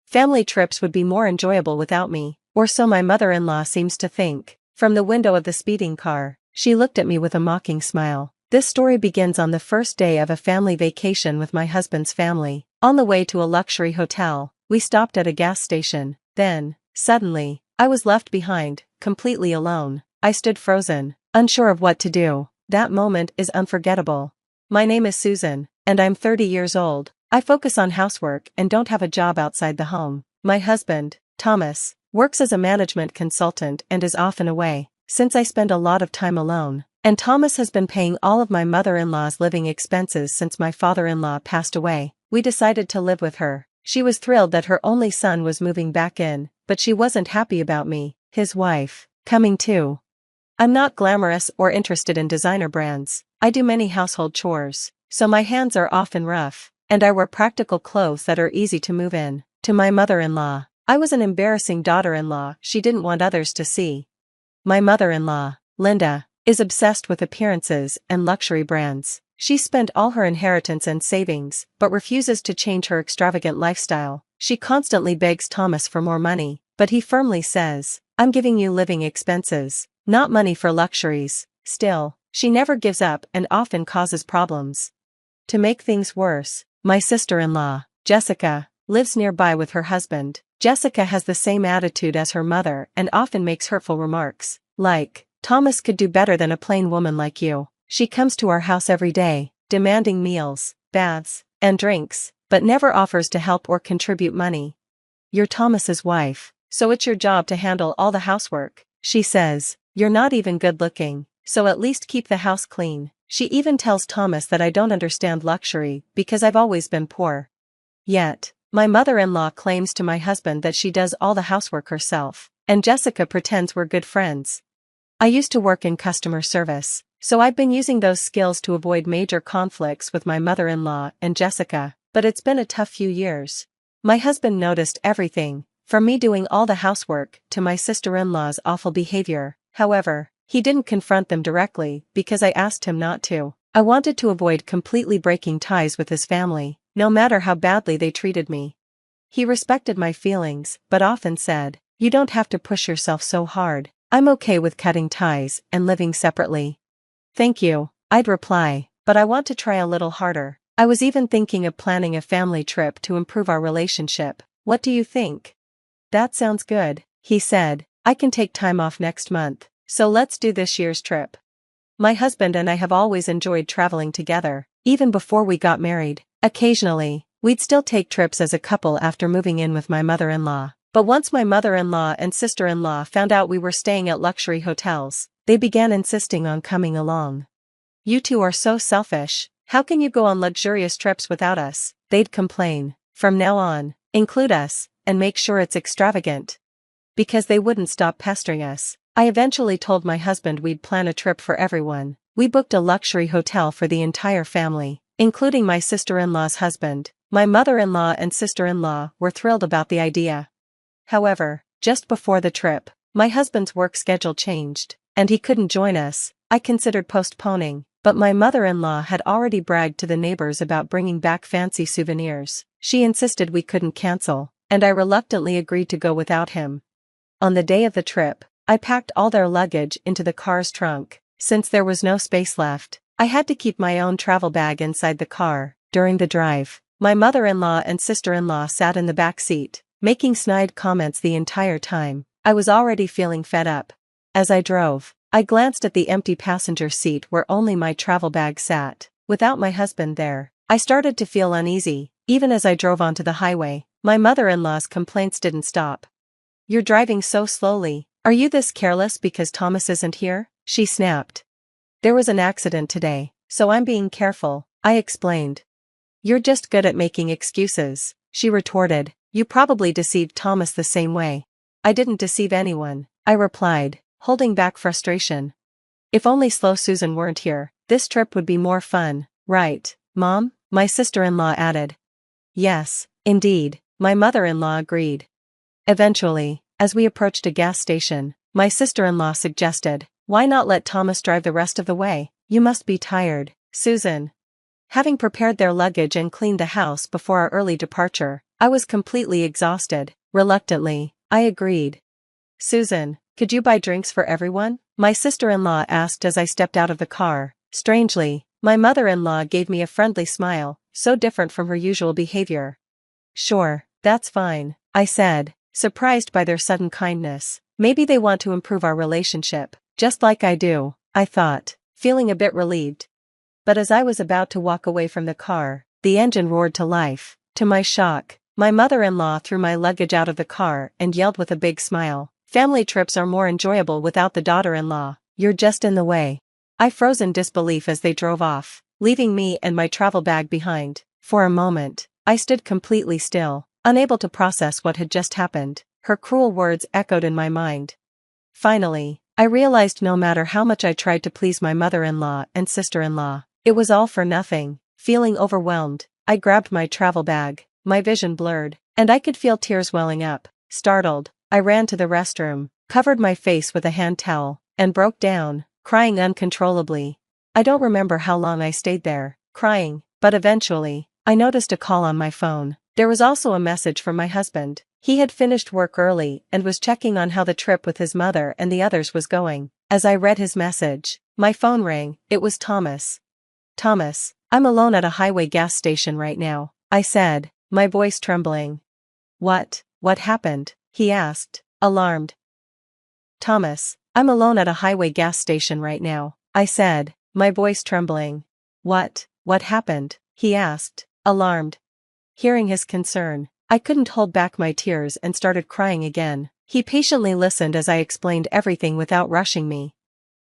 Family trips would be more enjoyable without me, or so my mother-in-law seems to think. From the window of the speeding car, she looked at me with a mocking smile. This story begins on the first day of a family vacation with my husband's family. On the way to a luxury hotel, we stopped at a gas station. Then, suddenly, I was left behind, completely alone. I stood frozen, unsure of what to do. That moment is unforgettable. My name is Susan, and I'm 30 years old. I focus on housework and don't have a job outside the home. My husband, Thomas, works as a management consultant and is often away. Since I spend a lot of time alone, and Thomas has been paying all of my mother-in-law's living expenses since my father-in-law passed away, we decided to live with her. She was thrilled that her only son was moving back in, but she wasn't happy about me, his wife, coming too. I'm not glamorous or interested in designer brands. I do many household chores, so my hands are often rough, and I wear practical clothes that are easy to move in. To my mother-in-law, I was an embarrassing daughter-in-law she didn't want others to see. My mother-in-law, Linda, is obsessed with appearances and luxury brands. She spent all her inheritance and savings, but refuses to change her extravagant lifestyle. She constantly begs Thomas for more money, but he firmly says, "I'm giving you living expenses, not money for luxuries." Still, she never gives up and often causes problems. To make things worse, my sister-in-law, Jessica, lives nearby with her husband. Jessica has the same attitude as her mother and often makes hurtful remarks, like, "Thomas could do better than a plain woman like you." She comes to our house every day, demanding meals, baths, and drinks, but never offers to help or contribute money. "You're Thomas's wife, so it's your job to handle all the housework," she says. "You're not even good looking, so at least keep the house clean." She even tells Thomas that I don't understand luxury because I've always been poor. Yet, my mother-in-law claims to my husband that she does all the housework herself, and Jessica pretends we're good friends. I used to work in customer service, so I've been using those skills to avoid major conflicts with my mother-in-law and Jessica, but it's been a tough few years. My husband noticed everything, from me doing all the housework to my sister-in-law's awful behavior. However, he didn't confront them directly because I asked him not to. I wanted to avoid completely breaking ties with his family, no matter how badly they treated me. He respected my feelings, but often said, "You don't have to push yourself so hard. I'm okay with cutting ties and living separately." "Thank you," I'd reply, "but I want to try a little harder." I was even thinking of planning a family trip to improve our relationship. "What do you think?" "That sounds good," he said. "I can take time off next month, so let's do this year's trip." My husband and I have always enjoyed traveling together, even before we got married. Occasionally, we'd still take trips as a couple after moving in with my mother-in-law. But once my mother-in-law and sister-in-law found out we were staying at luxury hotels, they began insisting on coming along. "You two are so selfish. How can you go on luxurious trips without us?" they'd complain. "From now on, include us, and make sure it's extravagant." Because they wouldn't stop pestering us, I eventually told my husband we'd plan a trip for everyone. We booked a luxury hotel for the entire family, including my sister-in-law's husband. My mother-in-law and sister-in-law were thrilled about the idea. However, just before the trip, my husband's work schedule changed, and he couldn't join us. I considered postponing, but my mother-in-law had already bragged to the neighbors about bringing back fancy souvenirs. She insisted we couldn't cancel, and I reluctantly agreed to go without him. On the day of the trip, I packed all their luggage into the car's trunk. Since there was no space left, I had to keep my own travel bag inside the car. During the drive, my mother-in-law and sister-in-law sat in the back seat, making snide comments the entire time. I was already feeling fed up. As I drove, I glanced at the empty passenger seat where only my travel bag sat. Without my husband there, I started to feel uneasy. Even as I drove onto the highway, my mother-in-law's complaints didn't stop. "You're driving so slowly. Are you this careless because Thomas isn't here?" she snapped. "There was an accident today, so I'm being careful," I explained. "You're just good at making excuses," she retorted. "You probably deceived Thomas the same way." "I didn't deceive anyone," I replied, holding back frustration. "If only slow Susan weren't here, this trip would be more fun, right, Mom?" my sister-in-law added. "Yes, indeed," my mother-in-law agreed. Eventually, as we approached a gas station, my sister-in-law suggested, "Why not let Thomas drive the rest of the way? You must be tired, Susan." Having prepared their luggage and cleaned the house before our early departure, I was completely exhausted. Reluctantly, I agreed. Susan, could you buy drinks for everyone? My sister-in-law asked as I stepped out of the car. Strangely, my mother-in-law gave me a friendly smile, so different from her usual behavior. Sure, that's fine, I said, surprised by their sudden kindness. Maybe they want to improve our relationship, just like I do, I thought, feeling a bit relieved. But as I was about to walk away from the car, the engine roared to life. To my shock, my mother-in-law threw my luggage out of the car and yelled with a big smile, "Family trips are more enjoyable without the daughter-in-law, you're just in the way." I froze in disbelief as they drove off, leaving me and my travel bag behind. For a moment, I stood completely still, unable to process what had just happened. Her cruel words echoed in my mind. Finally, I realized no matter how much I tried to please my mother-in-law and sister-in-law, it was all for nothing. Feeling overwhelmed, I grabbed my travel bag, my vision blurred, and I could feel tears welling up. Startled, I ran to the restroom, covered my face with a hand towel, and broke down, crying uncontrollably. I don't remember how long I stayed there, crying, but eventually, I noticed a call on my phone. There was also a message from my husband. He had finished work early and was checking on how the trip with his mother and the others was going. As I read his message, my phone rang. It was Thomas. "Thomas, I'm alone at a highway gas station right now," I said, my voice trembling. What happened?" he asked, alarmed. "Thomas, I'm alone at a highway gas station right now," I said, my voice trembling. What happened?" he asked, alarmed. Hearing his concern, I couldn't hold back my tears and started crying again. He patiently listened as I explained everything without rushing me.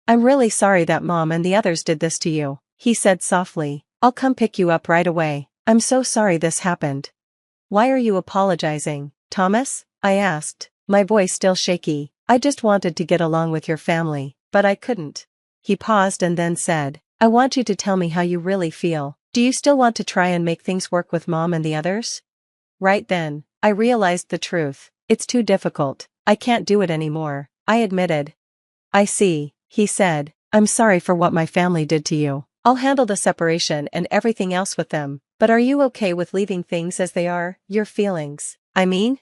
"I'm really sorry that Mom and the others did this to you," he said softly. "I'll come pick you up right away. I'm so sorry this happened." "Why are you apologizing, Thomas?" I asked, my voice still shaky. "I just wanted to get along with your family, but I couldn't." He paused and then said, "I want you to tell me how you really feel. Do you still want to try and make things work with Mom and the others?" Right then, I realized the truth. "It's too difficult. I can't do it anymore," I admitted. "I see," he said. "I'm sorry for what my family did to you. I'll handle the separation and everything else with them. But are you okay with leaving things as they are? Your feelings, I mean?"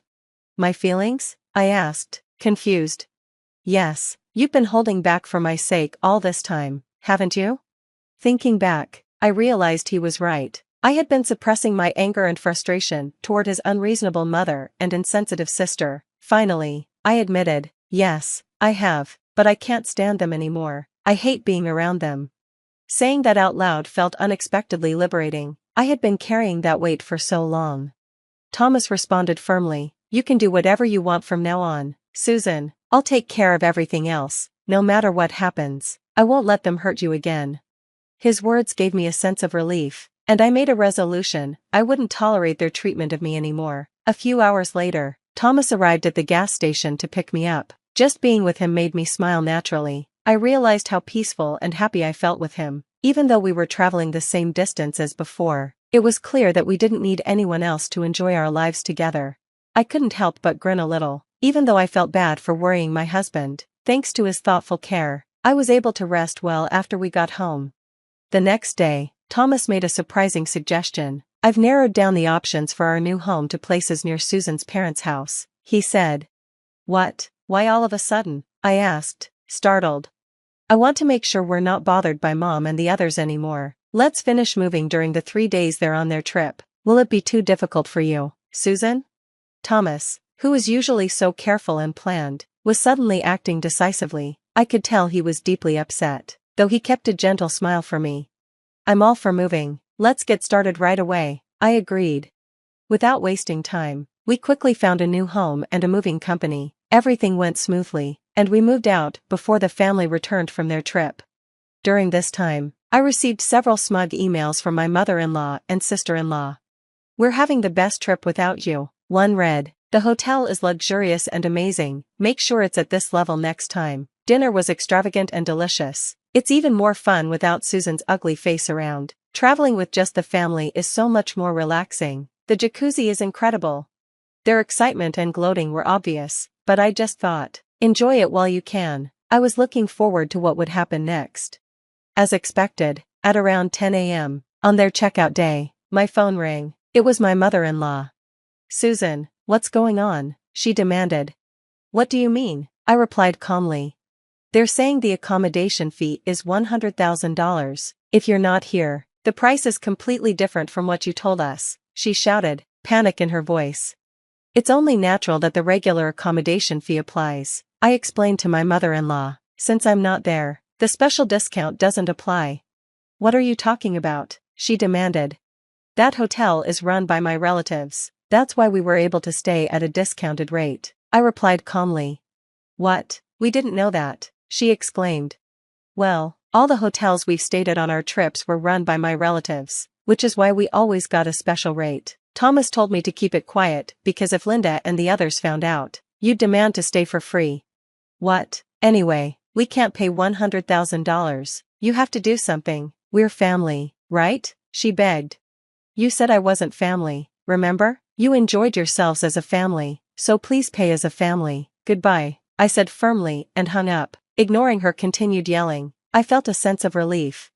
"My feelings?" I asked, confused. "Yes, you've been holding back for my sake all this time, haven't you?" Thinking back, I realized he was right. I had been suppressing my anger and frustration toward his unreasonable mother and insensitive sister. Finally, I admitted, "Yes, I have, but I can't stand them anymore. I hate being around them." Saying that out loud felt unexpectedly liberating. I had been carrying that weight for so long. Thomas responded firmly, "You can do whatever you want from now on, Susan. I'll take care of everything else. No matter what happens, I won't let them hurt you again." His words gave me a sense of relief, and I made a resolution. I wouldn't tolerate their treatment of me anymore. A few hours later, Thomas arrived at the gas station to pick me up. Just being with him made me smile naturally. I realized how peaceful and happy I felt with him. Even though we were traveling the same distance as before, it was clear that we didn't need anyone else to enjoy our lives together. I couldn't help but grin a little, even though I felt bad for worrying my husband. Thanks to his thoughtful care, I was able to rest well after we got home. The next day, Thomas made a surprising suggestion. "I've narrowed down the options for our new home to places near Susan's parents' house," he said. "What? Why all of a sudden?" I asked, startled. "I want to make sure we're not bothered by Mom and the others anymore. Let's finish moving during the 3 days they're on their trip. Will it be too difficult for you, Susan?" Thomas, who was usually so careful and planned, was suddenly acting decisively. I could tell he was deeply upset, though he kept a gentle smile for me. "I'm all for moving. Let's get started right away," I agreed. Without wasting time, we quickly found a new home and a moving company. Everything went smoothly, and we moved out before the family returned from their trip. During this time, I received several smug emails from my mother-in-law and sister-in-law. "We're having the best trip without you," one read. "The hotel is luxurious and amazing. Make sure it's at this level next time. Dinner was extravagant and delicious. It's even more fun without Susan's ugly face around. Traveling with just the family is so much more relaxing. The jacuzzi is incredible." Their excitement and gloating were obvious, but I just thought, enjoy it while you can. I was looking forward to what would happen next. As expected, at around 10 a.m., on their checkout day, my phone rang. It was my mother-in-law. Susan, what's going on? She demanded. What do you mean? I replied calmly. They're saying the accommodation fee is $100,000. If you're not here, the price is completely different from what you told us, she shouted, panic in her voice. It's only natural that the regular accommodation fee applies, I explained to my mother-in-law. Since I'm not there, the special discount doesn't apply. What are you talking about? She demanded. That hotel is run by my relatives. That's why we were able to stay at a discounted rate, I replied calmly. What? We didn't know that, she exclaimed. Well, all the hotels we've stayed at on our trips were run by my relatives, which is why we always got a special rate. Thomas told me to keep it quiet because if Linda and the others found out, you'd demand to stay for free. What? Anyway, we can't pay $100,000. You have to do something. We're family, right? She begged. You said I wasn't family, remember? You enjoyed yourselves as a family, so please pay as a family. Goodbye, I said firmly and hung up. Ignoring her continued yelling, I felt a sense of relief.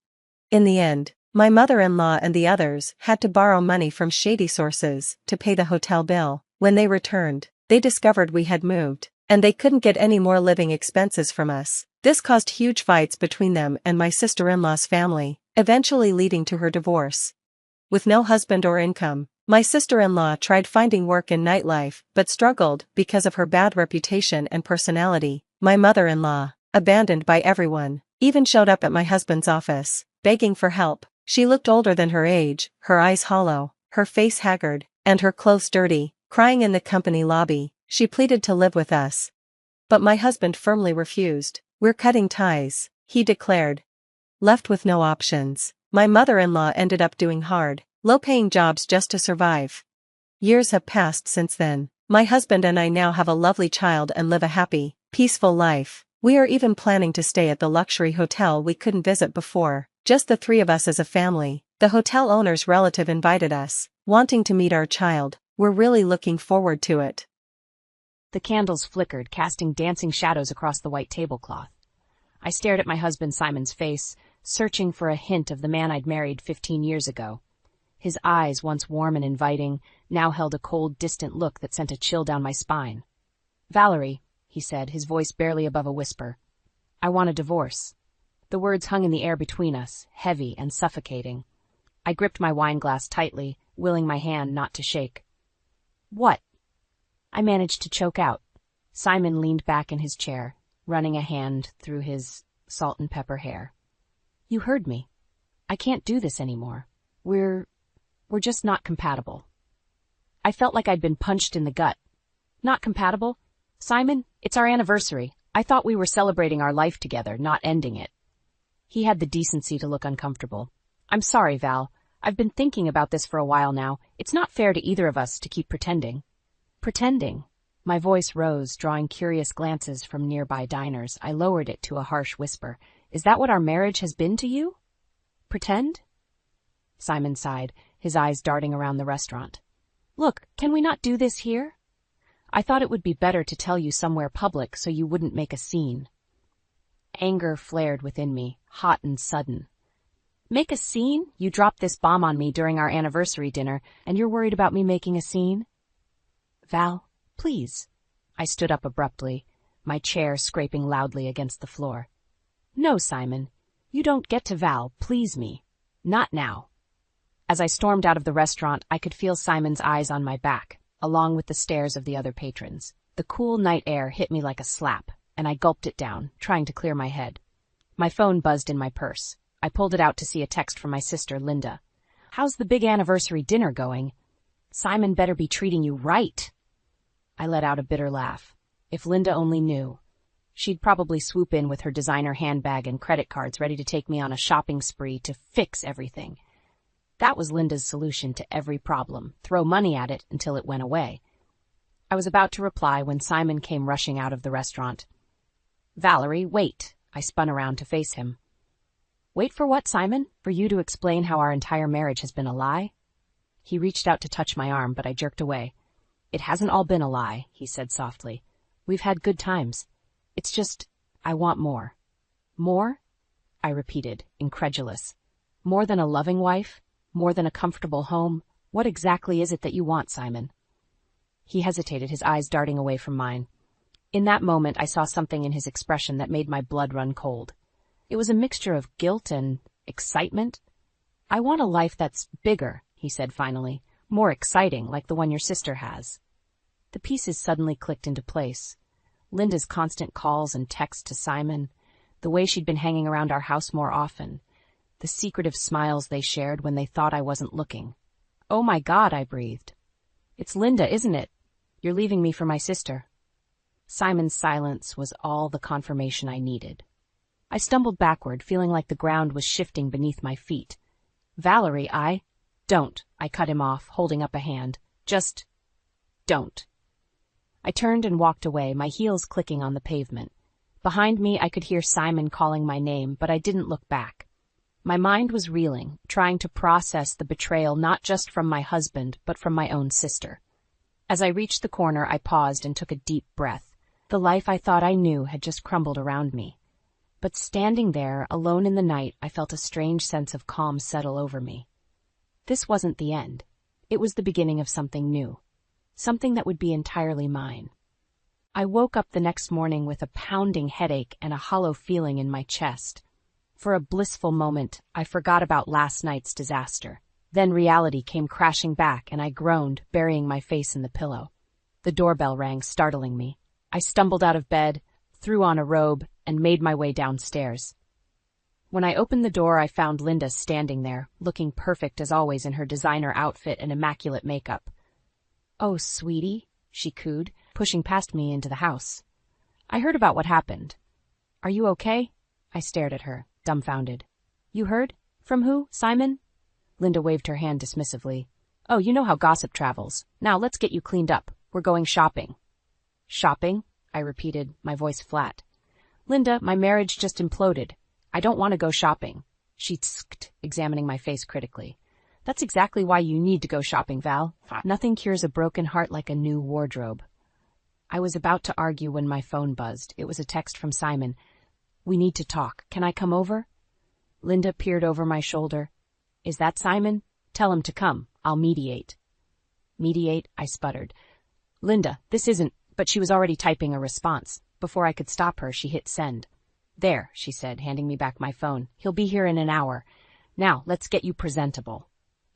In the end, my mother-in-law and the others had to borrow money from shady sources to pay the hotel bill. When they returned, they discovered we had moved, and they couldn't get any more living expenses from us. This caused huge fights between them and my sister-in-law's family, eventually leading to her divorce. With no husband or income, my sister-in-law tried finding work in nightlife but struggled because of her bad reputation and personality. My mother-in-law, abandoned by everyone, even showed up at my husband's office, begging for help. She looked older than her age, her eyes hollow, her face haggard, and her clothes dirty. Crying in the company lobby, she pleaded to live with us. But my husband firmly refused. We're cutting ties, he declared. Left with no options, my mother-in-law ended up doing hard, low-paying jobs just to survive. Years have passed since then. My husband and I now have a lovely child and live a happy, peaceful life. We are even planning to stay at the luxury hotel we couldn't visit before, just the three of us as a family. The hotel owner's relative invited us, wanting to meet our child. We're really looking forward to it. The candles flickered, casting dancing shadows across the white tablecloth. I stared at my husband Simon's face, searching for a hint of the man I'd married 15 years ago. His eyes, once warm and inviting, now held a cold, distant look that sent a chill down my spine. Valerie, he said, his voice barely above a whisper, I want a divorce. The words hung in the air between us, heavy and suffocating. I gripped my wineglass tightly, willing my hand not to shake. What? I managed to choke out. Simon leaned back in his chair, running a hand through his salt and pepper hair. You heard me. I can't do this anymore. We're just not compatible. I felt like I'd been punched in the gut. Not compatible? Simon, it's our anniversary. I thought we were celebrating our life together, not ending it. He had the decency to look uncomfortable. I'm sorry, Val. I've been thinking about this for a while now. It's not fair to either of us to keep pretending. Pretending? My voice rose, drawing curious glances from nearby diners. I lowered it to a harsh whisper. Is that what our marriage has been to you? Pretend? Simon sighed, his eyes darting around the restaurant. Look, can we not do this here? I thought it would be better to tell you somewhere public so you wouldn't make a scene. Anger flared within me, hot and sudden. Make a scene? You dropped this bomb on me during our anniversary dinner, and you're worried about me making a scene? Val, please. I stood up abruptly, my chair scraping loudly against the floor. No, Simon. You don't get to Val, please me. Not now. As I stormed out of the restaurant, I could feel Simon's eyes on my back, along with the stares of the other patrons. The cool night air hit me like a slap, and I gulped it down, trying to clear my head. My phone buzzed in my purse. I pulled it out to see a text from my sister, Linda. How's the big anniversary dinner going? Simon better be treating you right. I let out a bitter laugh. If Linda only knew. She'd probably swoop in with her designer handbag and credit cards ready to take me on a shopping spree to fix everything. That was Linda's solution to every problem, throw money at it until it went away. I was about to reply when Simon came rushing out of the restaurant. Valerie, wait. I spun around to face him. Wait for what, Simon? For you to explain how our entire marriage has been a lie? He reached out to touch my arm, but I jerked away. It hasn't all been a lie, he said softly. We've had good times. It's just, I want more. More? I repeated, incredulous. More than a loving wife? More than a comfortable home? What exactly is it that you want, Simon? He hesitated, his eyes darting away from mine. In that moment, I saw something in his expression that made my blood run cold. It was a mixture of guilt and excitement. "I want a life that's bigger," he said finally. "More exciting, like the one your sister has." The pieces suddenly clicked into place. Linda's constant calls and texts to Simon, the way she'd been hanging around our house more often, the secretive smiles they shared when they thought I wasn't looking. "Oh my God," I breathed. "It's Linda, isn't it? You're leaving me for my sister." Simon's silence was all the confirmation I needed. I stumbled backward, feeling like the ground was shifting beneath my feet. "Valerie, Don't," I cut him off, holding up a hand. "Just don't." I turned and walked away, my heels clicking on the pavement. Behind me, I could hear Simon calling my name, but I didn't look back. My mind was reeling, trying to process the betrayal not just from my husband, but from my own sister. As I reached the corner, I paused and took a deep breath. The life I thought I knew had just crumbled around me. But standing there, alone in the night, I felt a strange sense of calm settle over me. This wasn't the end. It was the beginning of something new. Something that would be entirely mine. I woke up the next morning with a pounding headache and a hollow feeling in my chest. For a blissful moment, I forgot about last night's disaster. Then reality came crashing back and I groaned, burying my face in the pillow. The doorbell rang, startling me. I stumbled out of bed, threw on a robe, and made my way downstairs. When I opened the door, I found Linda standing there, looking perfect as always in her designer outfit and immaculate makeup. "Oh, sweetie," she cooed, pushing past me into the house. "I heard about what happened. Are you okay?" I stared at her, dumbfounded. "You heard? From who? Simon?" Linda waved her hand dismissively. "Oh, you know how gossip travels. Now let's get you cleaned up. We're going shopping." "Shopping?" I repeated, my voice flat. "Linda, my marriage just imploded. I don't want to go shopping." She tsked, examining my face critically. "That's exactly why you need to go shopping, Val. Nothing cures a broken heart like a new wardrobe." I was about to argue when my phone buzzed. It was a text from Simon. "We need to talk. Can I come over?" Linda peered over my shoulder. "Is that Simon? Tell him to come. I'll mediate." "Mediate?" I sputtered. "Linda, this isn't—" But she was already typing a response. Before I could stop her, she hit send. "There," she said, handing me back my phone. "He'll be here in an hour. Now, let's get you presentable."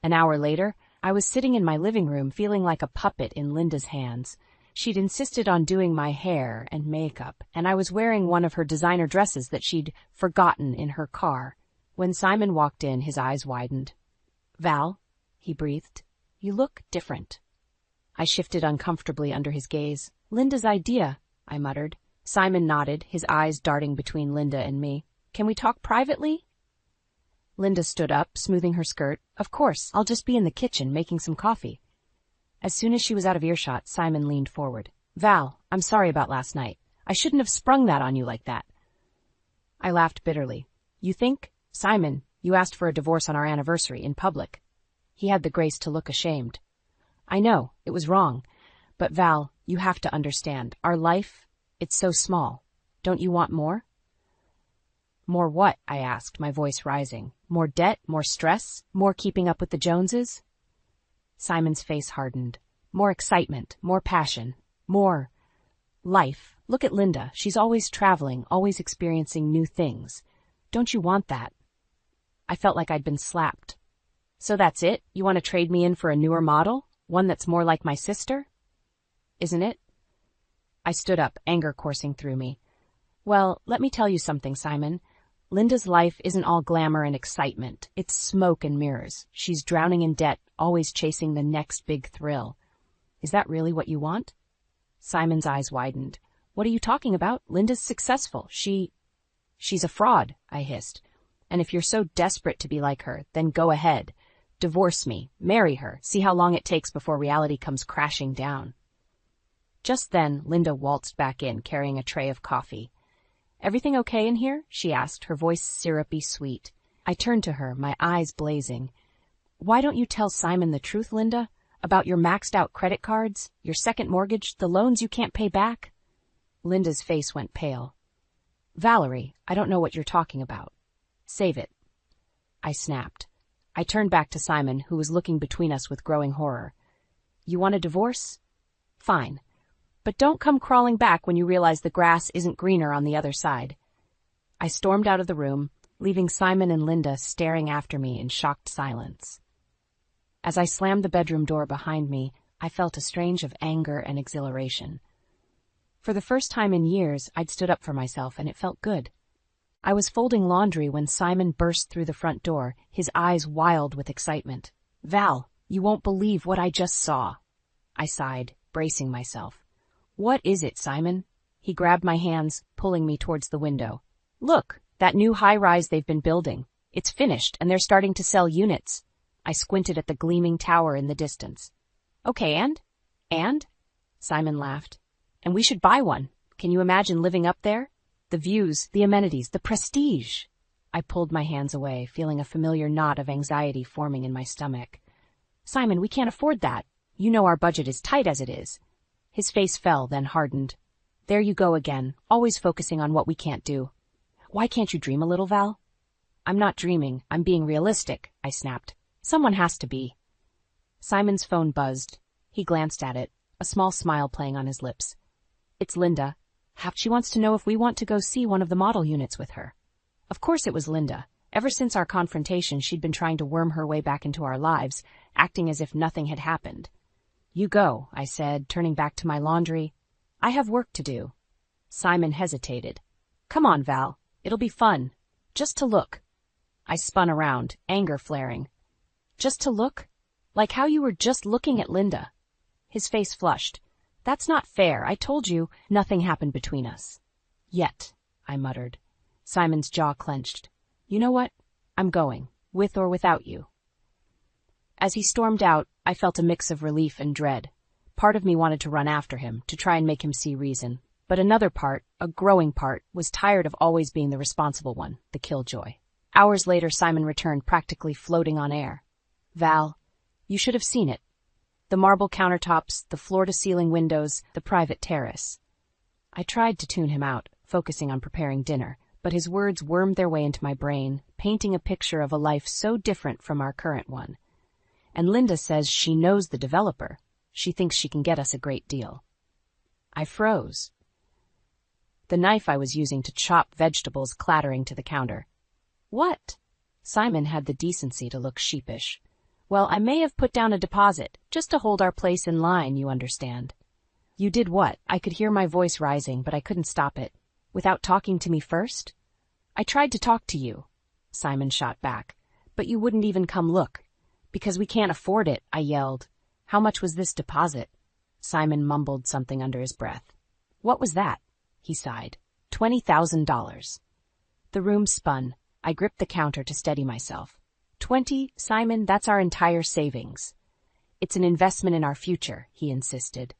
An hour later, I was sitting in my living room feeling like a puppet in Linda's hands. She'd insisted on doing my hair and makeup, and I was wearing one of her designer dresses that she'd forgotten in her car. When Simon walked in, his eyes widened. "Val," he breathed, "you look different." I shifted uncomfortably under his gaze. "Linda's idea," I muttered. Simon nodded, his eyes darting between Linda and me. "Can we talk privately?" Linda stood up, smoothing her skirt. "Of course, I'll just be in the kitchen making some coffee." As soon as she was out of earshot, Simon leaned forward. "Val, I'm sorry about last night. I shouldn't have sprung that on you like that." I laughed bitterly. "You think? Simon, you asked for a divorce on our anniversary, in public." He had the grace to look ashamed. "I know, it was wrong. But Val, you have to understand. Our life, it's so small. Don't you want more?" "More what?" I asked, my voice rising. "More debt? More stress? More keeping up with the Joneses?" Simon's face hardened. "More excitement, more passion, more life. Look at Linda. She's always traveling, always experiencing new things. Don't you want that?" I felt like I'd been slapped. "So that's it? You want to trade me in for a newer model? One that's more like my sister? Isn't it?" I stood up, anger coursing through me. "Well, let me tell you something, Simon. Linda's life isn't all glamour and excitement. It's smoke and mirrors. She's drowning in debt, always chasing the next big thrill. Is that really what you want?" Simon's eyes widened. "What are you talking about? Linda's successful. She's a fraud," I hissed. "And if you're so desperate to be like her, then go ahead. Divorce me, marry her, see how long it takes before reality comes crashing down." Just then, Linda waltzed back in, carrying a tray of coffee. "Everything okay in here?" she asked, her voice syrupy sweet. I turned to her, my eyes blazing. "Why don't you tell Simon the truth, Linda? About your maxed-out credit cards, your second mortgage, the loans you can't pay back?" Linda's face went pale. "Valerie, I don't know what you're talking about. Save it." I snapped. I turned back to Simon, who was looking between us with growing horror. "You want a divorce?" Fine. But don't come crawling back when you realize the grass isn't greener on the other side. I stormed out of the room, leaving Simon and Linda staring after me in shocked silence. As I slammed the bedroom door behind me, I felt a strange of anger and exhilaration. For the first time in years, I'd stood up for myself, and it felt good. I was folding laundry when Simon burst through the front door, his eyes wild with excitement. "Val, you won't believe what I just saw." I sighed, bracing myself. "What is it, Simon?" He grabbed my hands, pulling me towards the window. "Look, that new high-rise they've been building. It's finished, and they're starting to sell units." I squinted at the gleaming tower in the distance. "Okay, and?" Simon laughed. "And we should buy one. Can you imagine living up there? The views, the amenities, the prestige." I pulled my hands away, feeling a familiar knot of anxiety forming in my stomach. "Simon, we can't afford that. You know our budget is tight as it is." His face fell, then hardened. "There you go again, always focusing on what we can't do. Why can't you dream a little, Val?" "I'm not dreaming, I'm being realistic," I snapped. "Someone has to be." Simon's phone buzzed. He glanced at it, a small smile playing on his lips. "It's Linda. She wants to know if we want to go see one of the model units with her." Of course it was Linda. Ever since our confrontation, she'd been trying to worm her way back into our lives, acting as if nothing had happened. "You go," I said, turning back to my laundry. "I have work to do." Simon hesitated. "Come on, Val. It'll be fun. Just to look." I spun around, anger flaring. "Just to look? Like how you were just looking at Linda." His face flushed. "That's not fair. I told you nothing happened between us." "Yet," I muttered. Simon's jaw clenched. "You know what? I'm going, with or without you." As he stormed out, I felt a mix of relief and dread. Part of me wanted to run after him, to try and make him see reason. But another part, a growing part, was tired of always being the responsible one, the killjoy. Hours later, Simon returned, practically floating on air. "Val, you should have seen it. The marble countertops, the floor-to-ceiling windows, the private terrace." I tried to tune him out, focusing on preparing dinner, but his words wormed their way into my brain, painting a picture of a life so different from our current one. "And Linda says she knows the developer. She thinks she can get us a great deal." I froze, the knife I was using to chop vegetables clattering to the counter. "What?" Simon had the decency to look sheepish. "Well, I may have put down a deposit, just to hold our place in line, you understand." "You did what?" I could hear my voice rising, but I couldn't stop it. "Without talking to me first?" "I tried to talk to you," Simon shot back, "but you wouldn't even come look." "Because we can't afford it," I yelled. "How much was this deposit?" Simon mumbled something under his breath. "What was that?" He sighed. $20,000. The room spun. I gripped the counter to steady myself. 20, Simon, that's our entire savings." "It's an investment in our future," he insisted.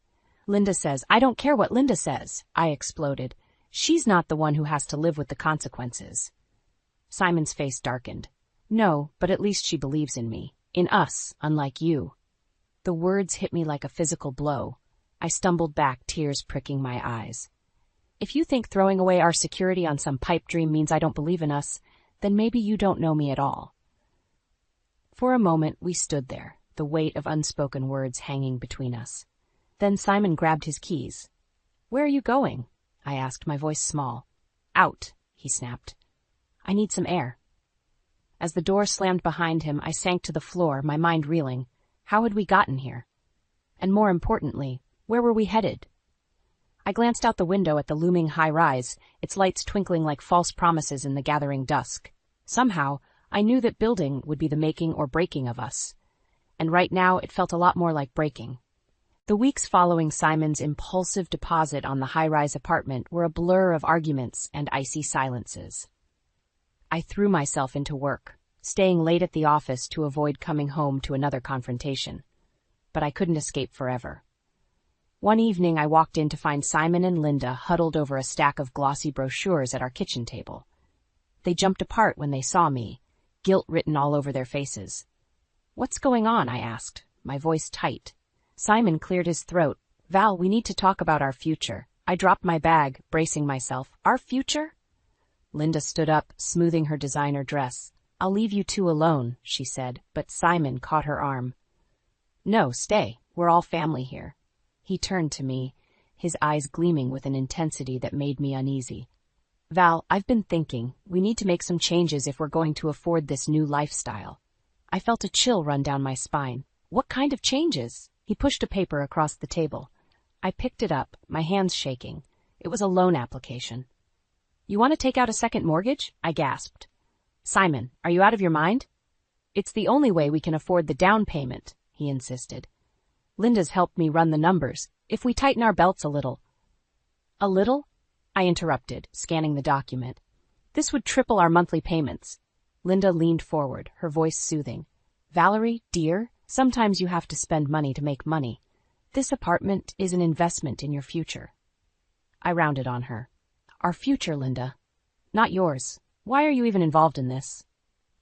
"Linda says—" "I don't care what Linda says," I exploded. "She's not the one who has to live with the consequences." Simon's face darkened. "No, but at least she believes in me. In us, unlike you." The words hit me like a physical blow. I stumbled back, tears pricking my eyes. "If you think throwing away our security on some pipe dream means I don't believe in us, then maybe you don't know me at all." For a moment, we stood there, the weight of unspoken words hanging between us. Then Simon grabbed his keys. "Where are you going?" I asked, my voice small. "Out," he snapped. "I need some air." As the door slammed behind him, I sank to the floor, my mind reeling. How had we gotten here? And more importantly, where were we headed? I glanced out the window at the looming high-rise, its lights twinkling like false promises in the gathering dusk. Somehow, I knew that building would be the making or breaking of us. And right now, it felt a lot more like breaking. The weeks following Simon's impulsive deposit on the high-rise apartment were a blur of arguments and icy silences. I threw myself into work, staying late at the office to avoid coming home to another confrontation. But I couldn't escape forever. One evening, I walked in to find Simon and Linda huddled over a stack of glossy brochures at our kitchen table. They jumped apart when they saw me, guilt written all over their faces. "What's going on?" I asked, my voice tight. Simon cleared his throat. "Val, we need to talk about our future." I dropped my bag, bracing myself. "Our future?" Linda stood up, smoothing her designer dress. "I'll leave you two alone," she said, but Simon caught her arm. "No, stay. We're all family here." He turned to me, his eyes gleaming with an intensity that made me uneasy. Val, I've been thinking, we need to make some changes if we're going to afford this new lifestyle. I felt a chill run down my spine. What kind of changes? He pushed a paper across the table. I picked it up, my hands shaking. It was a loan application. You want to take out a second mortgage? I gasped. Simon, are you out of your mind? It's the only way we can afford the down payment, he insisted. Linda's helped me run the numbers. If we tighten our belts a little. A little? I interrupted, scanning the document. This would triple our monthly payments. Linda leaned forward, her voice soothing. Valerie, dear, sometimes you have to spend money to make money. This apartment is an investment in your future. I rounded on her. Our future, Linda. Not yours. Why are you even involved in this?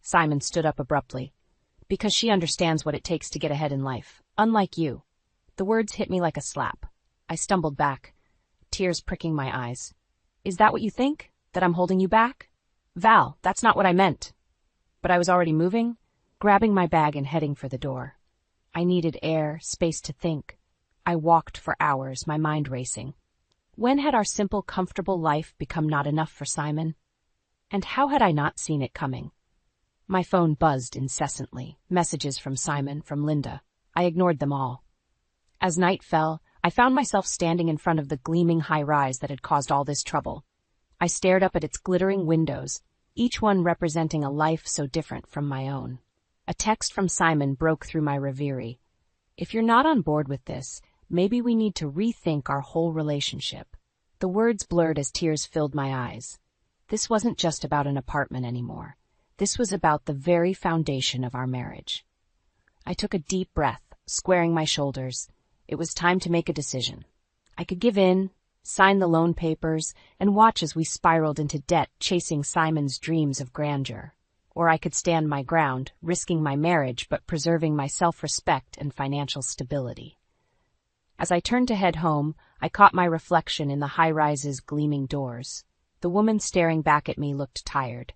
Simon stood up abruptly. Because she understands what it takes to get ahead in life. Unlike you. The words hit me like a slap. I stumbled back, tears pricking my eyes. Is that what you think? That I'm holding you back? Val, that's not what I meant. But I was already moving, grabbing my bag and heading for the door. I needed air, space to think. I walked for hours, my mind racing. When had our simple, comfortable life become not enough for Simon? And how had I not seen it coming? My phone buzzed incessantly, messages from Simon, from Linda. I ignored them all. As night fell, I found myself standing in front of the gleaming high-rise that had caused all this trouble. I stared up at its glittering windows, each one representing a life so different from my own. A text from Simon broke through my reverie. If you're not on board with this, maybe we need to rethink our whole relationship. The words blurred as tears filled my eyes. This wasn't just about an apartment anymore. This was about the very foundation of our marriage. I took a deep breath, squaring my shoulders. It was time to make a decision. I could give in, sign the loan papers, and watch as we spiraled into debt chasing Simon's dreams of grandeur. Or I could stand my ground, risking my marriage but preserving my self-respect and financial stability. As I turned to head home, I caught my reflection in the high-rise's gleaming doors. The woman staring back at me looked tired,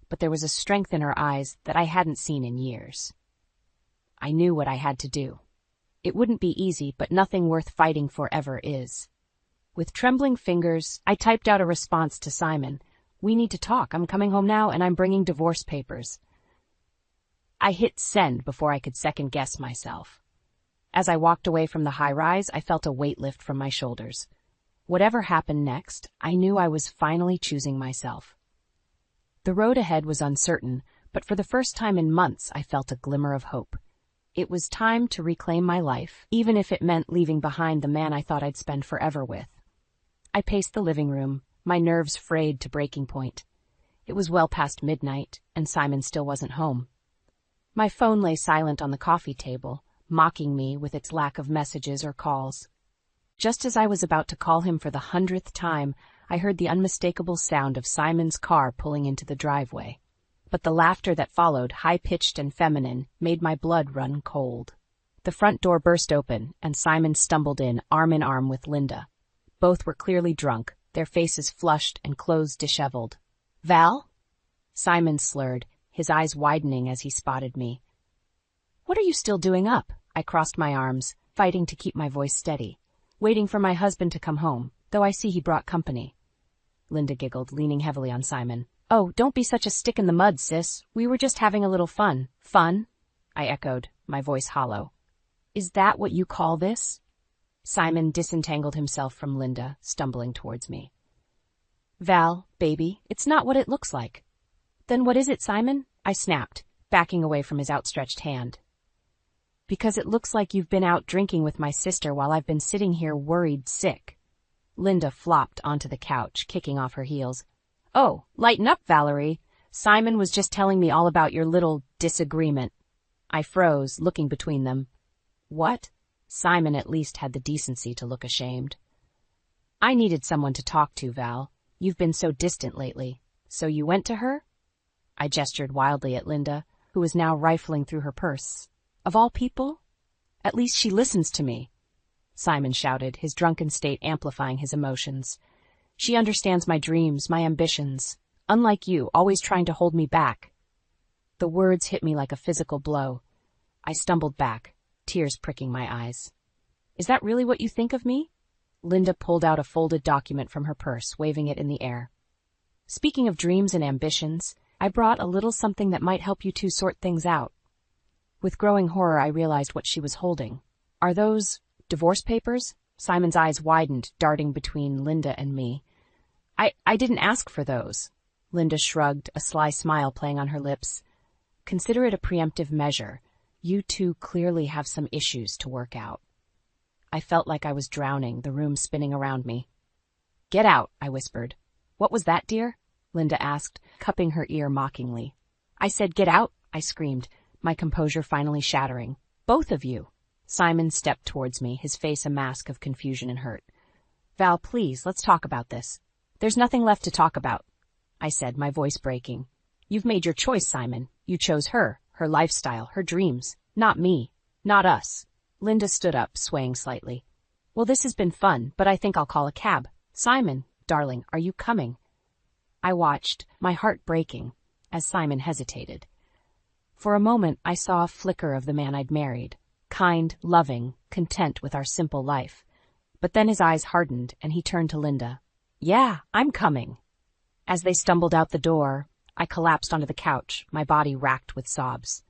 but there was a strength in her eyes that I hadn't seen in years. I knew what I had to do. It wouldn't be easy, but nothing worth fighting for ever is. With trembling fingers, I typed out a response to Simon. We need to talk. I'm coming home now, and I'm bringing divorce papers. I hit send before I could second-guess myself. As I walked away from the high-rise, I felt a weight lift from my shoulders. Whatever happened next, I knew I was finally choosing myself. The road ahead was uncertain, but for the first time in months, I felt a glimmer of hope. It was time to reclaim my life, even if it meant leaving behind the man I thought I'd spend forever with. I paced the living room, my nerves frayed to breaking point. It was well past midnight, and Simon still wasn't home. My phone lay silent on the coffee table, mocking me with its lack of messages or calls. Just as I was about to call him for the 100th time, I heard the unmistakable sound of Simon's car pulling into the driveway. But the laughter that followed, high-pitched and feminine, made my blood run cold. The front door burst open, and Simon stumbled in arm with Linda. Both were clearly drunk, their faces flushed and clothes disheveled. Val? Simon slurred, his eyes widening as he spotted me. What are you still doing up? I crossed my arms, fighting to keep my voice steady. Waiting for my husband to come home, though I see he brought company. Linda giggled, leaning heavily on Simon. Oh, don't be such a stick in the mud, sis. We were just having a little fun. Fun? I echoed, my voice hollow. Is that what you call this? Simon disentangled himself from Linda, stumbling towards me. Val, baby, it's not what it looks like. Then what is it, Simon? I snapped, backing away from his outstretched hand. Because it looks like you've been out drinking with my sister while I've been sitting here worried sick. Linda flopped onto the couch, kicking off her heels. Oh, lighten up, Valerie. Simon was just telling me all about your little disagreement. I froze, looking between them. What? Simon at least had the decency to look ashamed. I needed someone to talk to, Val. You've been so distant lately. So you went to her? I gestured wildly at Linda, who was now rifling through her purse. Of all people? At least she listens to me. Simon shouted, his drunken state amplifying his emotions. She understands my dreams, my ambitions. Unlike you, always trying to hold me back. The words hit me like a physical blow. I stumbled back, tears pricking my eyes. Is that really what you think of me? Linda pulled out a folded document from her purse, waving it in the air. Speaking of dreams and ambitions, I brought a little something that might help you two sort things out. With growing horror, I realized what she was holding. Are those divorce papers? Simon's eyes widened, darting between Linda and me. I didn't ask for those. Linda shrugged, a sly smile playing on her lips. Consider it a preemptive measure. You two clearly have some issues to work out. I felt like I was drowning, the room spinning around me. Get out, I whispered. What was that, dear? Linda asked, cupping her ear mockingly. I said get out, I screamed, my composure finally shattering. Both of you. Simon stepped towards me, his face a mask of confusion and hurt. Val, please, let's talk about this. There's nothing left to talk about, I said, my voice breaking. You've made your choice, Simon. You chose her lifestyle, her dreams. Not me. Not us. Linda stood up, swaying slightly. Well, this has been fun, but I think I'll call a cab. Simon, darling, are you coming? I watched, my heart breaking, as Simon hesitated. For a moment, I saw a flicker of the man I'd married. Kind, loving, content with our simple life. But then his eyes hardened, and he turned to Linda. Yeah, I'm coming. As they stumbled out the door, I collapsed onto the couch, my body racked with sobs.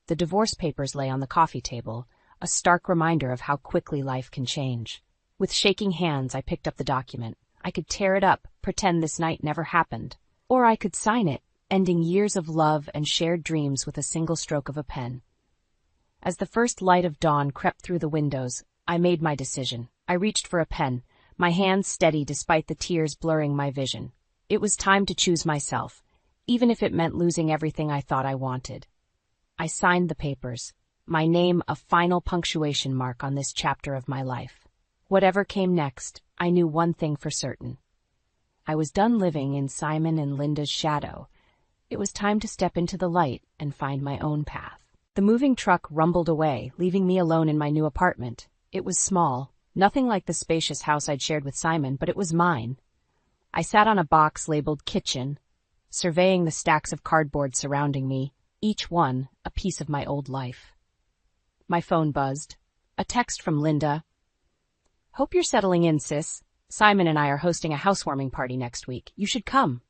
The divorce papers lay on the coffee table, a stark reminder of how quickly life can change. With shaking hands, I picked up the document. I could tear it up, pretend this night never happened. Or I could sign it, ending years of love and shared dreams with a single stroke of a pen. As the first light of dawn crept through the windows, I made my decision. I reached for a pen, my hands steady despite the tears blurring my vision. It was time to choose myself, even if it meant losing everything I thought I wanted. I signed the papers, my name a final punctuation mark on this chapter of my life. Whatever came next, I knew one thing for certain. I was done living in Simon and Linda's shadow. It was time to step into the light and find my own path. The moving truck rumbled away, leaving me alone in my new apartment. It was small, nothing like the spacious house I'd shared with Simon, but it was mine. I sat on a box labeled kitchen, surveying the stacks of cardboard surrounding me, each one a piece of my old life. My phone buzzed. A text from Linda. Hope you're settling in, sis. Simon and I are hosting a housewarming party next week. You should come.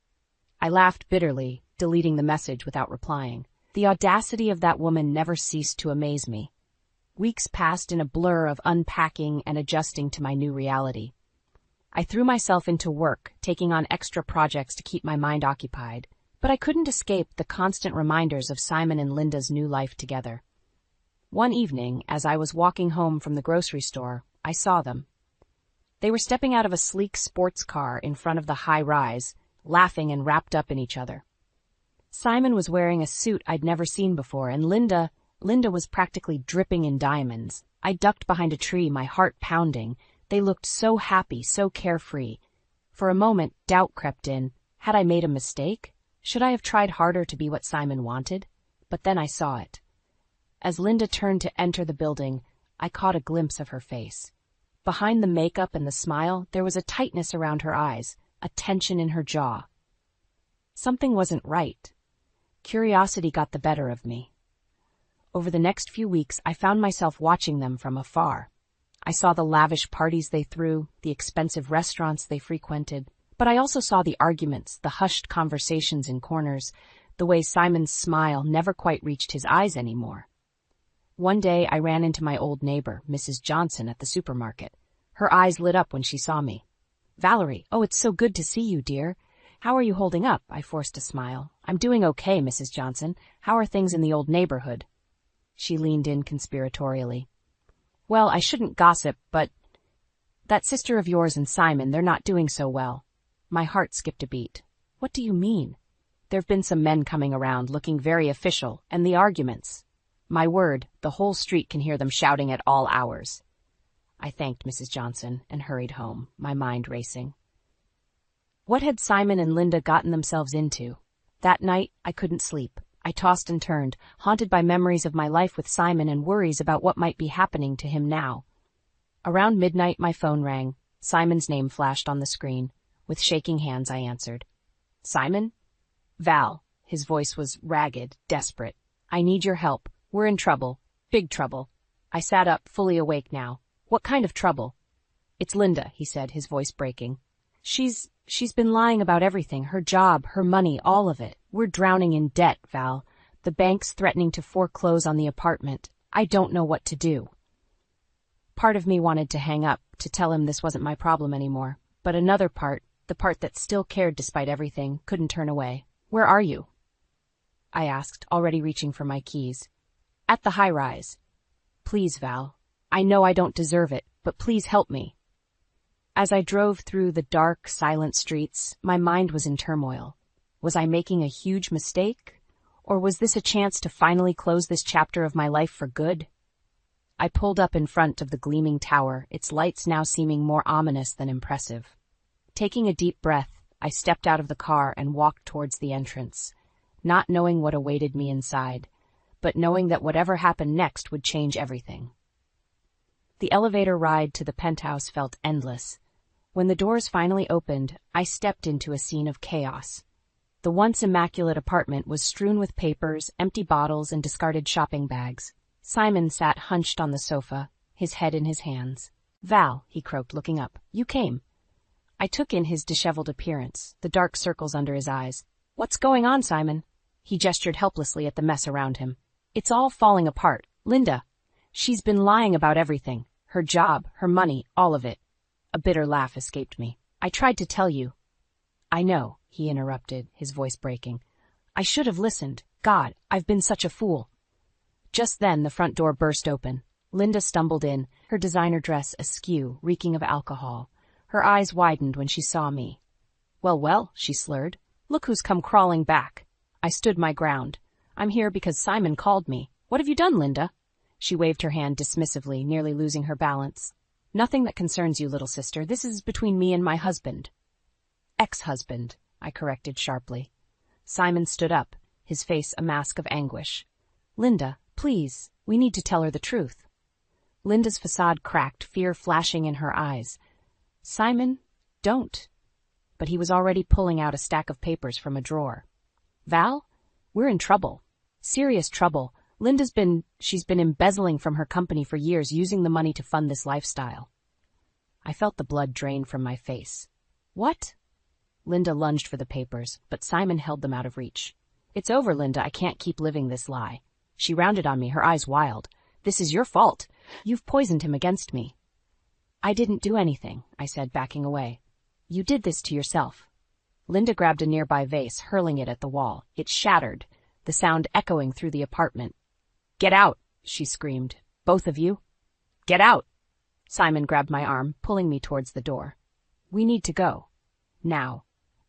I laughed bitterly, deleting the message without replying. The audacity of that woman never ceased to amaze me. Weeks passed in a blur of unpacking and adjusting to my new reality. I threw myself into work, taking on extra projects to keep my mind occupied, but I couldn't escape the constant reminders of Simon and Linda's new life together. One evening, as I was walking home from the grocery store, I saw them. They were stepping out of a sleek sports car in front of the high-rise, laughing and wrapped up in each other. Simon was wearing a suit I'd never seen before, and Linda was practically dripping in diamonds. I ducked behind a tree, my heart pounding. They looked so happy, so carefree. For a moment, doubt crept in. Had I made a mistake? Should I have tried harder to be what Simon wanted? But then I saw it. As Linda turned to enter the building, I caught a glimpse of her face. Behind the makeup and the smile, there was a tightness around her eyes, a tension in her jaw. Something wasn't right. Curiosity got the better of me. Over the next few weeks, I found myself watching them from afar. I saw the lavish parties they threw, the expensive restaurants they frequented, but I also saw the arguments, the hushed conversations in corners, the way Simon's smile never quite reached his eyes anymore. One day I ran into my old neighbor, Mrs. Johnson, at the supermarket. Her eyes lit up when she saw me. Valerie, oh, it's so good to see you, dear. How are you holding up? I forced a smile. I'm doing okay, Mrs. Johnson. How are things in the old neighborhood? She leaned in conspiratorially. Well, I shouldn't gossip, but that sister of yours and Simon, they're not doing so well. My heart skipped a beat. What do you mean? There've been some men coming around looking very official, and the arguments. My word, the whole street can hear them shouting at all hours. I thanked Mrs. Johnson and hurried home, my mind racing. What had Simon and Linda gotten themselves into? That night, I couldn't sleep. I tossed and turned, haunted by memories of my life with Simon and worries about what might be happening to him now. Around midnight, my phone rang. Simon's name flashed on the screen. With shaking hands, I answered. Simon? Val. His voice was ragged, desperate. I need your help. We're in trouble. Big trouble. I sat up, fully awake now. What kind of trouble? It's Linda, he said, his voice breaking. She's been lying about everything, her job, her money, all of it. We're drowning in debt, Val. The bank's threatening to foreclose on the apartment. I don't know what to do. Part of me wanted to hang up, to tell him this wasn't my problem anymore. But another part, the part that still cared despite everything, couldn't turn away. Where are you? I asked, already reaching for my keys. At the high-rise. Please, Val. I know I don't deserve it, but please help me. As I drove through the dark, silent streets, my mind was in turmoil. Was I making a huge mistake? Or was this a chance to finally close this chapter of my life for good? I pulled up in front of the gleaming tower, its lights now seeming more ominous than impressive. Taking a deep breath, I stepped out of the car and walked towards the entrance, not knowing what awaited me inside, but knowing that whatever happened next would change everything. The elevator ride to the penthouse felt endless. When the doors finally opened, I stepped into a scene of chaos. The once immaculate apartment was strewn with papers, empty bottles, and discarded shopping bags. Simon sat hunched on the sofa, his head in his hands. Val, he croaked, looking up. You came. I took in his disheveled appearance, the dark circles under his eyes. What's going on, Simon? He gestured helplessly at the mess around him. It's all falling apart. Linda. She's been lying about everything. Her job, her money, all of it. A bitter laugh escaped me. I tried to tell you. I know, he interrupted, his voice breaking. I should have listened. God, I've been such a fool. Just then the front door burst open. Linda stumbled in, her designer dress askew, reeking of alcohol. Her eyes widened when she saw me. Well, she slurred. Look who's come crawling back. I stood my ground. I'm here because Simon called me. What have you done, Linda? She waved her hand dismissively, nearly losing her balance. Nothing that concerns you, little sister. This is between me and my husband. Ex-husband, I corrected sharply. Simon stood up, his face a mask of anguish. Linda, please, we need to tell her the truth. Linda's facade cracked, fear flashing in her eyes. Simon, don't. But he was already pulling out a stack of papers from a drawer. Val, we're in trouble. Serious trouble. She's been embezzling from her company for years, using the money to fund this lifestyle. I felt the blood drain from my face. What? Linda lunged for the papers, but Simon held them out of reach. It's over, Linda. I can't keep living this lie. She rounded on me, her eyes wild. This is your fault. You've poisoned him against me. I didn't do anything, I said, backing away. You did this to yourself. Linda grabbed a nearby vase, hurling it at the wall. It shattered, the sound echoing through the apartment. Get out, she screamed. Both of you? Get out! Simon grabbed my arm, pulling me towards the door. We need to go. Now.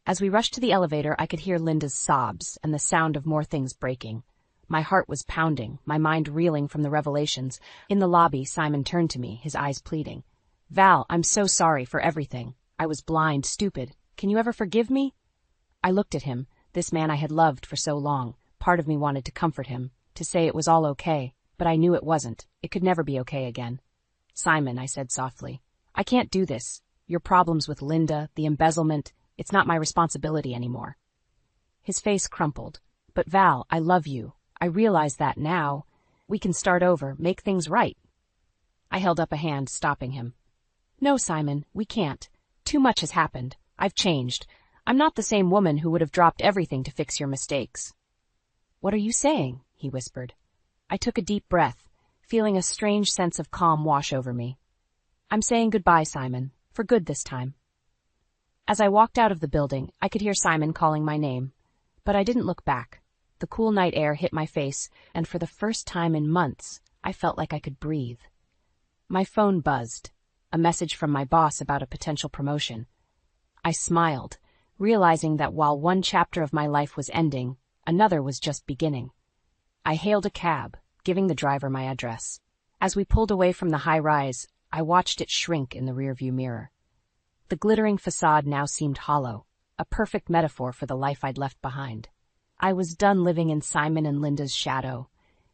As we rushed to the elevator, I could hear Linda's sobs and the sound of more things breaking. My heart was pounding, my mind reeling from the revelations. In the lobby, Simon turned to me, his eyes pleading. Val, I'm so sorry for everything. I was blind, stupid. Can you ever forgive me? I looked at him, this man I had loved for so long. Part of me wanted to comfort him, to say it was all okay, but I knew it wasn't. It could never be okay again. Simon, I said softly, I can't do this. Your problems with Linda, the embezzlement, it's not my responsibility anymore. His face crumpled. But Val, I love you. I realize that now. We can start over, make things right. I held up a hand, stopping him. No, Simon, we can't. Too much has happened. I've changed. I'm not the same woman who would have dropped everything to fix your mistakes. What are you saying? He whispered. I took a deep breath, feeling a strange sense of calm wash over me. I'm saying goodbye, Simon, for good this time. As I walked out of the building, I could hear Simon calling my name, but I didn't look back. The cool night air hit my face, and for the first time in months, I felt like I could breathe. My phone buzzed, a message from my boss about a potential promotion. I smiled, realizing that while one chapter of my life was ending, another was just beginning. I hailed a cab, giving the driver my address. As we pulled away from the high-rise, I watched it shrink in the rearview mirror. The glittering facade now seemed hollow, a perfect metaphor for the life I'd left behind. I was done living in Simon and Linda's shadow.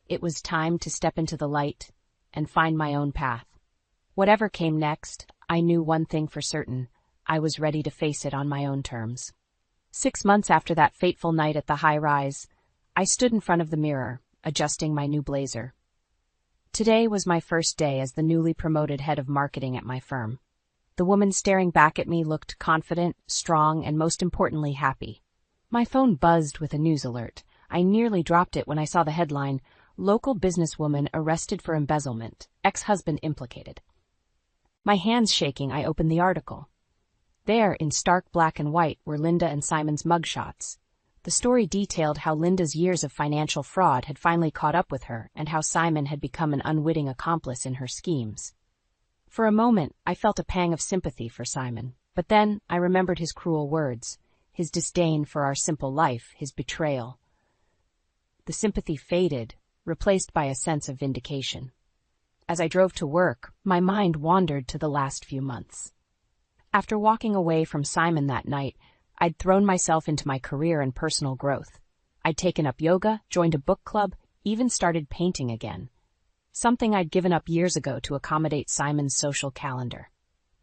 It was time to step into the light and find my own path. Whatever came next, I knew one thing for certain. I was ready to face it on my own terms. 6 months after that fateful night at the high-rise, I stood in front of the mirror, adjusting my new blazer. Today was my first day as the newly promoted head of marketing at my firm. The woman staring back at me looked confident, strong, and most importantly, happy. My phone buzzed with a news alert. I nearly dropped it when I saw the headline, "Local businesswoman arrested for embezzlement, ex-husband implicated." My hands shaking, I opened the article. There, in stark black and white, were Linda and Simon's mugshots. The story detailed how Linda's years of financial fraud had finally caught up with her and how Simon had become an unwitting accomplice in her schemes. For a moment, I felt a pang of sympathy for Simon, but then I remembered his cruel words, his disdain for our simple life, his betrayal. The sympathy faded, replaced by a sense of vindication. As I drove to work, my mind wandered to the last few months. After walking away from Simon that night, I'd thrown myself into my career and personal growth. I'd taken up yoga, joined a book club, even started painting again. Something I'd given up years ago to accommodate Simon's social calendar.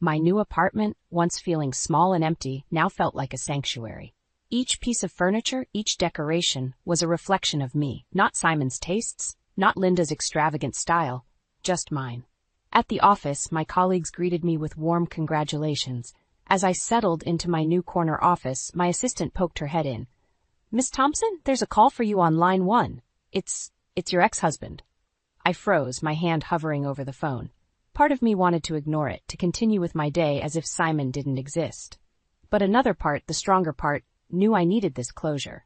My new apartment, once feeling small and empty, now felt like a sanctuary. Each piece of furniture, each decoration, was a reflection of me, not Simon's tastes, not Linda's extravagant style, just mine. At the office, my colleagues greeted me with warm congratulations. As I settled into my new corner office, my assistant poked her head in. "Miss Thompson, there's a call for you on line 1. It's your ex-husband." I froze, my hand hovering over the phone. Part of me wanted to ignore it, to continue with my day as if Simon didn't exist. But another part, the stronger part, knew I needed this closure.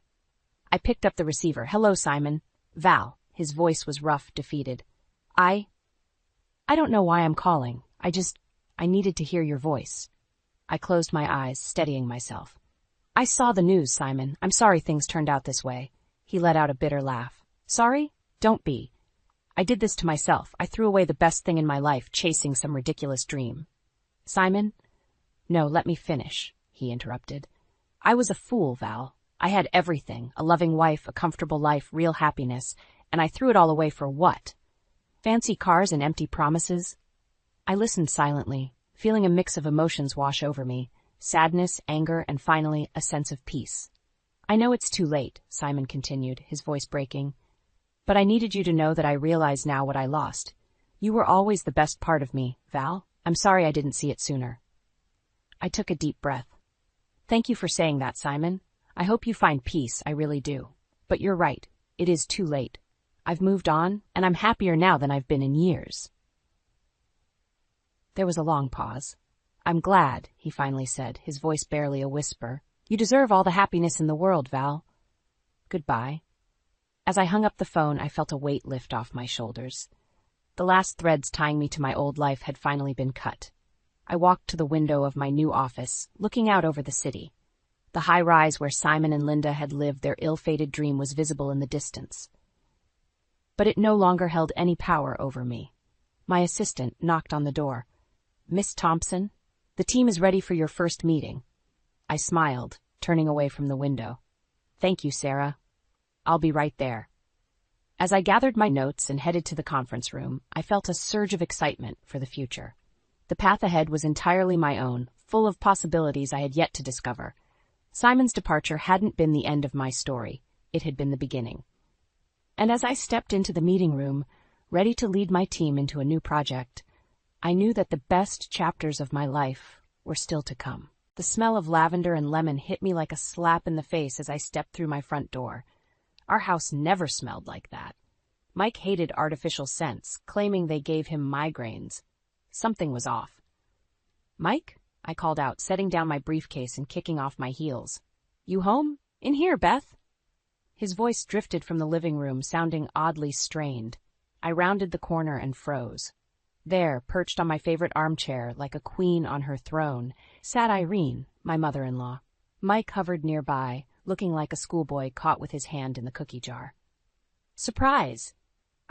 I picked up the receiver. "Hello, Simon." "Val." His voice was rough, defeated. I don't know why I'm calling. I needed to hear your voice." I closed my eyes, steadying myself. "I saw the news, Simon. I'm sorry things turned out this way." He let out a bitter laugh. "Sorry? Don't be. I did this to myself. I threw away the best thing in my life, chasing some ridiculous dream." "Simon?" "No, let me finish," he interrupted. "I was a fool, Val. I had everything, a loving wife, a comfortable life, real happiness, and I threw it all away for what? Fancy cars and empty promises?" I listened silently, feeling a mix of emotions wash over me, sadness, anger, and finally, a sense of peace. "I know it's too late," Simon continued, his voice breaking, "but I needed you to know that I realize now what I lost. You were always the best part of me, Val. I'm sorry I didn't see it sooner." I took a deep breath. "Thank you for saying that, Simon. I hope you find peace, I really do. But you're right, it is too late. I've moved on, and I'm happier now than I've been in years." There was a long pause. "I'm glad," he finally said, his voice barely a whisper. "You deserve all the happiness in the world, Val. Goodbye." As I hung up the phone, I felt a weight lift off my shoulders. The last threads tying me to my old life had finally been cut. I walked to the window of my new office, looking out over the city. The high rise where Simon and Linda had lived their ill-fated dream was visible in the distance. But it no longer held any power over me. My assistant knocked on the door. "Miss Thompson, the team is ready for your first meeting." I smiled, turning away from the window. "Thank you, Sarah. I'll be right there." As I gathered my notes and headed to the conference room, I felt a surge of excitement for the future. The path ahead was entirely my own, full of possibilities I had yet to discover. Simon's departure hadn't been the end of my story. It had been the beginning. And as I stepped into the meeting room, ready to lead my team into a new project, I knew that the best chapters of my life were still to come. The smell of lavender and lemon hit me like a slap in the face as I stepped through my front door. Our house never smelled like that. Mike hated artificial scents, claiming they gave him migraines. Something was off. "Mike?" I called out, setting down my briefcase and kicking off my heels. "You home? In here, Beth." His voice drifted from the living room, sounding oddly strained. I rounded the corner and froze. There, perched on my favorite armchair, like a queen on her throne, sat Irene, my mother-in-law. Mike hovered nearby, looking like a schoolboy caught with his hand in the cookie jar. "Surprise!"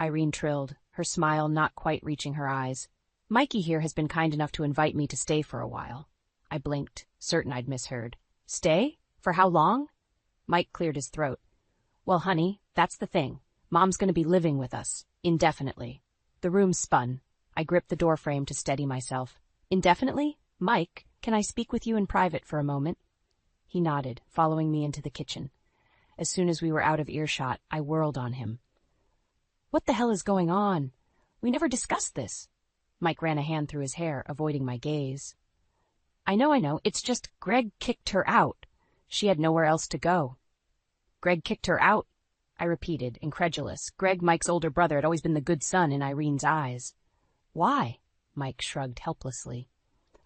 Irene trilled, her smile not quite reaching her eyes. "Mikey here has been kind enough to invite me to stay for a while." I blinked, certain I'd misheard. "Stay? For how long?" Mike cleared his throat. "Well, honey, that's the thing. Mom's going to be living with us, indefinitely." The room spun. I gripped the doorframe to steady myself. "Indefinitely? Mike, can I speak with you in private for a moment?" He nodded, following me into the kitchen. As soon as we were out of earshot, I whirled on him. "What the hell is going on? We never discussed this. Mike ran a hand through his hair, avoiding my gaze. I know, it's just Greg kicked her out. She had nowhere else to go. Greg kicked her out? I repeated, incredulous. Greg, Mike's older brother, had always been the good son in Irene's eyes. Why? Mike shrugged helplessly.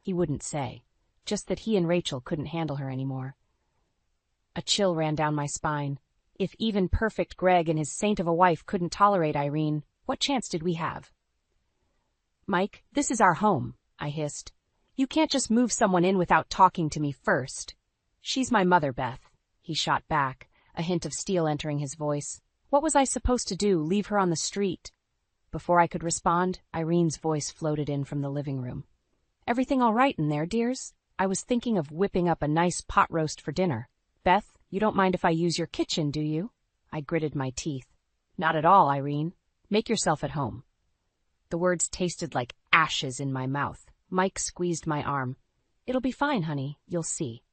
He wouldn't say, just that he and Rachel couldn't handle her anymore. A chill ran down my spine. If even perfect Greg and his saint of a wife couldn't tolerate Irene, what chance did we have? Mike, this is our home, I hissed. You can't just move someone in without talking to me first. She's my mother, Beth, he shot back, a hint of steel entering his voice. What was I supposed to do, leave her on the street? Before I could respond, Irene's voice floated in from the living room. Everything all right in there, dears? I was thinking of whipping up a nice pot roast for dinner. Beth, you don't mind if I use your kitchen, do you? I gritted my teeth. Not at all, Irene. Make yourself at home. The words tasted like ashes in my mouth. Mike squeezed my arm. It'll be fine, honey, you'll see.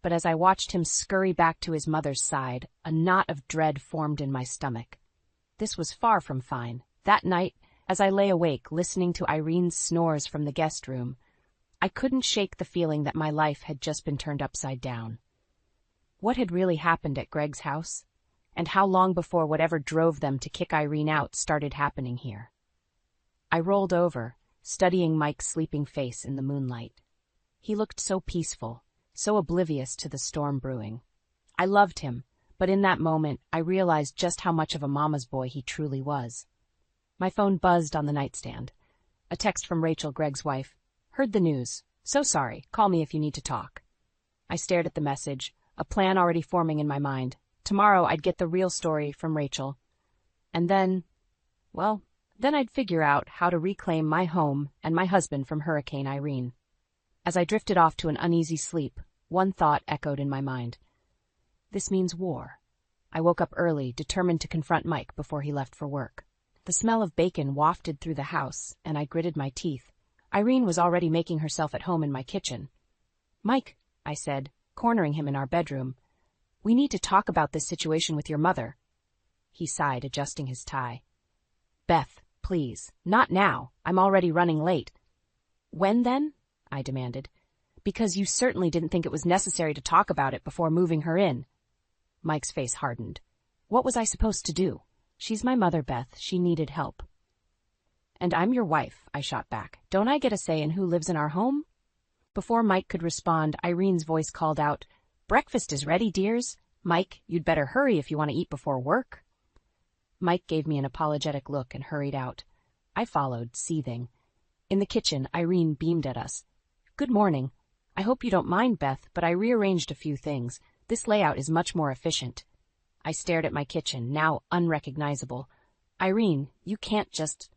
But as I watched him scurry back to his mother's side, a knot of dread formed in my stomach. This was far from fine. That night, as I lay awake listening to Irene's snores from the guest room, I couldn't shake the feeling that my life had just been turned upside down. What had really happened at Greg's house? And how long before whatever drove them to kick Irene out started happening here? I rolled over, studying Mike's sleeping face in the moonlight. He looked so peaceful, so oblivious to the storm brewing. I loved him, but in that moment I realized just how much of a mama's boy he truly was. My phone buzzed on the nightstand. A text from Rachel, Greg's wife. Heard the news. So sorry. Call me if you need to talk. I stared at the message, a plan already forming in my mind. Tomorrow I'd get the real story from Rachel. And then I'd figure out how to reclaim my home and my husband from Hurricane Irene. As I drifted off to an uneasy sleep, one thought echoed in my mind. This means war. I woke up early, determined to confront Mike before he left for work. The smell of bacon wafted through the house, and I gritted my teeth. Irene was already making herself at home in my kitchen. Mike, I said, cornering him in our bedroom, we need to talk about this situation with your mother. He sighed, adjusting his tie. Beth, please, not now. I'm already running late. When then? I demanded. Because you certainly didn't think it was necessary to talk about it before moving her in. Mike's face hardened. What was I supposed to do? She's my mother, Beth. She needed help. And I'm your wife, I shot back. Don't I get a say in who lives in our home? Before Mike could respond, Irene's voice called out, Breakfast is ready, dears. Mike, you'd better hurry if you want to eat before work. Mike gave me an apologetic look and hurried out. I followed, seething. In the kitchen, Irene beamed at us. Good morning. I hope you don't mind, Beth, but I rearranged a few things. This layout is much more efficient. I stared at my kitchen, now unrecognizable. Irene, you can't just...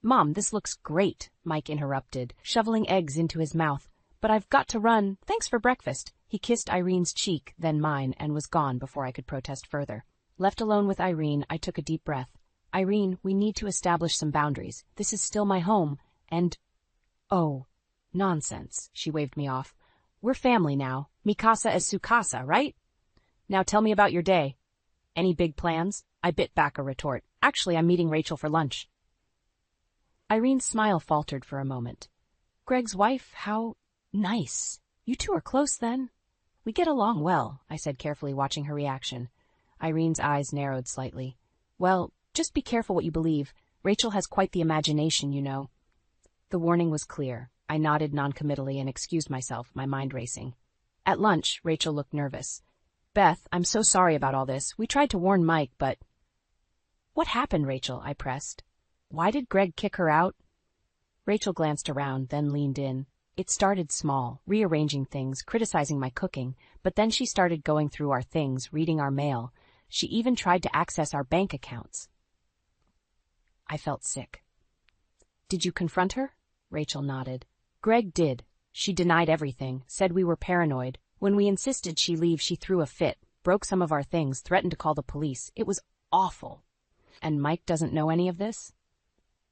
Mom, this looks great, Mike interrupted, shoveling eggs into his mouth. But I've got to run. Thanks for breakfast. He kissed Irene's cheek, then mine, and was gone before I could protest further. Left alone with Irene, I took a deep breath. Irene, we need to establish some boundaries. This is still my home, and... Oh, nonsense, she waved me off. We're family now. Mi casa es su casa, right? Now tell me about your day. Any big plans? I bit back a retort. Actually, I'm meeting Rachel for lunch. Irene's smile faltered for a moment. Greg's wife, how nice. You two are close, then? We get along well, I said carefully, watching her reaction. Irene's eyes narrowed slightly. Well, just be careful what you believe. Rachel has quite the imagination, you know. The warning was clear. I nodded noncommittally and excused myself, my mind racing. At lunch, Rachel looked nervous. Beth, I'm so sorry about all this. We tried to warn Mike, but... What happened, Rachel? I pressed. Why did Greg kick her out? Rachel glanced around, then leaned in. It started small, rearranging things, criticizing my cooking, but then she started going through our things, reading our mail. She even tried to access our bank accounts. I felt sick. Did you confront her? Rachel nodded. Greg did. She denied everything, said we were paranoid. When we insisted she leave, she threw a fit, broke some of our things, threatened to call the police. It was awful. And Mike doesn't know any of this?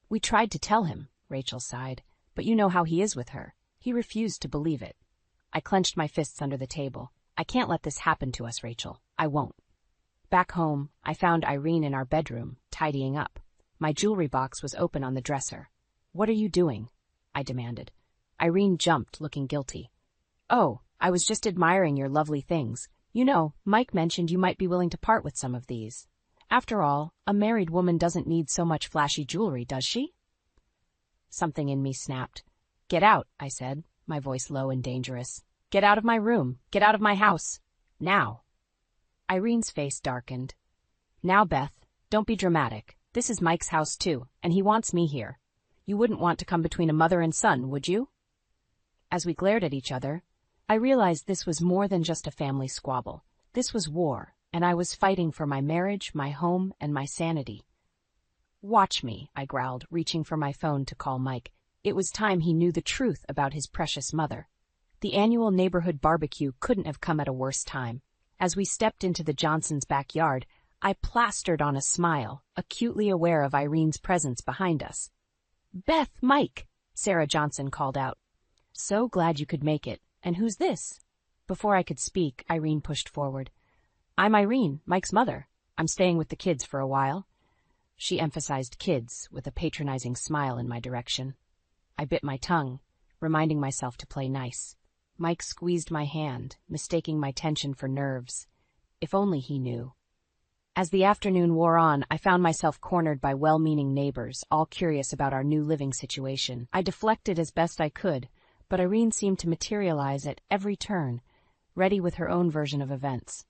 We tried to tell him, Rachel sighed, but you know how he is with her. He refused to believe it. I clenched my fists under the table. I can't let this happen to us, Rachel. I won't. Back home, I found Irene in our bedroom, tidying up. My jewelry box was open on the dresser. "What are you doing?" I demanded. Irene jumped, looking guilty. "Oh, I was just admiring your lovely things. You know, Mike mentioned you might be willing to part with some of these. After all, a married woman doesn't need so much flashy jewelry, does she?" Something in me snapped. "Get out," I said, my voice low and dangerous. "Get out of my room. Get out of my house. Now." Irene's face darkened. "Now, Beth, don't be dramatic. This is Mike's house too, and he wants me here. You wouldn't want to come between a mother and son, would you?" As we glared at each other, I realized this was more than just a family squabble. This was war, and I was fighting for my marriage, my home, and my sanity. "Watch me," I growled, reaching for my phone to call Mike. It was time he knew the truth about his precious mother. The annual neighborhood barbecue couldn't have come at a worse time. As we stepped into the Johnsons' backyard, I plastered on a smile, acutely aware of Irene's presence behind us. "Beth, Mike," Sarah Johnson called out. "So glad you could make it. And who's this?" Before I could speak, Irene pushed forward. "I'm Irene, Mike's mother. I'm staying with the kids for a while." She emphasized kids with a patronizing smile in my direction. I bit my tongue, reminding myself to play nice. Mike squeezed my hand, mistaking my tension for nerves. If only he knew. As the afternoon wore on, I found myself cornered by well-meaning neighbors, all curious about our new living situation. I deflected as best I could, but Irene seemed to materialize at every turn, ready with her own version of events.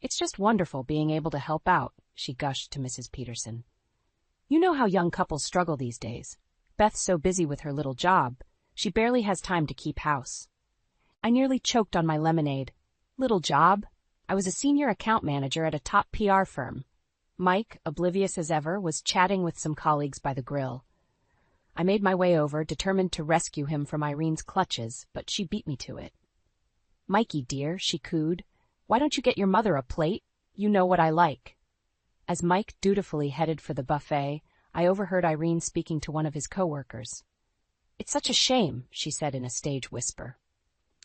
"It's just wonderful being able to help out," she gushed to Mrs. Peterson. "You know how young couples struggle these days. Beth's so busy with her little job, she barely has time to keep house." I nearly choked on my lemonade. Little job? I was a senior account manager at a top PR firm. Mike, oblivious as ever, was chatting with some colleagues by the grill. I made my way over, determined to rescue him from Irene's clutches, but she beat me to it. "Mikey, dear," she cooed, "why don't you get your mother a plate? You know what I like." As Mike dutifully headed for the buffet, I overheard Irene speaking to one of his coworkers. "It's such a shame," she said in a stage whisper.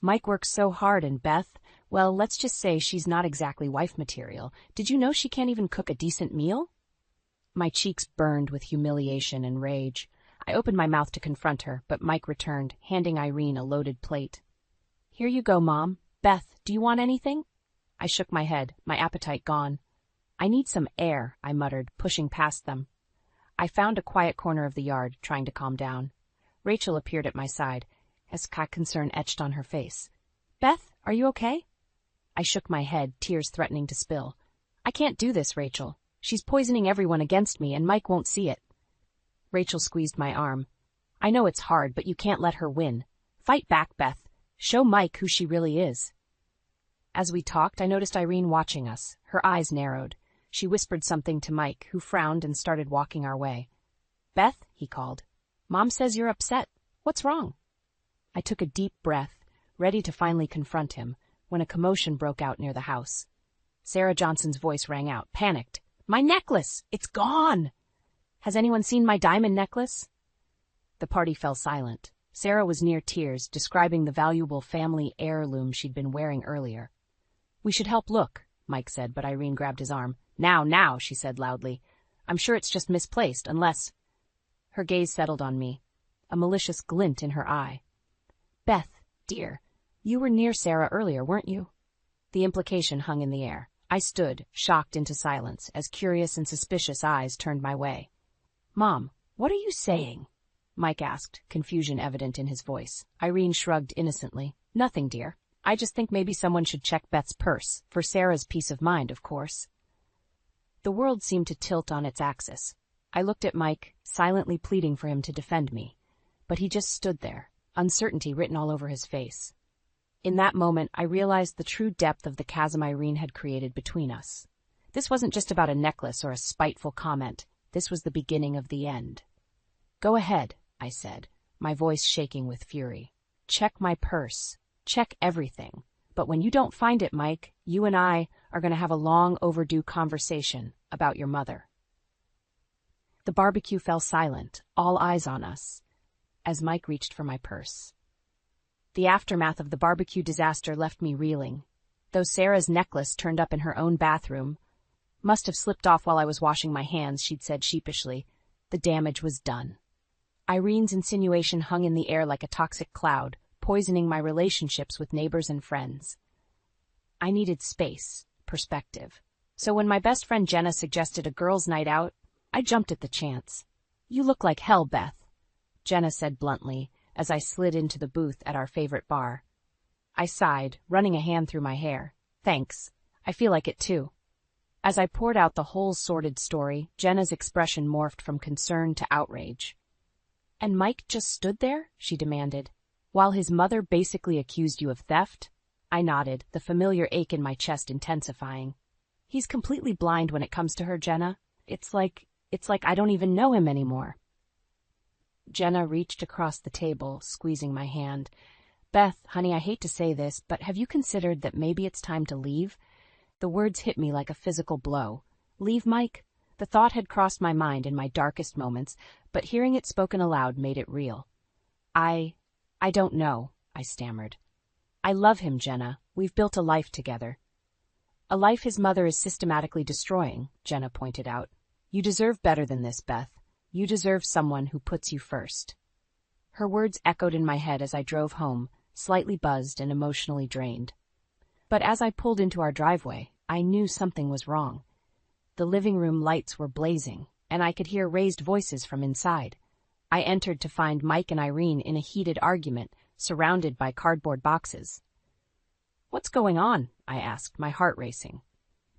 "Mike works so hard, and Beth, well, let's just say she's not exactly wife material. Did you know she can't even cook a decent meal?" My cheeks burned with humiliation and rage. I opened my mouth to confront her, but Mike returned, handing Irene a loaded plate. "Here you go, Mom. Beth, do you want anything?" I shook my head, my appetite gone. "I need some air," I muttered, pushing past them. I found a quiet corner of the yard, trying to calm down. Rachel appeared at my side, as concern etched on her face. "Beth, are you okay?" I shook my head, tears threatening to spill. "I can't do this, Rachel. She's poisoning everyone against me, and Mike won't see it." Rachel squeezed my arm. "I know it's hard, but you can't let her win. Fight back, Beth. Show Mike who she really is." As we talked, I noticed Irene watching us. Her eyes narrowed. She whispered something to Mike, who frowned and started walking our way. "Beth," he called, "Mom says you're upset. What's wrong?" I took a deep breath, ready to finally confront him, when a commotion broke out near the house. Sarah Johnson's voice rang out, panicked. "My necklace! It's gone! Has anyone seen my diamond necklace?" The party fell silent. Sarah was near tears, describing the valuable family heirloom she'd been wearing earlier. "We should help look," Mike said, but Irene grabbed his arm. Now, she said loudly. "I'm sure it's just misplaced, unless—" Her gaze settled on me, a malicious glint in her eye. "Beth, dear, you were near Sarah earlier, weren't you?" The implication hung in the air. I stood, shocked into silence, as curious and suspicious eyes turned my way. "Mom, what are you saying?" Mike asked, confusion evident in his voice. Irene shrugged innocently. "Nothing, dear. I just think maybe someone should check Beth's purse, for Sarah's peace of mind, of course." The world seemed to tilt on its axis. I looked at Mike, silently pleading for him to defend me, but he just stood there, uncertainty written all over his face. In that moment, I realized the true depth of the chasm Irene had created between us. This wasn't just about a necklace or a spiteful comment. This was the beginning of the end. "Go ahead," I said, my voice shaking with fury. "Check my purse. Check everything. But when you don't find it, Mike, you and I are going to have a long overdue conversation about your mother." The barbecue fell silent, all eyes on us, as Mike reached for my purse. The aftermath of the barbecue disaster left me reeling. Though Sarah's necklace turned up in her own bathroom, Must have slipped off while I was washing my hands, she'd said sheepishly. The damage was done. Irene's insinuation hung in the air like a toxic cloud, poisoning my relationships with neighbors and friends. I needed space, perspective. So when my best friend Jenna suggested a girls' night out, I jumped at the chance. You look like hell, Beth, Jenna said bluntly, as I slid into the booth at our favorite bar. I sighed, running a hand through my hair. Thanks. I feel like it too. As I poured out the whole sordid story, Jenna's expression morphed from concern to outrage. And Mike just stood there? She demanded. While his mother basically accused you of theft? I nodded, the familiar ache in my chest intensifying. He's completely blind when it comes to her, Jenna. It's like I don't even know him anymore. Jenna reached across the table, squeezing my hand. Beth, honey, I hate to say this, but have you considered that maybe it's time to leave? The words hit me like a physical blow. Leave Mike? The thought had crossed my mind in my darkest moments, but hearing it spoken aloud made it real. I don't know, I stammered. I love him, Jenna. We've built a life together. A life his mother is systematically destroying, Jenna pointed out. You deserve better than this, Beth. You deserve someone who puts you first. Her words echoed in my head as I drove home, slightly buzzed and emotionally drained. But as I pulled into our driveway, I knew something was wrong. The living room lights were blazing, and I could hear raised voices from inside. I entered to find Mike and Irene in a heated argument, surrounded by cardboard boxes. What's going on? I asked, my heart racing.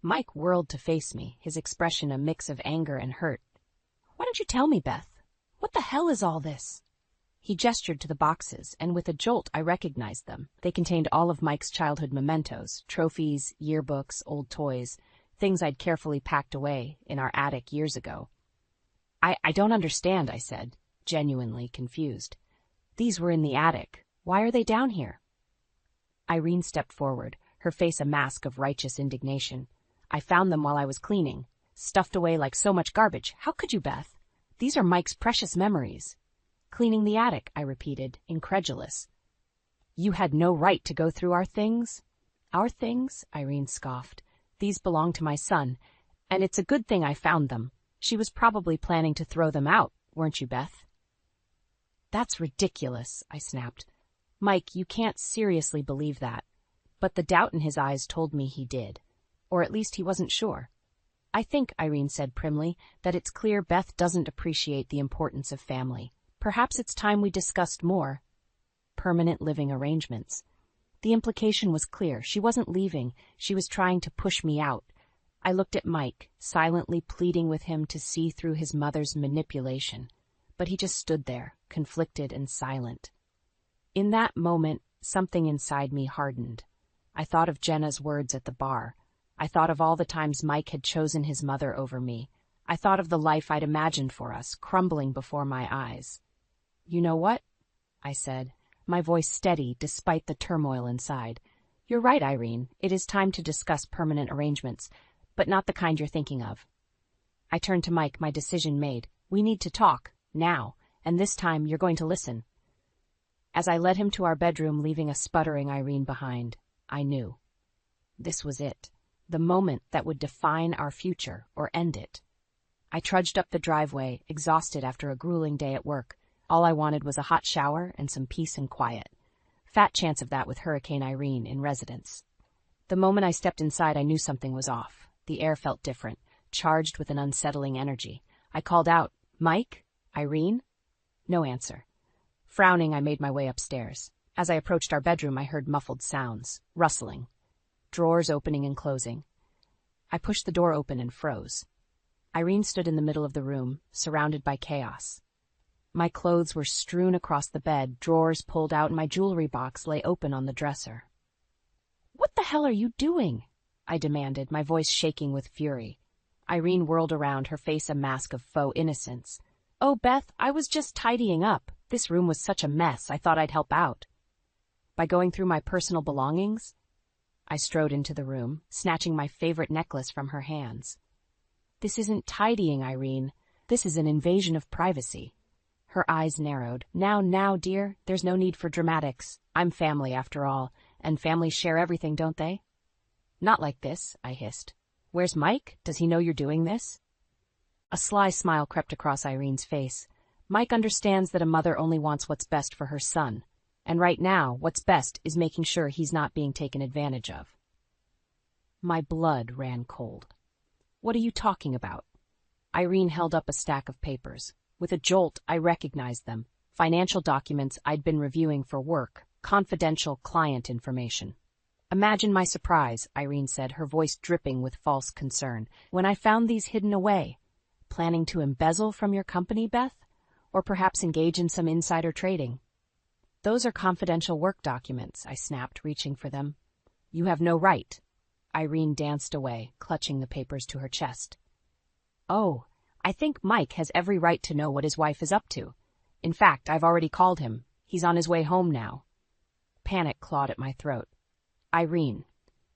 Mike whirled to face me, his expression a mix of anger and hurt. Why don't you tell me, Beth? What the hell is all this? He gestured to the boxes, and with a jolt I recognized them. They contained all of Mike's childhood mementos, trophies, yearbooks, old toys, things I'd carefully packed away in our attic years ago. I don't understand, I said, genuinely confused. These were in the attic. Why are they down here? Irene stepped forward, her face a mask of righteous indignation. I found them while I was cleaning, stuffed away like so much garbage. How could you, Beth? These are Mike's precious memories. Cleaning the attic, I repeated, incredulous. You had no right to go through our things? Our things? Irene scoffed. These belong to my son, and it's a good thing I found them. She was probably planning to throw them out, weren't you, Beth? That's ridiculous, I snapped. Mike, you can't seriously believe that. But the doubt in his eyes told me he did. Or at least he wasn't sure. I think, Irene said primly, that it's clear Beth doesn't appreciate the importance of family. Perhaps it's time we discussed more permanent living arrangements. The implication was clear. She wasn't leaving. She was trying to push me out. I looked at Mike, silently pleading with him to see through his mother's manipulation. But he just stood there, conflicted and silent. In that moment, something inside me hardened. I thought of Jenna's words at the bar. I thought of all the times Mike had chosen his mother over me. I thought of the life I'd imagined for us, crumbling before my eyes. You know what? I said, my voice steady despite the turmoil inside. You're right, Irene. It is time to discuss permanent arrangements, but not the kind you're thinking of. I turned to Mike, my decision made. We need to talk, now, and this time you're going to listen. As I led him to our bedroom, leaving a sputtering Irene behind, I knew. This was it, the moment that would define our future or end it. I trudged up the driveway, exhausted after a grueling day at work. All I wanted was a hot shower and some peace and quiet. Fat chance of that with Hurricane Irene in residence. The moment I stepped inside, I knew something was off. The air felt different, charged with an unsettling energy. I called out, Mike? Irene? No answer. Frowning, I made my way upstairs. As I approached our bedroom, I heard muffled sounds, rustling, drawers opening and closing. I pushed the door open and froze. Irene stood in the middle of the room, surrounded by chaos. My clothes were strewn across the bed, drawers pulled out, and my jewelry box lay open on the dresser. What the hell are you doing? I demanded, my voice shaking with fury. Irene whirled around, her face a mask of faux innocence. Oh, Beth, I was just tidying up. This room was such a mess, I thought I'd help out. By going through my personal belongings? I strode into the room, snatching my favorite necklace from her hands. This isn't tidying, Irene. This is an invasion of privacy. Her eyes narrowed. Now, dear, there's no need for dramatics. I'm family, after all, and families share everything, don't they? Not like this, I hissed. Where's Mike? Does he know you're doing this? A sly smile crept across Irene's face. Mike understands that a mother only wants what's best for her son, and right now, what's best is making sure he's not being taken advantage of. My blood ran cold. What are you talking about? Irene held up a stack of papers. With a jolt, I recognized them. Financial documents I'd been reviewing for work, confidential client information. Imagine my surprise, Irene said, her voice dripping with false concern, when I found these hidden away. Planning to embezzle from your company, Beth? Or perhaps engage in some insider trading? Those are confidential work documents, I snapped, reaching for them. You have no right. Irene danced away, clutching the papers to her chest. Oh, I think Mike has every right to know what his wife is up to. In fact, I've already called him. He's on his way home now. Panic clawed at my throat. Irene,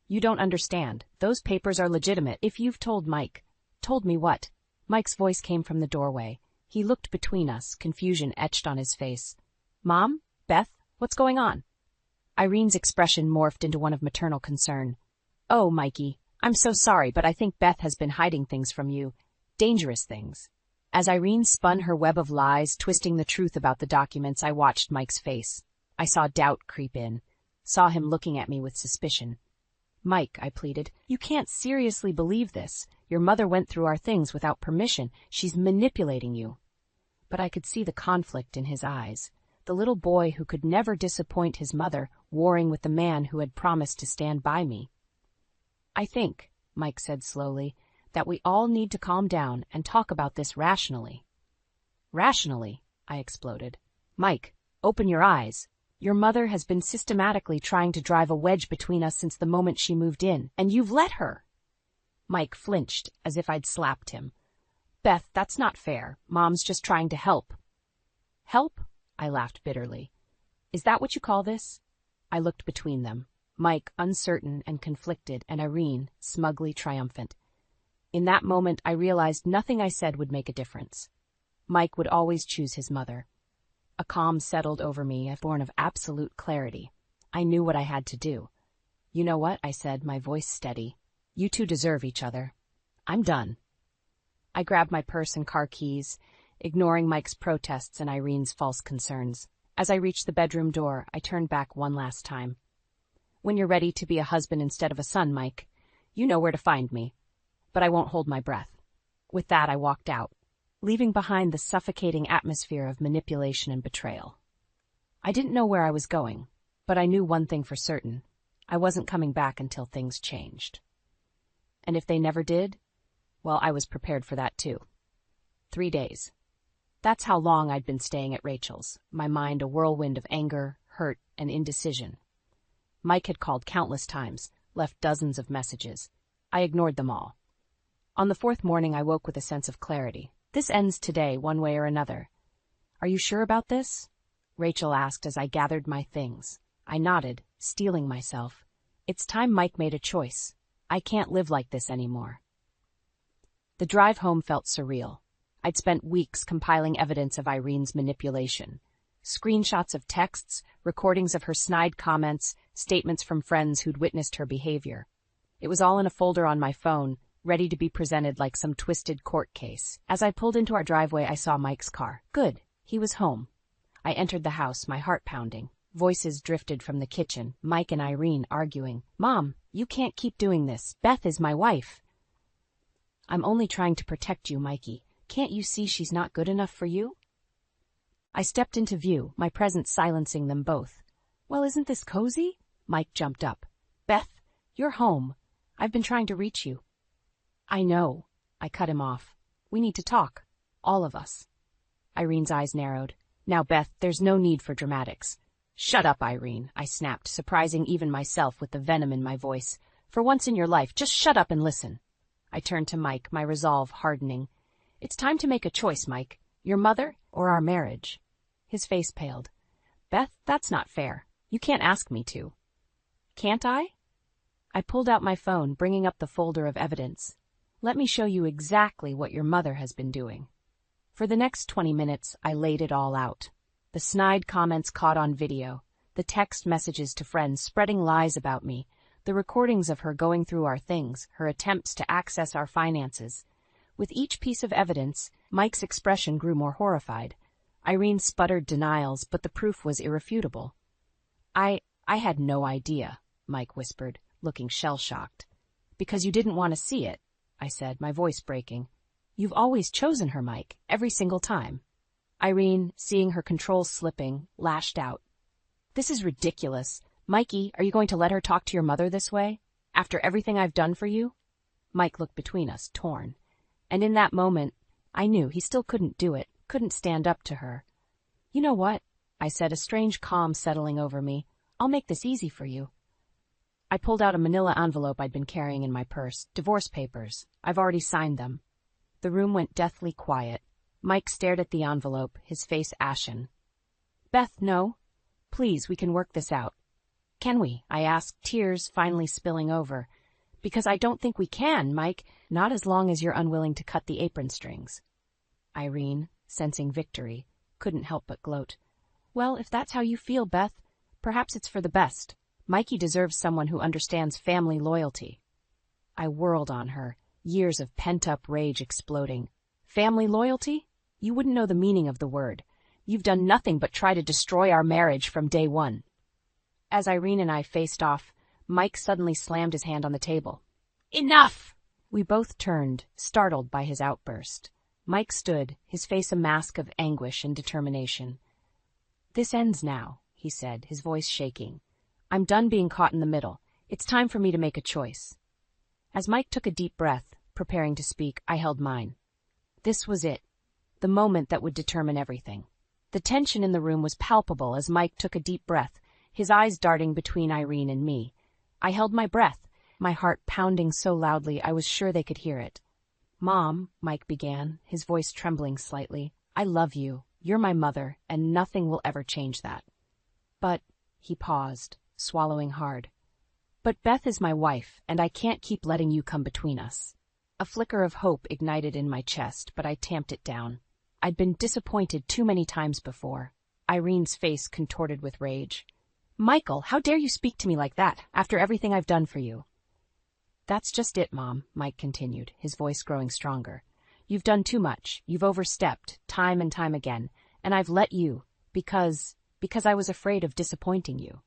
you don't understand. Those papers are legitimate. If you've told Mike. Told me what? Mike's voice came from the doorway. He looked between us, confusion etched on his face. Mom? Beth? What's going on? Irene's expression morphed into one of maternal concern. Oh, Mikey, I'm so sorry, but I think Beth has been hiding things from you. Dangerous things. As Irene spun her web of lies, twisting the truth about the documents, I watched Mike's face. I saw doubt creep in. Saw him looking at me with suspicion. Mike, I pleaded, you can't seriously believe this. Your mother went through our things without permission. She's manipulating you. But I could see the conflict in his eyes. The little boy who could never disappoint his mother, warring with the man who had promised to stand by me. I think, Mike said slowly, that we all need to calm down and talk about this rationally. Rationally? I exploded. Mike, open your eyes. Your mother has been systematically trying to drive a wedge between us since the moment she moved in, and you've let her. Mike flinched, as if I'd slapped him. Beth, that's not fair. Mom's just trying to help. Help? I laughed bitterly. Is that what you call this? I looked between them. Mike, uncertain and conflicted, and Irene, smugly triumphant. In that moment, I realized nothing I said would make a difference. Mike would always choose his mother. A calm settled over me, born of absolute clarity. I knew what I had to do. You know what? I said, my voice steady. You two deserve each other. I'm done. I grabbed my purse and car keys, ignoring Mike's protests and Irene's false concerns. As I reached the bedroom door, I turned back one last time. When you're ready to be a husband instead of a son, Mike, you know where to find me. But I won't hold my breath. With that, I walked out, leaving behind the suffocating atmosphere of manipulation and betrayal. I didn't know where I was going, but I knew one thing for certain. I wasn't coming back until things changed. And if they never did, well, I was prepared for that too. 3 days. That's how long I'd been staying at Rachel's, my mind a whirlwind of anger, hurt, and indecision. Mike had called countless times, left dozens of messages. I ignored them all. On the 4th morning, I woke with a sense of clarity. This ends today, one way or another. Are you sure about this? Rachel asked as I gathered my things. I nodded, steeling myself. It's time Mike made a choice. I can't live like this anymore. The drive home felt surreal. I'd spent weeks compiling evidence of Irene's manipulation. Screenshots of texts, recordings of her snide comments, statements from friends who'd witnessed her behavior. It was all in a folder on my phone, ready to be presented like some twisted court case. As I pulled into our driveway, I saw Mike's car. Good. He was home. I entered the house, my heart pounding. Voices drifted from the kitchen, Mike and Irene arguing. Mom, you can't keep doing this. Beth is my wife. I'm only trying to protect you, Mikey. Can't you see she's not good enough for you? I stepped into view, my presence silencing them both. Well, isn't this cozy? Mike jumped up. Beth, you're home. I've been trying to reach you. I know. I cut him off. We need to talk. All of us. Irene's eyes narrowed. Now, Beth, there's no need for dramatics. Shut up, Irene, I snapped, surprising even myself with the venom in my voice. For once in your life, just shut up and listen. I turned to Mike, my resolve hardening. It's time to make a choice, Mike. Your mother or our marriage? His face paled. Beth, that's not fair. You can't ask me to. Can't I? I pulled out my phone, bringing up the folder of evidence. Let me show you exactly what your mother has been doing. For the next 20 minutes, I laid it all out. The snide comments caught on video, the text messages to friends spreading lies about me, the The recordings of her going through our things, her attempts to access our finances. With each piece of evidence, Mike's expression grew more horrified. Irene sputtered denials, but the proof was irrefutable. I had no idea, Mike whispered, looking shell-shocked. Because you didn't want to see it, I said, my voice breaking. You've always chosen her, Mike, every single time. Irene, seeing her control slipping, lashed out. This is ridiculous. Mikey, are you going to let her talk to your mother this way? After everything I've done for you? Mike looked between us, torn. And in that moment, I knew he still couldn't do it, couldn't stand up to her. You know what? I said, a strange calm settling over me. I'll make this easy for you. I pulled out a manila envelope I'd been carrying in my purse. Divorce papers. I've already signed them. The room went deathly quiet. Mike stared at the envelope, his face ashen. Beth, no. Please, we can work this out. Can we? I asked, tears finally spilling over. Because I don't think we can, Mike, not as long as you're unwilling to cut the apron strings. Irene, sensing victory, couldn't help but gloat. Well, if that's how you feel, Beth, perhaps it's for the best. Mikey deserves someone who understands family loyalty. I whirled on her, years of pent-up rage exploding. Family loyalty? You wouldn't know the meaning of the word. You've done nothing but try to destroy our marriage from day one. As Irene and I faced off, Mike suddenly slammed his hand on the table. Enough! We both turned, startled by his outburst. Mike stood, his face a mask of anguish and determination. This ends now, he said, his voice shaking. I'm done being caught in the middle. It's time for me to make a choice. As Mike took a deep breath, preparing to speak, I held mine. This was it, the moment that would determine everything. The tension in the room was palpable as Mike took a deep breath, his eyes darting between Irene and me. I held my breath, my heart pounding so loudly I was sure they could hear it. Mom, Mike began, his voice trembling slightly, I love you. You're my mother, and nothing will ever change that. But, he paused, swallowing hard. But Beth is my wife, and I can't keep letting you come between us. A flicker of hope ignited in my chest, but I tamped it down. I'd been disappointed too many times before. Irene's face contorted with rage. Michael, how dare you speak to me like that, after everything I've done for you? That's just it, Mom, Mike continued, his voice growing stronger. You've done too much. You've overstepped, time and time again, and I've let you, because I was afraid of disappointing you.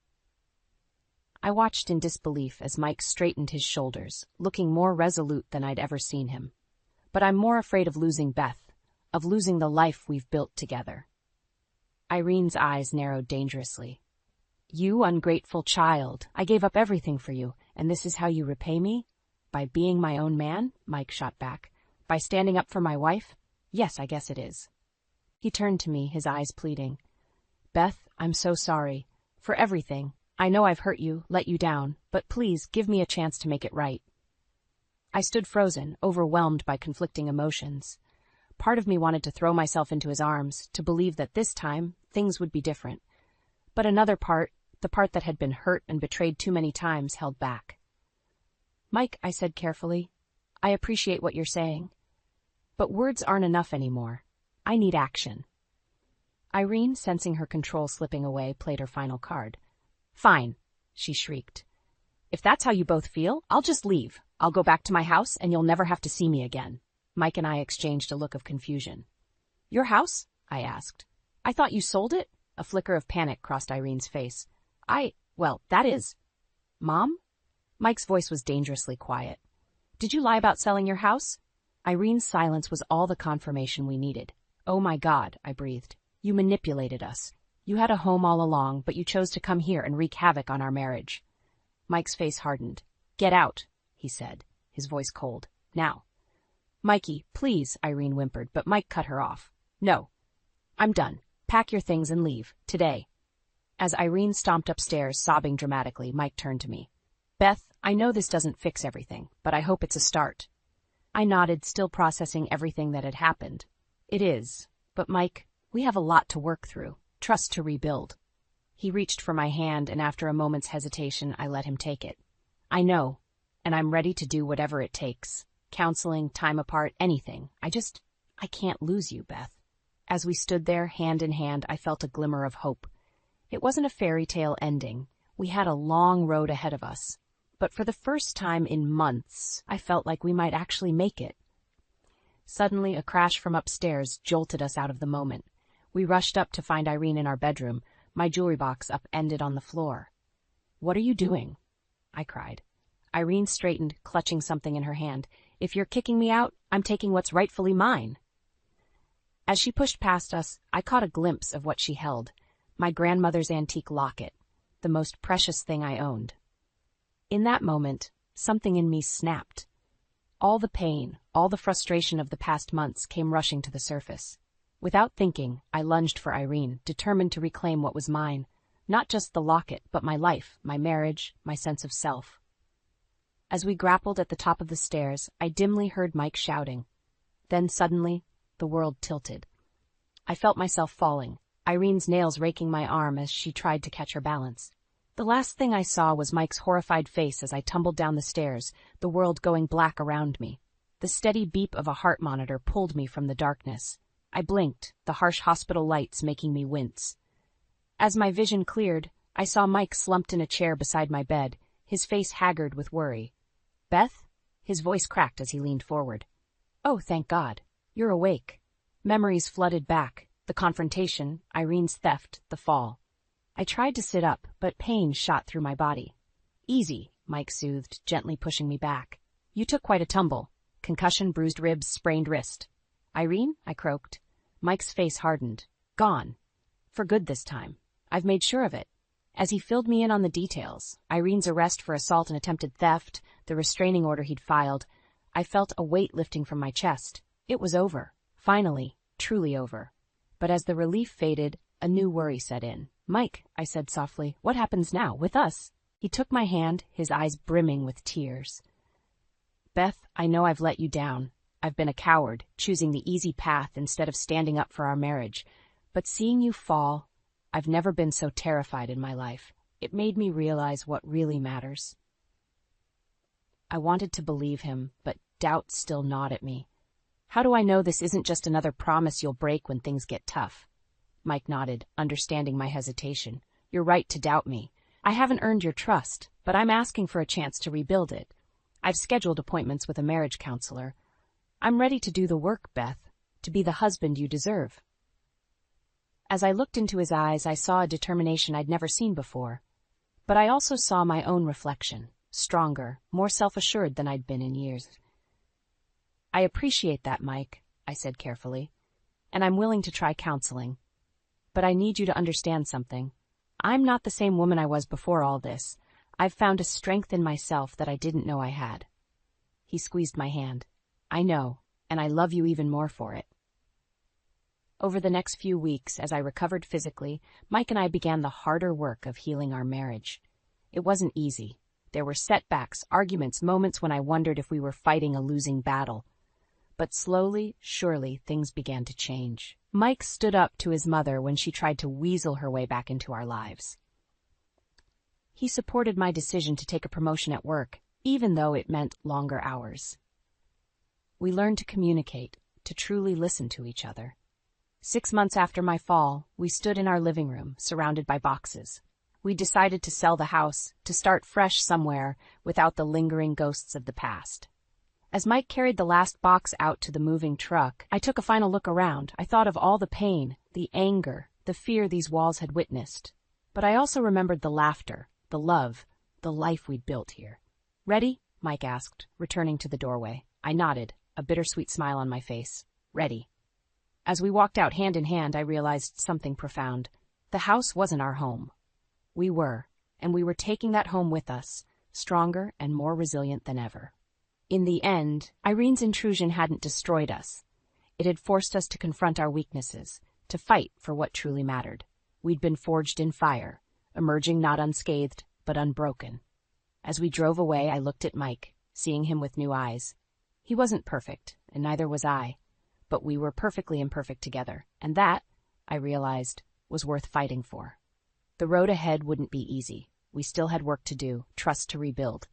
I watched in disbelief as Mike straightened his shoulders, looking more resolute than I'd ever seen him. But I'm more afraid of losing Beth, of losing the life we've built together. Irene's eyes narrowed dangerously. You ungrateful child, I gave up everything for you, and this is how you repay me? By being my own man? Mike shot back. By standing up for my wife? Yes, I guess it is. He turned to me, his eyes pleading. Beth, I'm so sorry. For everything. I know I've hurt you, let you down, but please give me a chance to make it right. I stood frozen, overwhelmed by conflicting emotions. Part of me wanted to throw myself into his arms, to believe that this time, things would be different. But another part, the part that had been hurt and betrayed too many times, held back. Mike, I said carefully, I appreciate what you're saying. But words aren't enough anymore. I need action. Irene, sensing her control slipping away, played her final card. Fine, she shrieked. If that's how you both feel, I'll just leave. I'll go back to my house and you'll never have to see me again. Mike and I exchanged a look of confusion. Your house? I asked. I thought you sold it? A flicker of panic crossed Irene's face. Well, that is... Mom? Mike's voice was dangerously quiet. Did you lie about selling your house? Irene's silence was all the confirmation we needed. Oh my God, I breathed. You manipulated us. You had a home all along, but you chose to come here and wreak havoc on our marriage. Mike's face hardened. Get out, he said, his voice cold. Now. Mikey, please, Irene whimpered, but Mike cut her off. No. I'm done. Pack your things and leave, today. As Irene stomped upstairs, sobbing dramatically, Mike turned to me. Beth, I know this doesn't fix everything, but I hope it's a start. I nodded, still processing everything that had happened. It is. But Mike, we have a lot to work through. Trust to rebuild. He reached for my hand, and after a moment's hesitation, I let him take it. I know, and I'm ready to do whatever it takes. Counseling, time apart, anything. I can't lose you, Beth. As we stood there, hand in hand, I felt a glimmer of hope. It wasn't a fairy tale ending. We had a long road ahead of us. but for the first time in months, I felt like we might actually make it. Suddenly, a crash from upstairs jolted us out of the moment. We rushed up to find Irene in our bedroom, my jewelry box upended on the floor. "What are you doing?" I cried. Irene straightened, clutching something in her hand. "If you're kicking me out, I'm taking what's rightfully mine." As she pushed past us, I caught a glimpse of what she held, my grandmother's antique locket, the most precious thing I owned. In that moment, something in me snapped. All the pain, all the frustration of the past months came rushing to the surface. Without thinking, I lunged for Irene, determined to reclaim what was mine, not just the locket, but my life, my marriage, my sense of self. As we grappled at the top of the stairs, I dimly heard Mike shouting. Then suddenly, the world tilted. I felt myself falling, Irene's nails raking my arm as she tried to catch her balance. The last thing I saw was Mike's horrified face as I tumbled down the stairs, the world going black around me. The steady beep of a heart monitor pulled me from the darkness. I blinked, the harsh hospital lights making me wince. As my vision cleared, I saw Mike slumped in a chair beside my bed, his face haggard with worry. "Beth?" His voice cracked as he leaned forward. "Oh, thank God. You're awake." Memories flooded back, the confrontation, Irene's theft, the fall. I tried to sit up, but pain shot through my body. "Easy," Mike soothed, gently pushing me back. "You took quite a tumble. Concussion, bruised ribs, sprained wrist." "Irene?" I croaked. Mike's face hardened. "Gone. For good this time. I've made sure of it." As he filled me in on the details, Irene's arrest for assault and attempted theft, the restraining order he'd filed, I felt a weight lifting from my chest. It was over. Finally, truly over. But as the relief faded, a new worry set in. "Mike," I said softly, "what happens now, with us?" He took my hand, his eyes brimming with tears. "Beth, I know I've let you down. I've been a coward, choosing the easy path instead of standing up for our marriage. But seeing you fall, I've never been so terrified in my life. It made me realize what really matters." I wanted to believe him, but doubt still gnawed at me. "How do I know this isn't just another promise you'll break when things get tough?" Mike nodded, understanding my hesitation. "You're right to doubt me. I haven't earned your trust, but I'm asking for a chance to rebuild it. I've scheduled appointments with a marriage counselor. I'm ready to do the work, Beth, to be the husband you deserve." As I looked into his eyes, I saw a determination I'd never seen before. But I also saw my own reflection, stronger, more self-assured than I'd been in years. "I appreciate that, Mike," I said carefully, "and I'm willing to try counseling. But I need you to understand something. I'm not the same woman I was before all this. I've found a strength in myself that I didn't know I had." He squeezed my hand. "I know, and I love you even more for it." Over the next few weeks, as I recovered physically, Mike and I began the harder work of healing our marriage. It wasn't easy. There were setbacks, arguments, moments when I wondered if we were fighting a losing battle. But slowly, surely, things began to change. Mike stood up to his mother when she tried to weasel her way back into our lives. He supported my decision to take a promotion at work, even though it meant longer hours. We learned to communicate, to truly listen to each other. 6 months after my fall, we stood in our living room, surrounded by boxes. We decided to sell the house, to start fresh somewhere, without the lingering ghosts of the past. As Mike carried the last box out to the moving truck, I took a final look around. I thought of all the pain, the anger, the fear these walls had witnessed. But I also remembered the laughter, the love, the life we'd built here. "Ready?" Mike asked, returning to the doorway. I nodded, a bittersweet smile on my face. "Ready." As we walked out hand in hand, I realized something profound. The house wasn't our home. We were, and we were taking that home with us, stronger and more resilient than ever. In the end, Irene's intrusion hadn't destroyed us. It had forced us to confront our weaknesses, to fight for what truly mattered. We'd been forged in fire, emerging not unscathed, but unbroken. As we drove away, I looked at Mike, seeing him with new eyes. He wasn't perfect, and neither was I. But we were perfectly imperfect together, and that, I realized, was worth fighting for. The road ahead wouldn't be easy. We still had work to do, trust to rebuild.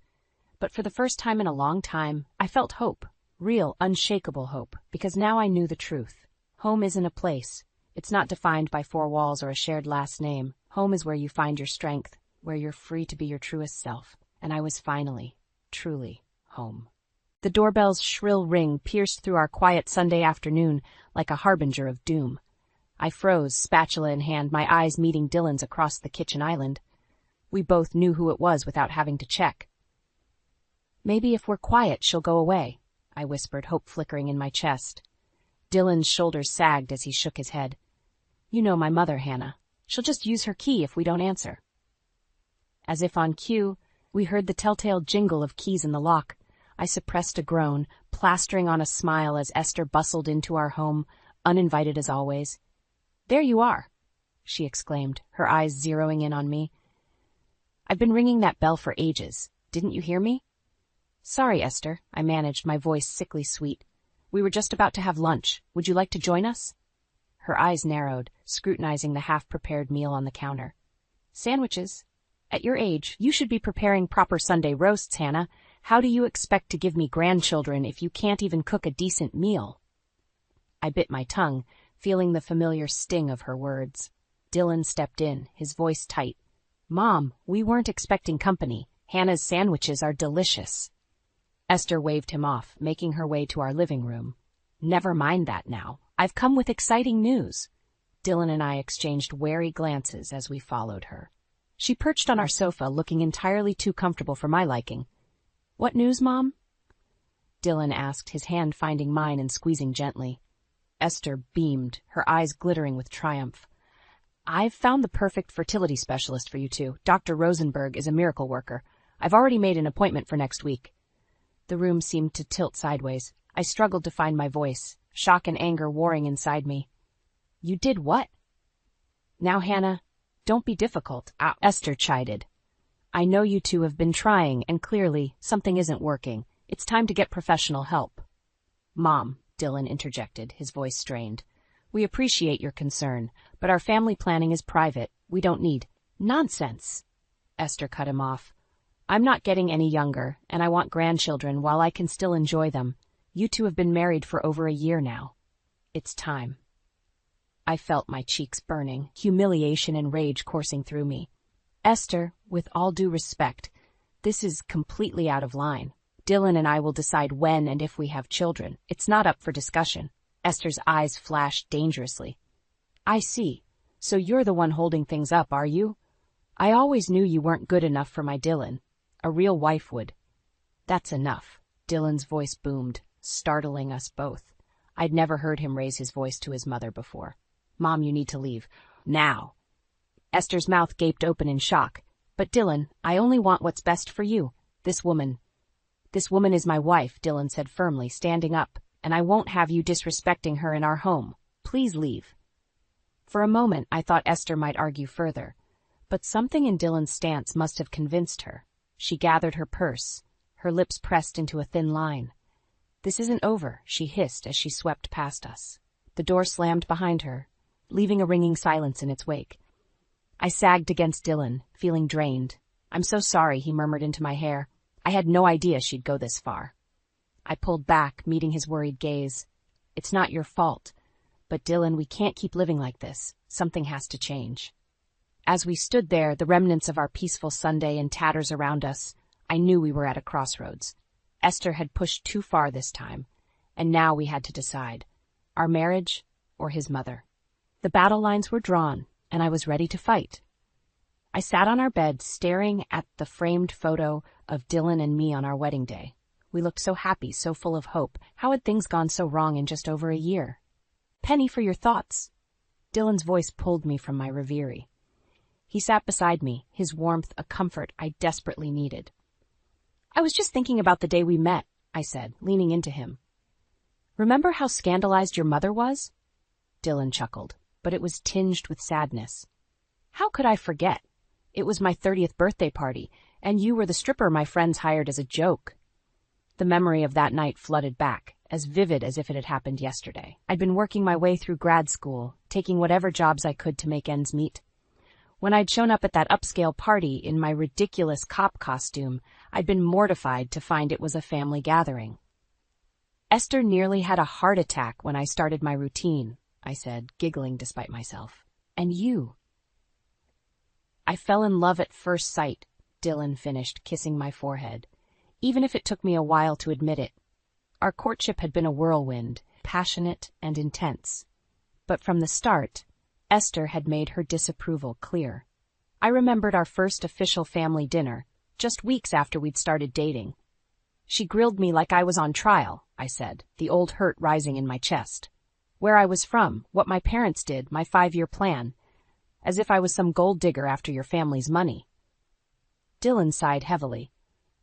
But for the first time in a long time, I felt hope, real, unshakable hope, because now I knew the truth. Home isn't a place. It's not defined by 4 walls or a shared last name. Home is where you find your strength, where you're free to be your truest self. and I was finally, truly, home. The doorbell's shrill ring pierced through our quiet Sunday afternoon like a harbinger of doom. I froze, spatula in hand, my eyes meeting Dylan's across the kitchen island. We both knew who it was without having to check. "Maybe if we're quiet, she'll go away," I whispered, hope flickering in my chest. Dylan's shoulders sagged as he shook his head. "You know my mother, Hannah. She'll just use her key if we don't answer." As if on cue, we heard the telltale jingle of keys in the lock. I suppressed a groan, plastering on a smile as Esther bustled into our home, uninvited as always. "There you are," she exclaimed, her eyes zeroing in on me. "I've been ringing that bell for ages. Didn't you hear me?" "Sorry, Esther," I managed, my voice sickly sweet. "We were just about to have lunch. Would you like to join us?" Her eyes narrowed, scrutinizing the half-prepared meal on the counter. "Sandwiches? At your age, you should be preparing proper Sunday roasts, Hannah. How do you expect to give me grandchildren if you can't even cook a decent meal?" I bit my tongue, feeling the familiar sting of her words. Dylan stepped in, his voice tight. "Mom, we weren't expecting company. Hannah's sandwiches are delicious." Esther waved him off, making her way to our living room. "Never mind that now. I've come with exciting news." Dylan and I exchanged wary glances as we followed her. She perched on our sofa, looking entirely too comfortable for my liking. "What news, Mom?" Dylan asked, his hand finding mine and squeezing gently. Esther beamed, her eyes glittering with triumph. "I've found the perfect fertility specialist for you two. Dr. Rosenberg is a miracle worker. I've already made an appointment for next week." The room seemed to tilt sideways. I struggled to find my voice, shock and anger warring inside me. "You did what?" "Now, Hannah, don't be difficult," Esther chided. "I know you two have been trying, and clearly something isn't working. It's time to get professional help." "Mom," Dylan interjected, his voice strained. "We appreciate your concern, but our family planning is private. We don't need—" "Nonsense!" Esther cut him off. "I'm not getting any younger, and I want grandchildren while I can still enjoy them. You two have been married for over a year now. It's time." I felt my cheeks burning, humiliation and rage coursing through me. "Esther, with all due respect, this is completely out of line. Dylan and I will decide when and if we have children. It's not up for discussion." Esther's eyes flashed dangerously. "I see. So you're the one holding things up, are you? I always knew you weren't good enough for my Dylan. A real wife would." "That's enough." Dylan's voice boomed, startling us both. I'd never heard him raise his voice to his mother before. "Mom, you need to leave. Now." Esther's mouth gaped open in shock. "But Dylan, I only want what's best for you. This woman is my wife," Dylan said firmly, standing up, "and I won't have you disrespecting her in our home. Please leave." For a moment, I thought Esther might argue further, but something in Dylan's stance must have convinced her. She gathered her purse, her lips pressed into a thin line. "This isn't over," she hissed as she swept past us. The door slammed behind her, leaving a ringing silence in its wake. I sagged against Dylan, feeling drained. "I'm so sorry," he murmured into my hair. "I had no idea she'd go this far." I pulled back, meeting his worried gaze. "It's not your fault. But Dylan, we can't keep living like this. Something has to change." As we stood there, the remnants of our peaceful Sunday in tatters around us, I knew we were at a crossroads. Esther had pushed too far this time, and now we had to decide, our marriage or his mother. The battle lines were drawn, and I was ready to fight. I sat on our bed, staring at the framed photo of Dylan and me on our wedding day. We looked so happy, so full of hope. How had things gone so wrong in just over a year? "Penny, for your thoughts." Dylan's voice pulled me from my reverie. He sat beside me, his warmth a comfort I desperately needed. "I was just thinking about the day we met," I said, leaning into him. "Remember how scandalized your mother was?" Dylan chuckled, but it was tinged with sadness. "How could I forget? It was my 30th birthday party, and you were the stripper my friends hired as a joke." The memory of that night flooded back, as vivid as if it had happened yesterday. I'd been working my way through grad school, taking whatever jobs I could to make ends meet. When I'd shown up at that upscale party in my ridiculous cop costume, I'd been mortified to find it was a family gathering. "Esther nearly had a heart attack when I started my routine," I said, giggling despite myself. "And you?" "I fell in love at first sight," Dylan finished, kissing my forehead, even if it took me a while to admit it. Our courtship had been a whirlwind, passionate and intense. But from the start, Esther had made her disapproval clear. I remembered our first official family dinner, just weeks after we'd started dating. She grilled me like I was on trial, I said, the old hurt rising in my chest. Where I was from, what my parents did, my 5-year plan, as if I was some gold digger after your family's money. Dylan sighed heavily.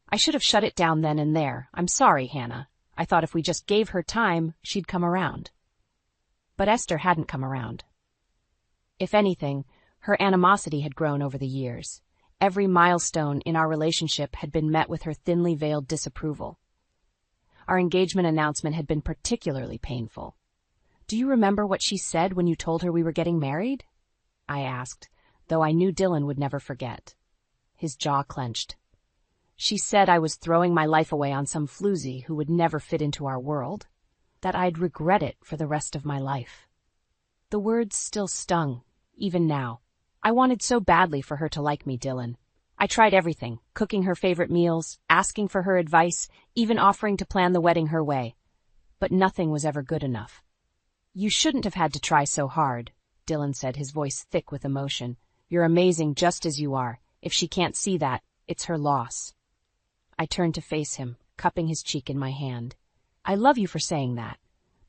I should have shut it down then and there. I'm sorry, Hannah. I thought if we just gave her time, she'd come around. But Esther hadn't come around. If anything, her animosity had grown over the years. Every milestone in our relationship had been met with her thinly veiled disapproval. Our engagement announcement had been particularly painful. Do you remember what she said when you told her we were getting married? I asked, though I knew Dylan would never forget. His jaw clenched. She said I was throwing my life away on some floozy who would never fit into our world, that I'd regret it for the rest of my life. The words still stung, even now. I wanted so badly for her to like me, Dylan. I tried everything, cooking her favorite meals, asking for her advice, even offering to plan the wedding her way. But nothing was ever good enough. You shouldn't have had to try so hard, Dylan said, his voice thick with emotion. You're amazing just as you are. If she can't see that, it's her loss. I turned to face him, cupping his cheek in my hand. I love you for saying that.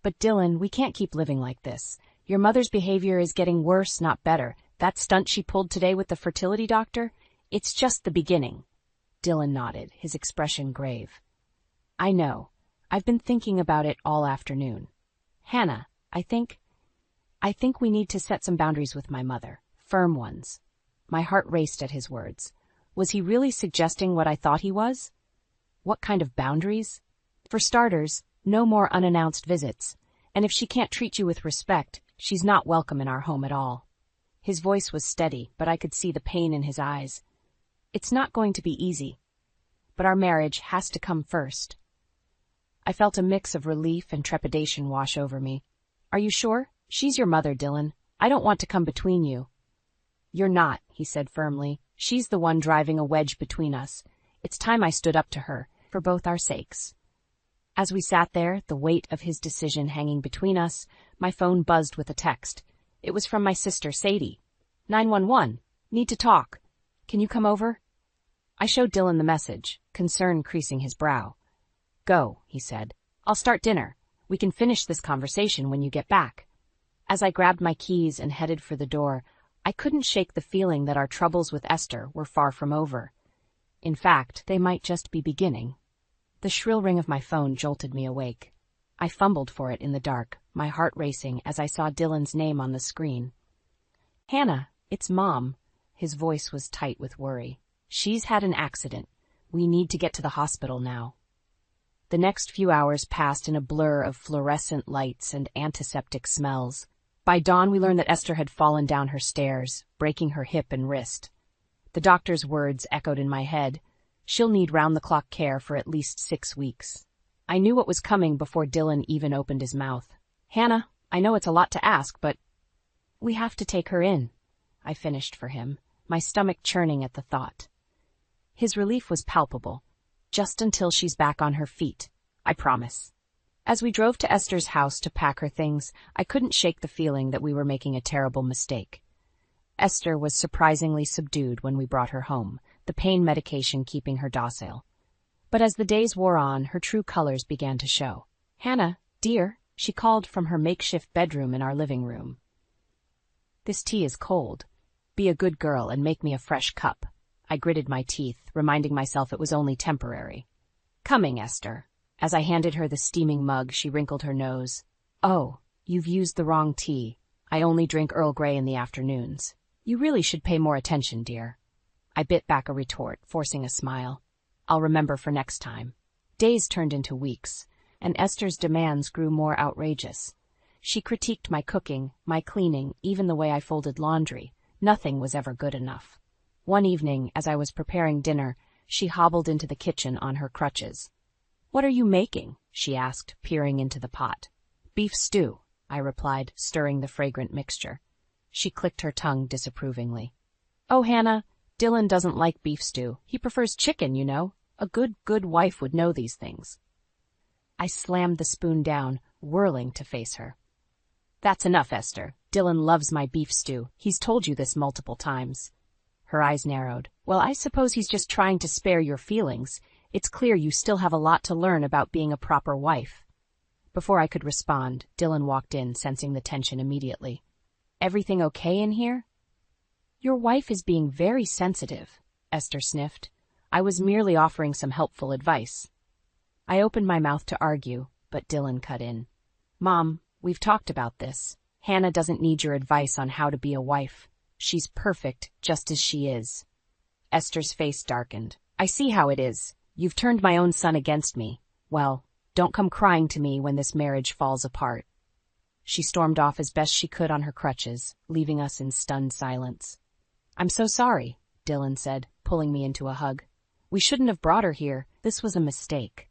But Dylan, we can't keep living like this. Your mother's behavior is getting worse, not better. That stunt she pulled today with the fertility doctor? It's just the beginning. Dylan nodded, his expression grave. I know. I've been thinking about it all afternoon. Hannah, I think we need to set some boundaries with my mother. Firm ones. My heart raced at his words. Was he really suggesting what I thought he was? What kind of boundaries? For starters, no more unannounced visits. And if she can't treat you with respect, she's not welcome in our home at all. His voice was steady, but I could see the pain in his eyes. It's not going to be easy. But our marriage has to come first. I felt a mix of relief and trepidation wash over me. Are you sure? She's your mother, Dylan. I don't want to come between you. You're not, he said firmly. She's the one driving a wedge between us. It's time I stood up to her, for both our sakes. As we sat there, the weight of his decision hanging between us, my phone buzzed with a text. It was from my sister, Sadie. 911. Need to talk. Can you come over? I showed Dylan the message, concern creasing his brow. Go, he said. I'll start dinner. We can finish this conversation when you get back. As I grabbed my keys and headed for the door, I couldn't shake the feeling that our troubles with Esther were far from over. In fact, they might just be beginning. The shrill ring of my phone jolted me awake. I fumbled for it in the dark, my heart racing as I saw Dylan's name on the screen. Hannah, it's Mom. His voice was tight with worry. She's had an accident. We need to get to the hospital now. The next few hours passed in a blur of fluorescent lights and antiseptic smells. By dawn, we learned that Esther had fallen down her stairs, breaking her hip and wrist. The doctor's words echoed in my head. She'll need round-the-clock care for at least 6 weeks. I knew what was coming before Dylan even opened his mouth. Hannah, I know it's a lot to ask, but we have to take her in, I finished for him, my stomach churning at the thought. His relief was palpable. Just until she's back on her feet, I promise. As we drove to Esther's house to pack her things, I couldn't shake the feeling that we were making a terrible mistake. Esther was surprisingly subdued when we brought her home, the pain medication keeping her docile. But as the days wore on, her true colors began to show. Hannah, dear, she called from her makeshift bedroom in our living room. This tea is cold. Be a good girl and make me a fresh cup. I gritted my teeth, reminding myself it was only temporary. Coming, Esther. As I handed her the steaming mug, she wrinkled her nose. Oh, you've used the wrong tea. I only drink Earl Grey in the afternoons. You really should pay more attention, dear. I bit back a retort, forcing a smile. I'll remember for next time. Days turned into weeks, and Esther's demands grew more outrageous. She critiqued my cooking, my cleaning, even the way I folded laundry. Nothing was ever good enough. One evening, as I was preparing dinner, she hobbled into the kitchen on her crutches. What are you making? She asked, peering into the pot. Beef stew, I replied, stirring the fragrant mixture. She clicked her tongue disapprovingly. Oh, Hannah, Dylan doesn't like beef stew. He prefers chicken, you know. A good wife would know these things. I slammed the spoon down, whirling to face her. That's enough, Esther. Dylan loves my beef stew. He's told you this multiple times. Her eyes narrowed. Well, I suppose he's just trying to spare your feelings. It's clear you still have a lot to learn about being a proper wife. Before I could respond, Dylan walked in, sensing the tension immediately. Everything okay in here? Your wife is being very sensitive, Esther sniffed. I was merely offering some helpful advice. I opened my mouth to argue, but Dylan cut in. Mom, we've talked about this. Hannah doesn't need your advice on how to be a wife. She's perfect just as she is. Esther's face darkened. I see how it is. You've turned my own son against me. Well, don't come crying to me when this marriage falls apart. She stormed off as best she could on her crutches, leaving us in stunned silence. I'm so sorry, Dylan said, pulling me into a hug. We shouldn't have brought her here. This was a mistake.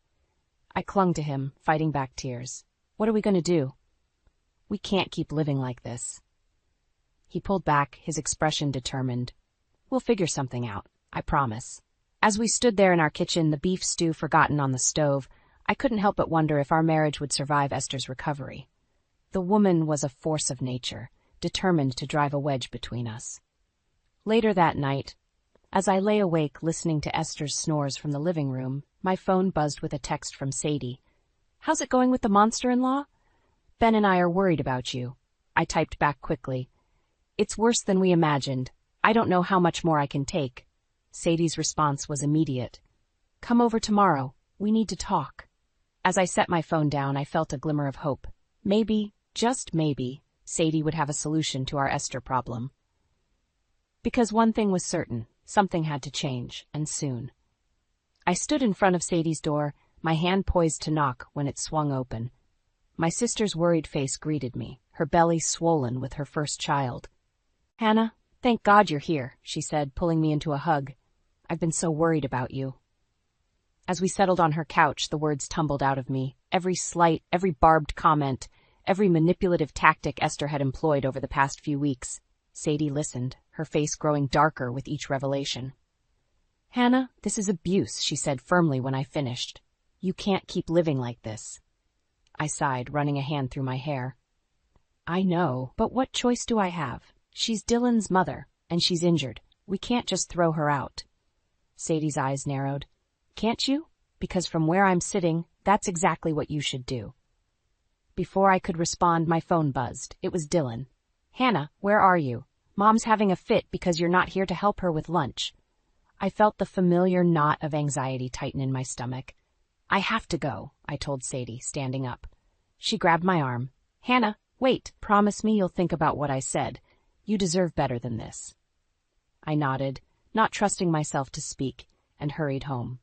I clung to him, fighting back tears. What are we going to do? We can't keep living like this. He pulled back, his expression determined. We'll figure something out, I promise. As we stood there in our kitchen, the beef stew forgotten on the stove, I couldn't help but wonder if our marriage would survive Esther's recovery. The woman was a force of nature, determined to drive a wedge between us. Later that night, as I lay awake listening to Esther's snores from the living room, my phone buzzed with a text from Sadie. How's it going with the monster-in-law? Ben and I are worried about you. I typed back quickly. It's worse than we imagined. I don't know how much more I can take. Sadie's response was immediate. Come over tomorrow. We need to talk. As I set my phone down, I felt a glimmer of hope. Maybe, just maybe, Sadie would have a solution to our Esther problem. Because one thing was certain, something had to change, and soon. I stood in front of Sadie's door, my hand poised to knock when it swung open. My sister's worried face greeted me, her belly swollen with her first child. Hannah, thank God you're here, she said, pulling me into a hug. I've been so worried about you. As we settled on her couch, the words tumbled out of me, every slight, every barbed comment, every manipulative tactic Esther had employed over the past few weeks. Sadie listened, her face growing darker with each revelation. Hannah, this is abuse, she said firmly when I finished. You can't keep living like this. I sighed, running a hand through my hair. I know, but what choice do I have? She's Dylan's mother, and she's injured. We can't just throw her out. Sadie's eyes narrowed. Can't you? Because from where I'm sitting, that's exactly what you should do. Before I could respond, my phone buzzed. It was Dylan. Hannah, where are you? Mom's having a fit because you're not here to help her with lunch. I felt the familiar knot of anxiety tighten in my stomach. I have to go, I told Sadie, standing up. She grabbed my arm. Hannah, wait, promise me you'll think about what I said. You deserve better than this. I nodded, not trusting myself to speak, and hurried home.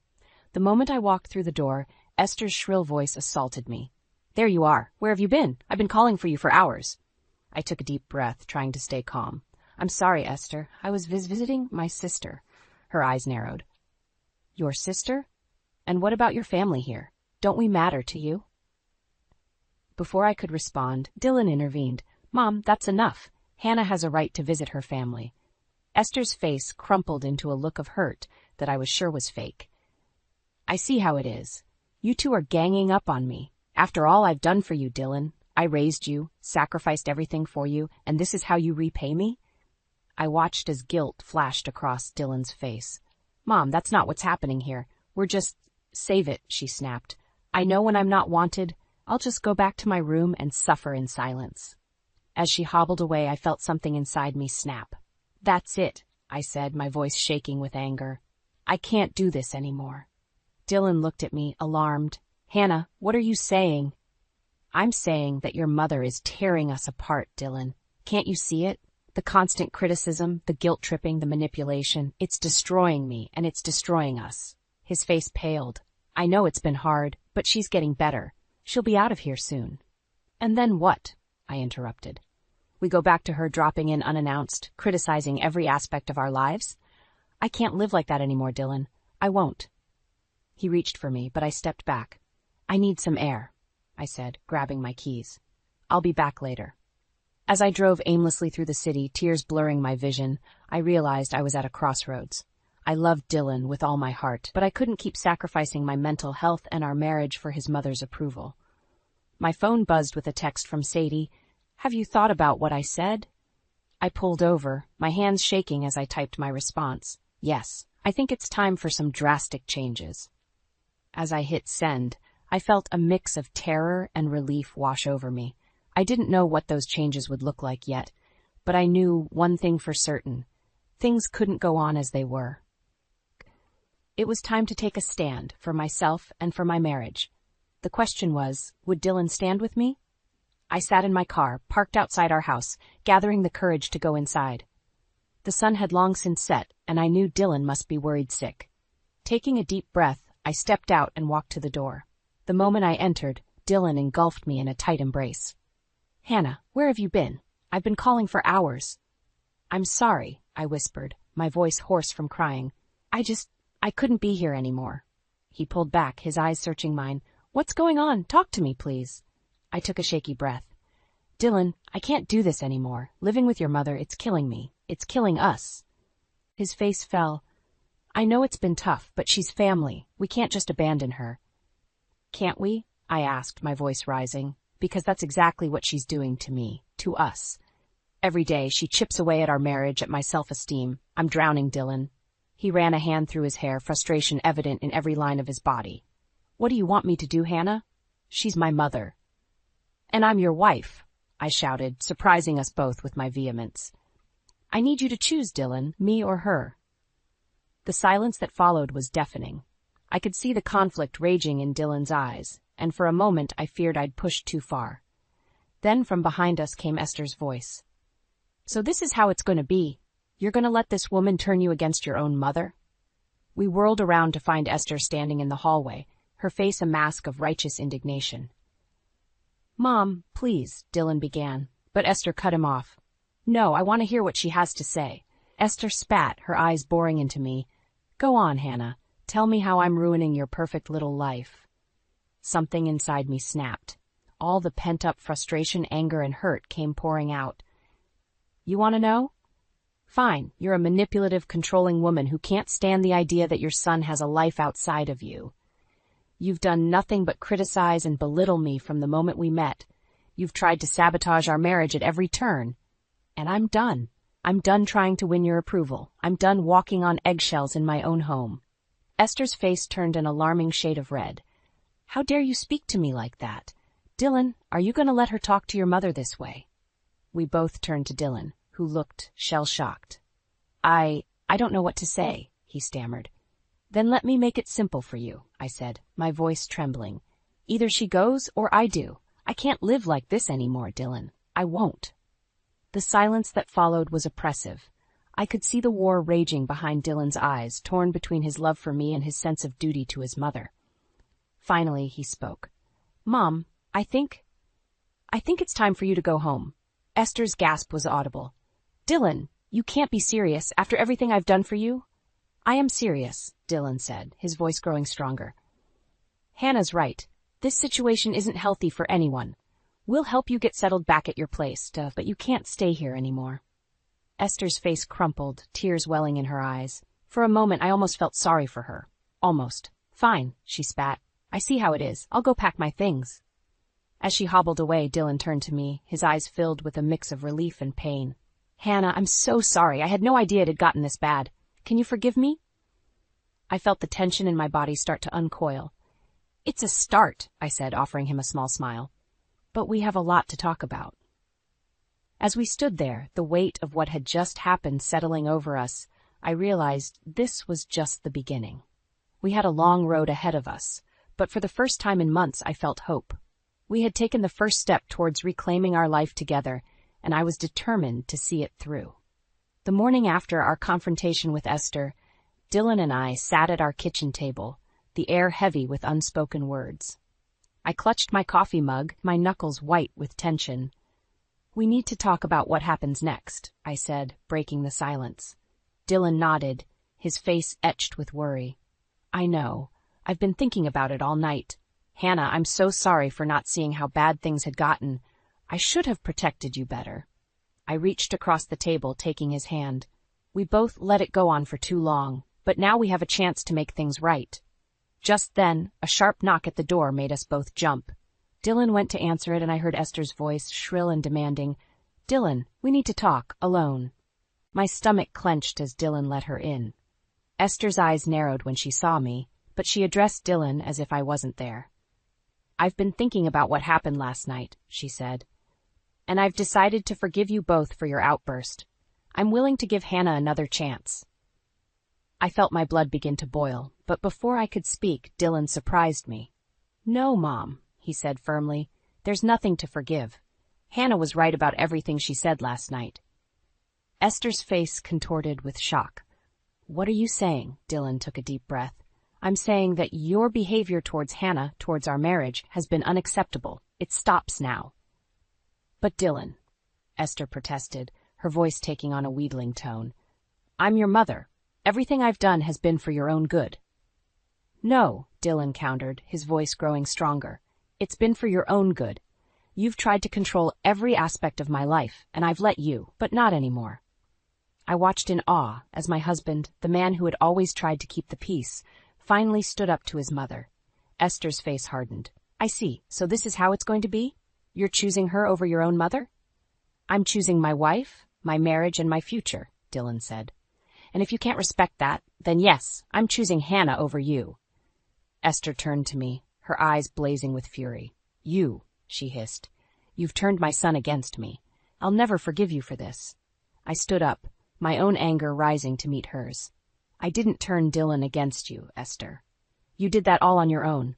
The moment I walked through the door, Esther's shrill voice assaulted me. There you are. Where have you been? I've been calling for you for hours. I took a deep breath, trying to stay calm. I'm sorry, Esther. I was visiting my sister. Her eyes narrowed. Your sister? And what about your family here? Don't we matter to you? Before I could respond, Dylan intervened. Mom, that's enough. Hannah has a right to visit her family. Esther's face crumpled into a look of hurt that I was sure was fake. I see how it is. You two are ganging up on me. After all I've done for you, Dylan, I raised you, sacrificed everything for you, and this is how you repay me? I watched as guilt flashed across Dylan's face. Mom, that's not what's happening here. We're just... Save it, she snapped. I know when I'm not wanted, I'll just go back to my room and suffer in silence. As she hobbled away, I felt something inside me snap. That's it, I said, my voice shaking with anger. I can't do this anymore. Dylan looked at me, alarmed. Hannah, what are you saying? I'm saying that your mother is tearing us apart, Dylan. Can't you see it? The constant criticism, the guilt-tripping, the manipulation. It's destroying me, and it's destroying us. His face paled. I know it's been hard, but she's getting better. She'll be out of here soon. And then what? I interrupted. We go back to her dropping in unannounced, criticizing every aspect of our lives? I can't live like that anymore, Dylan. I won't. He reached for me, but I stepped back. I need some air, I said, grabbing my keys. I'll be back later. As I drove aimlessly through the city, tears blurring my vision, I realized I was at a crossroads. I loved Dylan with all my heart, but I couldn't keep sacrificing my mental health and our marriage for his mother's approval. My phone buzzed with a text from Sadie. "Have you thought about what I said?" I pulled over, my hands shaking as I typed my response. "Yes, I think it's time for some drastic changes." As I hit send, I felt a mix of terror and relief wash over me. I didn't know what those changes would look like yet, but I knew one thing for certain. Things couldn't go on as they were. It was time to take a stand for myself and for my marriage. The question was, would Dylan stand with me? I sat in my car, parked outside our house, gathering the courage to go inside. The sun had long since set, and I knew Dylan must be worried sick. Taking a deep breath, I stepped out and walked to the door. The moment I entered, Dylan engulfed me in a tight embrace. "Hannah, where have you been? I've been calling for hours." "I'm sorry," I whispered, my voice hoarse from crying. I couldn't be here anymore." He pulled back, his eyes searching mine. "What's going on? Talk to me, please." I took a shaky breath. "Dylan, I can't do this anymore. Living with your mother, it's killing me. It's killing us." His face fell. "I know it's been tough, but she's family. We can't just abandon her." "Can't we?" I asked, my voice rising. "Because that's exactly what she's doing to me, to us. Every day, she chips away at our marriage, at my self-esteem. I'm drowning, Dylan." He ran a hand through his hair, frustration evident in every line of his body. "What do you want me to do, Hannah? She's my mother." "And I'm your wife," I shouted, surprising us both with my vehemence. "I need you to choose, Dylan, me or her." The silence that followed was deafening. I could see the conflict raging in Dylan's eyes, and for a moment I feared I'd pushed too far. Then from behind us came Esther's voice. "So this is how it's going to be. You're going to let this woman turn you against your own mother?" We whirled around to find Esther standing in the hallway, her face a mask of righteous indignation. "Mom, please," Dylan began, but Esther cut him off. "No, I want to hear what she has to say." Esther spat, her eyes boring into me. "Go on, Hannah. Tell me how I'm ruining your perfect little life." Something inside me snapped. All the pent-up frustration, anger, and hurt came pouring out. "You want to know? Fine, you're a manipulative, controlling woman who can't stand the idea that your son has a life outside of you. You've done nothing but criticize and belittle me from the moment we met. You've tried to sabotage our marriage at every turn. And I'm done. I'm done trying to win your approval. I'm done walking on eggshells in my own home." Esther's face turned an alarming shade of red. "How dare you speak to me like that? Dylan, are you going to let her talk to your mother this way?" We both turned to Dylan, who looked shell-shocked. I don't know what to say," he stammered. "Then let me make it simple for you," I said, my voice trembling. "Either she goes or I do. I can't live like this anymore, Dylan. I won't." The silence that followed was oppressive. I could see the war raging behind Dylan's eyes, torn between his love for me and his sense of duty to his mother. Finally, he spoke. "Mom, I think it's time for you to go home." Esther's gasp was audible. "Dylan, you can't be serious after everything I've done for you." "I am serious," Dylan said, his voice growing stronger. "Hannah's right. This situation isn't healthy for anyone. We'll help you get settled back at your place, but you can't stay here anymore." Esther's face crumpled, tears welling in her eyes. For a moment, I almost felt sorry for her. Almost. "Fine," she spat. "I see how it is. I'll go pack my things." As she hobbled away, Dylan turned to me, his eyes filled with a mix of relief and pain. "Hannah, I'm so sorry. I had no idea it had gotten this bad. Can you forgive me?" I felt the tension in my body start to uncoil. "It's a start," I said, offering him a small smile. "But we have a lot to talk about." As we stood there, the weight of what had just happened settling over us, I realized this was just the beginning. We had a long road ahead of us, but for the first time in months I felt hope. We had taken the first step towards reclaiming our life together, and I was determined to see it through. The morning after our confrontation with Esther, Dylan and I sat at our kitchen table, the air heavy with unspoken words. I clutched my coffee mug, my knuckles white with tension. "We need to talk about what happens next," I said, breaking the silence. Dylan nodded, his face etched with worry. "I know. I've been thinking about it all night. Hannah, I'm so sorry for not seeing how bad things had gotten. I should have protected you better. I reached across the table, taking his hand. We both let it go on for too long, but now we have a chance to make things right. Just then, a sharp knock at the door made us both jump. Dylan went to answer it, and I heard Esther's voice, shrill and demanding. "Dylan, we need to talk, alone." My stomach clenched as Dylan let her in. Esther's eyes narrowed when she saw me, but she addressed Dylan as if I wasn't there. "I've been thinking about what happened last night," she said. "And I've decided to forgive you both for your outburst. I'm willing to give Hannah another chance." I felt my blood begin to boil, but before I could speak, Dylan surprised me. "No, Mom," he said firmly. "There's nothing to forgive. Hannah was right about everything she said last night." Esther's face contorted with shock. "What are you saying?" Dylan took a deep breath. "I'm saying that your behavior towards Hannah, towards our marriage, has been unacceptable. It stops now." "But Dylan," Esther protested, her voice taking on a wheedling tone, "I'm your mother. Everything I've done has been for your own good." "No," Dylan countered, his voice growing stronger. "It's been for your own good. You've tried to control every aspect of my life, and I've let you, but not anymore." I watched in awe as my husband, the man who had always tried to keep the peace, finally stood up to his mother. Esther's face hardened. "I see, so this is how it's going to be? You're choosing her over your own mother?" "I'm choosing my wife, my marriage, and my future," Dylan said. "And if you can't respect that, then yes, I'm choosing Hannah over you." Esther turned to me, her eyes blazing with fury. "You," she hissed. "You've turned my son against me. I'll never forgive you for this." I stood up, my own anger rising to meet hers. "I didn't turn Dylan against you, Esther. You did that all on your own."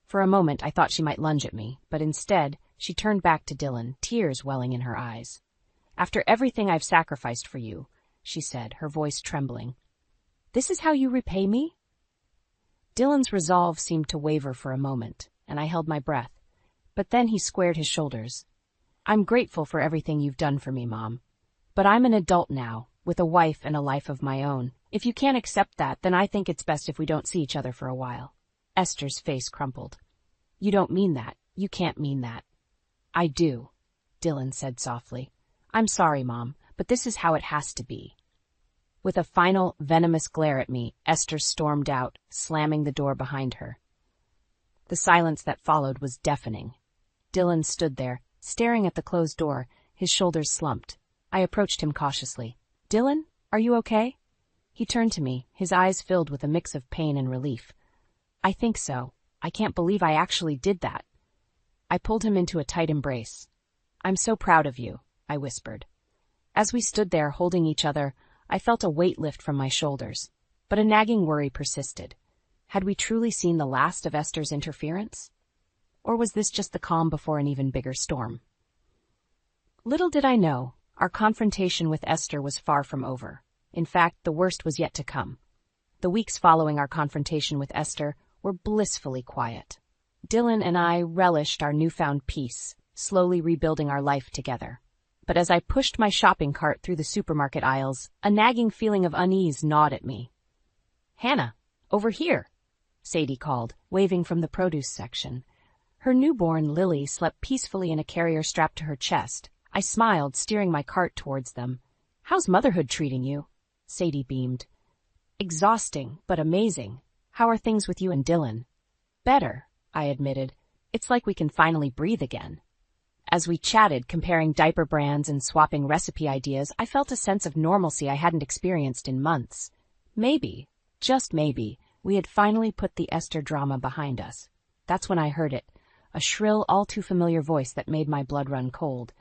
For a moment I thought she might lunge at me, but instead she turned back to Dylan, tears welling in her eyes. "After everything I've sacrificed for you," she said, her voice trembling, "this is how you repay me?" Dylan's resolve seemed to waver for a moment, and I held my breath. But then he squared his shoulders. "I'm grateful for everything you've done for me, Mom. But I'm an adult now, with a wife and a life of my own. If you can't accept that, then I think it's best if we don't see each other for a while." Esther's face crumpled. "You don't mean that. You can't mean that." "I do," Dylan said softly. "I'm sorry, Mom, but this is how it has to be." With a final, venomous glare at me, Esther stormed out, slamming the door behind her. The silence that followed was deafening. Dylan stood there, staring at the closed door, his shoulders slumped. I approached him cautiously. "Dylan, are you okay?" He turned to me, his eyes filled with a mix of pain and relief. "I think so. I can't believe I actually did that." I pulled him into a tight embrace. "I'm so proud of you," I whispered. As we stood there holding each other, I felt a weight lift from my shoulders, but a nagging worry persisted. Had we truly seen the last of Esther's interference? Or was this just the calm before an even bigger storm? Little did I know, our confrontation with Esther was far from over. In fact, the worst was yet to come. The weeks following our confrontation with Esther were blissfully quiet. Dylan and I relished our newfound peace, slowly rebuilding our life together. But as I pushed my shopping cart through the supermarket aisles, a nagging feeling of unease gnawed at me. "Hannah, over here," Sadie called, waving from the produce section. Her newborn, Lily, slept peacefully in a carrier strapped to her chest. I smiled, steering my cart towards them. "How's motherhood treating you?" Sadie beamed. "Exhausting, but amazing. How are things with you and Dylan?" "Better," I admitted. "It's like we can finally breathe again." As we chatted, comparing diaper brands and swapping recipe ideas, I felt a sense of normalcy I hadn't experienced in months. Maybe, just maybe, we had finally put the Esther drama behind us. That's when I heard it, a shrill, all-too-familiar voice that made my blood run cold.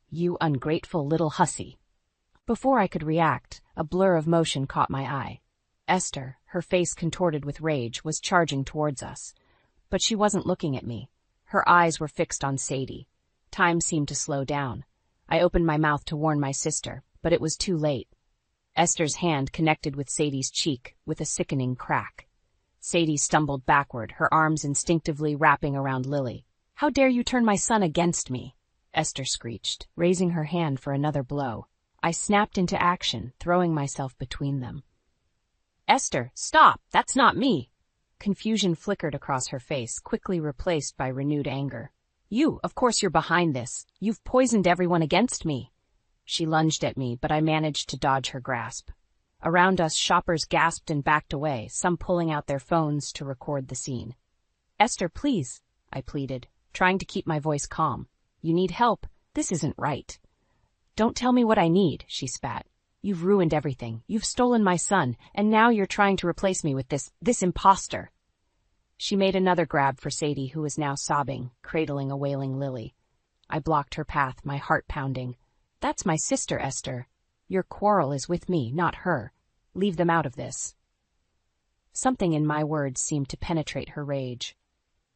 "You ungrateful little hussy." Before I could react, a blur of motion caught my eye. Esther, her face contorted with rage, was charging towards us. But she wasn't looking at me. Her eyes were fixed on Sadie. Time seemed to slow down. I opened my mouth to warn my sister, but it was too late. Esther's hand connected with Sadie's cheek with a sickening crack. Sadie stumbled backward, her arms instinctively wrapping around Lily. "How dare you turn my son against me?" Esther screeched, raising her hand for another blow. I snapped into action, throwing myself between them. "Esther, stop! That's not me!" Confusion flickered across her face, quickly replaced by renewed anger. "You, of course you're behind this. You've poisoned everyone against me." She lunged at me, but I managed to dodge her grasp. Around us, shoppers gasped and backed away, some pulling out their phones to record the scene. "Esther, please," I pleaded, trying to keep my voice calm. "You need help. This isn't right." "Don't tell me what I need," she spat. "You've ruined everything. You've stolen my son, and now you're trying to replace me with this imposter." She made another grab for Sadie, who was now sobbing, cradling a wailing Lily. I blocked her path, my heart pounding. "That's my sister, Esther. Your quarrel is with me, not her. Leave them out of this." Something in my words seemed to penetrate her rage.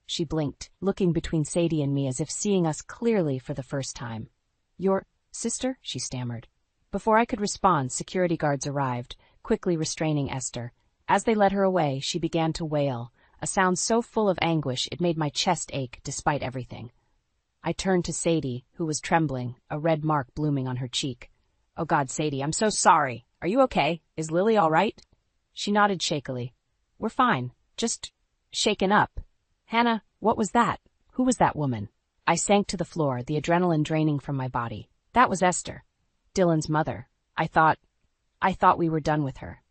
She blinked, looking between Sadie and me as if seeing us clearly for the first time. "Your sister?" she stammered. Before I could respond, security guards arrived, quickly restraining Esther. As they led her away, she began to wail, a sound so full of anguish it made my chest ache despite everything. I turned to Sadie, who was trembling, a red mark blooming on her cheek. "Oh God, Sadie, I'm so sorry. Are you okay? Is Lily all right?" She nodded shakily. "We're fine. Just shaken up." "Hannah, what was that? Who was that woman?" I sank to the floor, the adrenaline draining from my body. That was Esther, Dylan's mother. I thought we were done with her.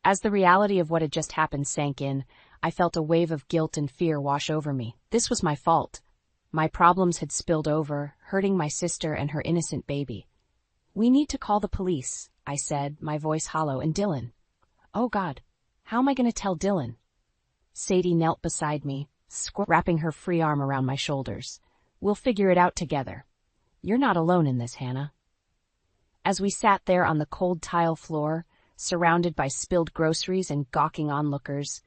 As the reality of what had just happened sank in, I felt a wave of guilt and fear wash over me. This was my fault. My problems had spilled over, hurting my sister and her innocent baby. "We need to call the police," I said, my voice hollow, "and Dylan." "Oh God, how am I going to tell Dylan?" Sadie knelt beside me, wrapping her free arm around my shoulders. "We'll figure it out together. You're not alone in this, Hannah." As we sat there on the cold tile floor, surrounded by spilled groceries and gawking onlookers,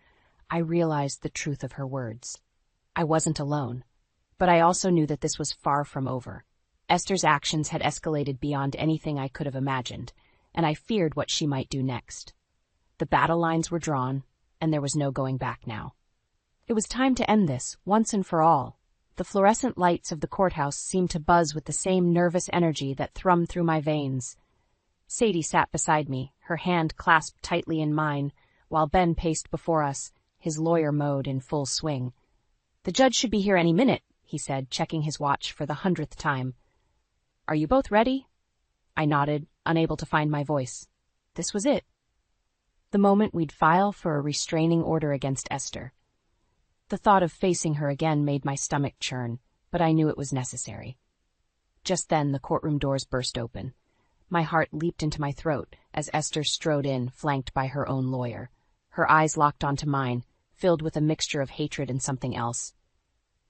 I realized the truth of her words. I wasn't alone, but I also knew that this was far from over. Esther's actions had escalated beyond anything I could have imagined, and I feared what she might do next. The battle lines were drawn, and there was no going back now. It was time to end this, once and for all. The fluorescent lights of the courthouse seemed to buzz with the same nervous energy that thrummed through my veins. Sadie sat beside me, her hand clasped tightly in mine, while Ben paced before us, his lawyer mode in full swing. "The judge should be here any minute," he said, checking his watch for the 100th time. "Are you both ready?" I nodded, unable to find my voice. This was it. The moment we'd file for a restraining order against Esther. The thought of facing her again made my stomach churn, but I knew it was necessary. Just then the courtroom doors burst open. My heart leaped into my throat as Esther strode in, flanked by her own lawyer. Her eyes locked onto mine, filled with a mixture of hatred and something else.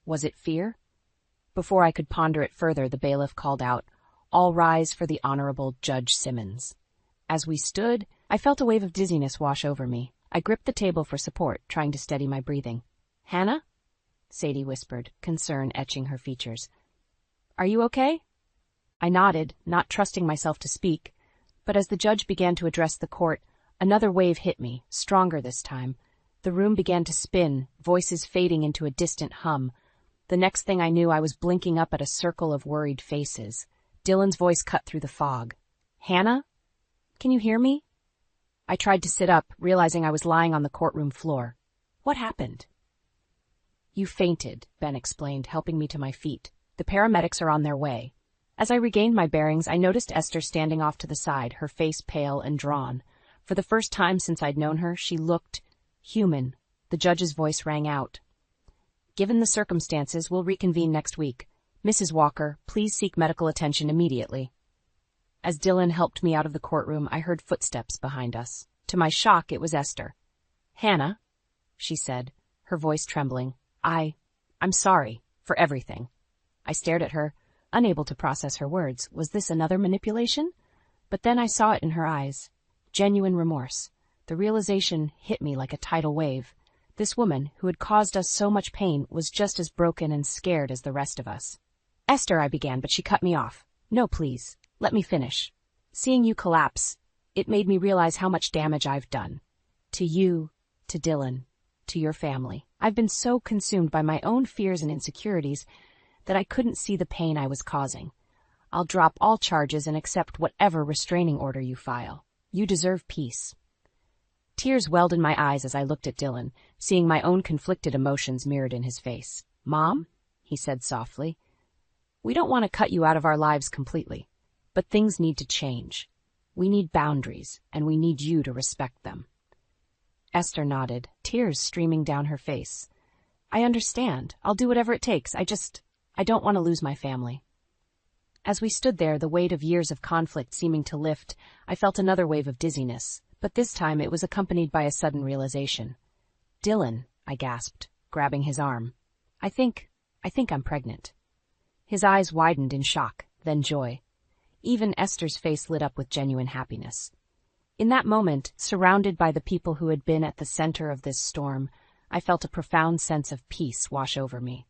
Was it fear? Before I could ponder it further, the bailiff called out, "All rise for the Honorable Judge Simmons." As we stood, I felt a wave of dizziness wash over me. I gripped the table for support, trying to steady my breathing. "Hannah?" Sadie whispered, concern etching her features. "Are you okay?" I nodded, not trusting myself to speak, but as the judge began to address the court, another wave hit me, stronger this time. The room began to spin, voices fading into a distant hum. The next thing I knew, I was blinking up at a circle of worried faces. Dylan's voice cut through the fog. "Hannah? Can you hear me?" I tried to sit up, realizing I was lying on the courtroom floor. What happened? "You fainted," Ben explained, helping me to my feet. "The paramedics are on their way." As I regained my bearings, I noticed Esther standing off to the side, her face pale and drawn. For the first time since I'd known her, she looked human. The judge's voice rang out. "Given the circumstances, we'll reconvene next week. Mrs. Walker, please seek medical attention immediately." As Dylan helped me out of the courtroom, I heard footsteps behind us. To my shock, it was Esther. "Hannah," she said, her voice trembling. I'm sorry for everything." I stared at her, unable to process her words. Was this another manipulation? But then I saw it in her eyes. Genuine remorse. The realization hit me like a tidal wave. This woman, who had caused us so much pain, was just as broken and scared as the rest of us. "Esther," I began, but she cut me off. "No, please. Let me finish. Seeing you collapse, it made me realize how much damage I've done. To you, to Dylan, to your family. I've been so consumed by my own fears and insecurities that I couldn't see the pain I was causing. I'll drop all charges and accept whatever restraining order you file. You deserve peace." Tears welled in my eyes as I looked at Dylan, seeing my own conflicted emotions mirrored in his face. "Mom," he said softly, "we don't want to cut you out of our lives completely. But things need to change. We need boundaries, and we need you to respect them. Esther nodded, tears streaming down her face. I understand. I'll do whatever it takes. I don't want to lose my family. As we stood there, the weight of years of conflict seeming to lift, I felt another wave of dizziness, but this time it was accompanied by a sudden realization. Dylan, I gasped, grabbing his arm. I think I'm pregnant. His eyes widened in shock, then joy. Even Esther's face lit up with genuine happiness. In that moment, surrounded by the people who had been at the center of this storm, I felt a profound sense of peace wash over me.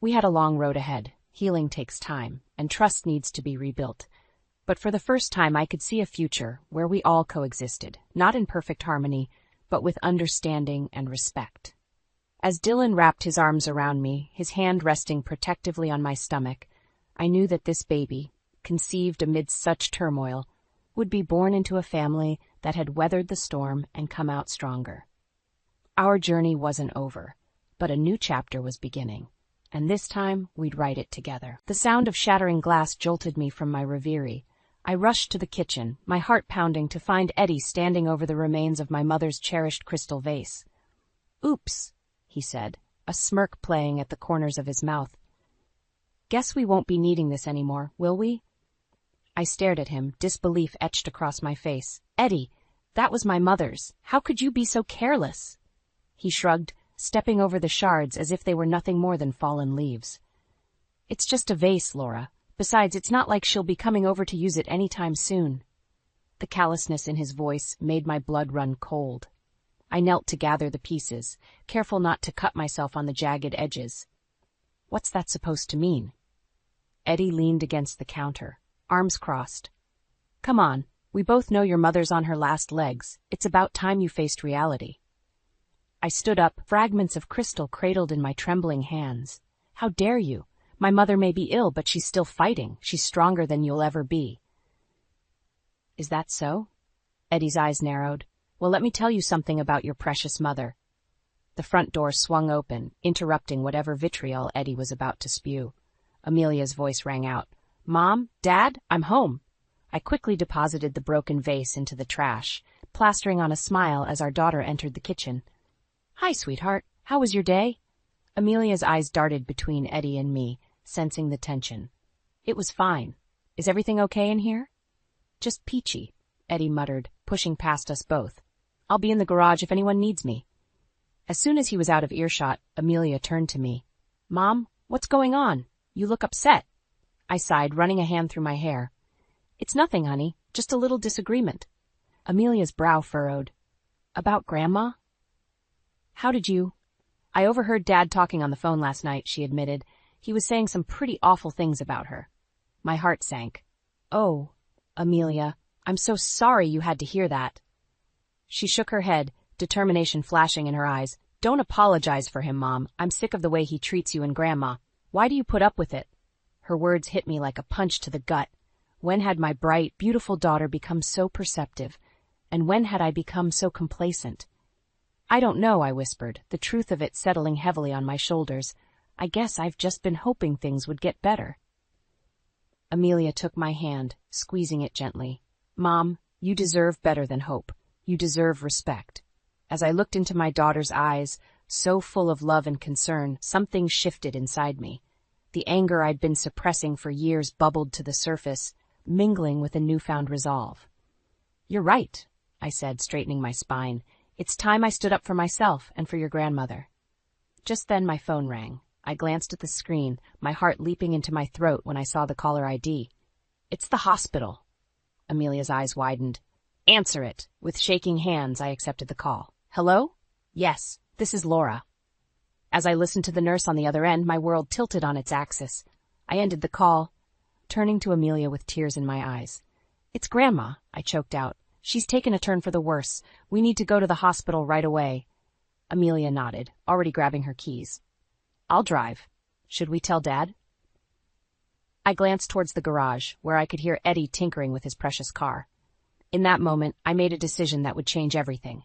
We had a long road ahead. Healing takes time, and trust needs to be rebuilt. But for the first time, I could see a future where we all coexisted, not in perfect harmony, but with understanding and respect. As Dylan wrapped his arms around me, his hand resting protectively on my stomach, I knew that this baby, conceived amidst such turmoil, would be born into a family that had weathered the storm and come out stronger. Our journey wasn't over, but a new chapter was beginning, and this time we'd write it together. The sound of shattering glass jolted me from my reverie. I rushed to the kitchen, my heart pounding, to find Eddie standing over the remains of my mother's cherished crystal vase. Oops, he said, a smirk playing at the corners of his mouth. Guess we won't be needing this anymore, will we? I stared at him, disbelief etched across my face. Eddie, that was my mother's. How could you be so careless? He shrugged, stepping over the shards as if they were nothing more than fallen leaves. It's just a vase, Laura. Besides, it's not like she'll be coming over to use it any time soon. The callousness in his voice made my blood run cold. I knelt to gather the pieces, careful not to cut myself on the jagged edges. What's that supposed to mean? Eddie leaned against the counter, arms crossed. Come on, we both know your mother's on her last legs. It's about time you faced reality. I stood up, fragments of crystal cradled in my trembling hands. How dare you? My mother may be ill, but she's still fighting. She's stronger than you'll ever be. Is that so? Eddie's eyes narrowed. Well, let me tell you something about your precious mother. The front door swung open, interrupting whatever vitriol Eddie was about to spew. Amelia's voice rang out. Mom, Dad, I'm home. I quickly deposited the broken vase into the trash, plastering on a smile as our daughter entered the kitchen. Hi, sweetheart. How was your day? Amelia's eyes darted between Eddie and me, sensing the tension. It was fine. Is everything okay in here? Just peachy, Eddie muttered, pushing past us both. I'll be in the garage if anyone needs me. As soon as he was out of earshot, Amelia turned to me. Mom, what's going on? You look upset. I sighed, running a hand through my hair. It's nothing, honey, just a little disagreement. Amelia's brow furrowed. About Grandma? How did you? I overheard Dad talking on the phone last night, she admitted. He was saying some pretty awful things about her. My heart sank. Oh, Amelia, I'm so sorry you had to hear that. She shook her head, determination flashing in her eyes. Don't apologize for him, Mom. I'm sick of the way he treats you and Grandma. Why do you put up with it? Her words hit me like a punch to the gut. When had my bright, beautiful daughter become so perceptive? And when had I become so complacent? I don't know, I whispered, the truth of it settling heavily on my shoulders. I guess I've just been hoping things would get better. Amelia took my hand, squeezing it gently. Mom, you deserve better than hope. You deserve respect. As I looked into my daughter's eyes, so full of love and concern, something shifted inside me. The anger I'd been suppressing for years bubbled to the surface, mingling with a newfound resolve. You're right, I said, straightening my spine. It's time I stood up for myself and for your grandmother. Just then my phone rang. I glanced at the screen, my heart leaping into my throat when I saw the caller ID. It's the hospital. Amelia's eyes widened. Answer it. With shaking hands, I accepted the call. Hello? Yes, this is Laura. As I listened to the nurse on the other end, my world tilted on its axis. I ended the call, turning to Amelia with tears in my eyes. It's Grandma, I choked out. She's taken a turn for the worse. We need to go to the hospital right away. Amelia nodded, already grabbing her keys. I'll drive. Should we tell Dad? I glanced towards the garage, where I could hear Eddie tinkering with his precious car. In that moment, I made a decision that would change everything.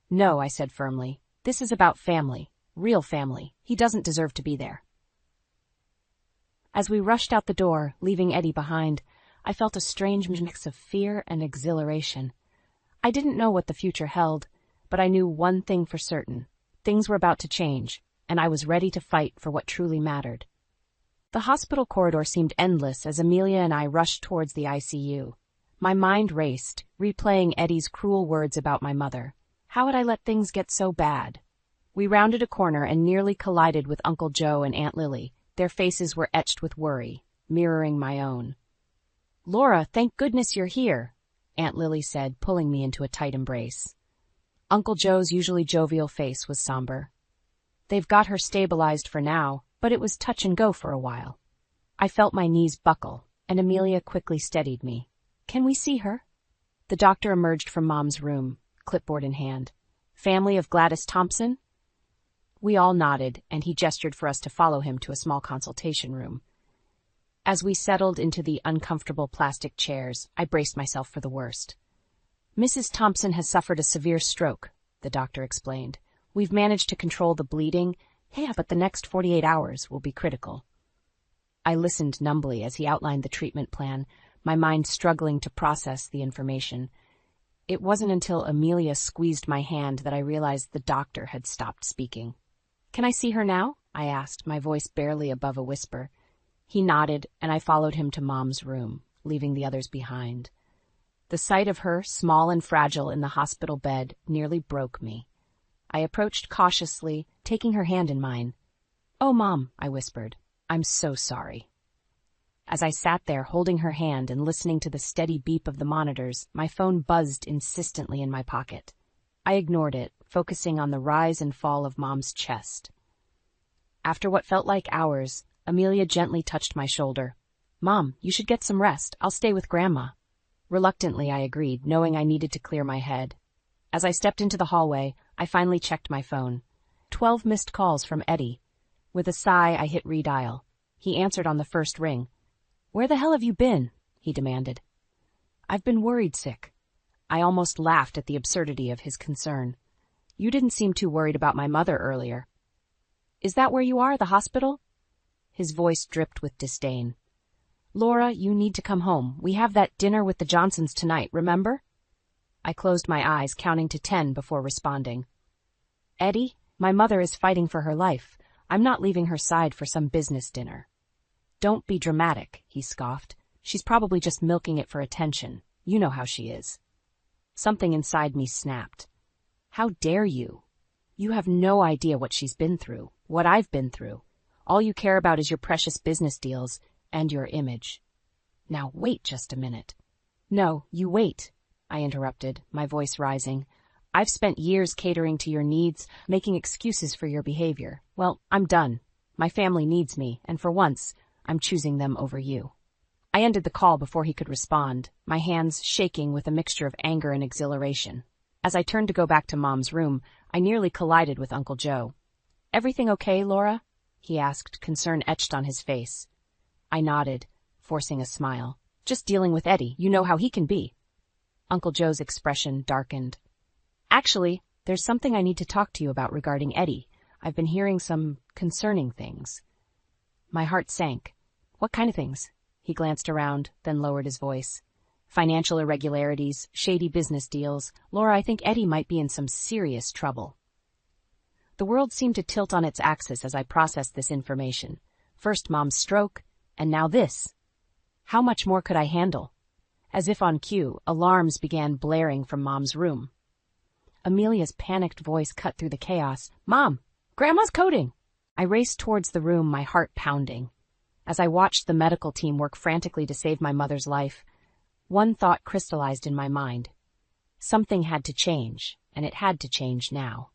No, I said firmly. This is about family. Real family. He doesn't deserve to be there. As we rushed out the door, leaving Eddie behind, I felt a strange mix of fear and exhilaration. I didn't know what the future held, but I knew one thing for certain. Things were about to change, and I was ready to fight for what truly mattered. The hospital corridor seemed endless as Amelia and I rushed towards the ICU. My mind raced, replaying Eddie's cruel words about my mother. How had I let things get so bad? We rounded a corner and nearly collided with Uncle Joe and Aunt Lily. Their faces were etched with worry, mirroring my own. "Laura, thank goodness you're here," Aunt Lily said, pulling me into a tight embrace. Uncle Joe's usually jovial face was somber. "They've got her stabilized for now, but it was touch and go for a while." I felt my knees buckle, and Amelia quickly steadied me. "Can we see her?" The doctor emerged from Mom's room, clipboard in hand. "Family of Gladys Thompson?" We all nodded, and he gestured for us to follow him to a small consultation room. As we settled into the uncomfortable plastic chairs, I braced myself for the worst. "Mrs. Thompson has suffered a severe stroke," the doctor explained. "We've managed to control the bleeding, but the next 48 hours will be critical." I listened numbly as he outlined the treatment plan, my mind struggling to process the information. It wasn't until Amelia squeezed my hand that I realized the doctor had stopped speaking. "Can I see her now?" I asked, my voice barely above a whisper. He nodded, and I followed him to Mom's room, leaving the others behind. The sight of her, small and fragile in the hospital bed, nearly broke me. I approached cautiously, taking her hand in mine. "Oh, Mom," I whispered. "I'm so sorry." As I sat there holding her hand and listening to the steady beep of the monitors, my phone buzzed insistently in my pocket. I ignored it, focusing on the rise and fall of Mom's chest. After what felt like hours, Amelia gently touched my shoulder. "Mom, you should get some rest. I'll stay with Grandma." Reluctantly, I agreed, knowing I needed to clear my head. As I stepped into the hallway, I finally checked my phone. 12 missed calls from Eddie. With a sigh, I hit redial. He answered on the first ring. "Where the hell have you been?" he demanded. "I've been worried sick." I almost laughed at the absurdity of his concern. "You didn't seem too worried about my mother earlier." "Is that where you are, the hospital?" His voice dripped with disdain. "Laura, you need to come home. We have that dinner with the Johnsons tonight, remember?" I closed my eyes, counting to 10 before responding. "Eddie, my mother is fighting for her life. I'm not leaving her side for some business dinner." "Don't be dramatic," he scoffed. "She's probably just milking it for attention. You know how she is." Something inside me snapped. "How dare you? You have no idea what she's been through, what I've been through. All you care about is your precious business deals and your image." "Now wait just a minute." "No, you wait," I interrupted, my voice rising. "I've spent years catering to your needs, making excuses for your behavior. Well, I'm done. My family needs me, and for once, I'm choosing them over you." I ended the call before he could respond, my hands shaking with a mixture of anger and exhilaration. As I turned to go back to Mom's room, I nearly collided with Uncle Joe. "Everything okay, Laura?" he asked, concern etched on his face. I nodded, forcing a smile. "Just dealing with Eddie. You know how he can be." Uncle Joe's expression darkened. "Actually, there's something I need to talk to you about regarding Eddie. I've been hearing some concerning things." My heart sank. "What kind of things?" He glanced around, then lowered his voice. "Financial irregularities, shady business deals. Laura, I think Eddie might be in some serious trouble." The world seemed to tilt on its axis as I processed this information. First Mom's stroke, and now this. How much more could I handle? As if on cue, alarms began blaring from Mom's room. Amelia's panicked voice cut through the chaos. "Mom, Grandma's coding!" I raced towards the room, my heart pounding. As I watched the medical team work frantically to save my mother's life, one thought crystallized in my mind. Something had to change, and it had to change now.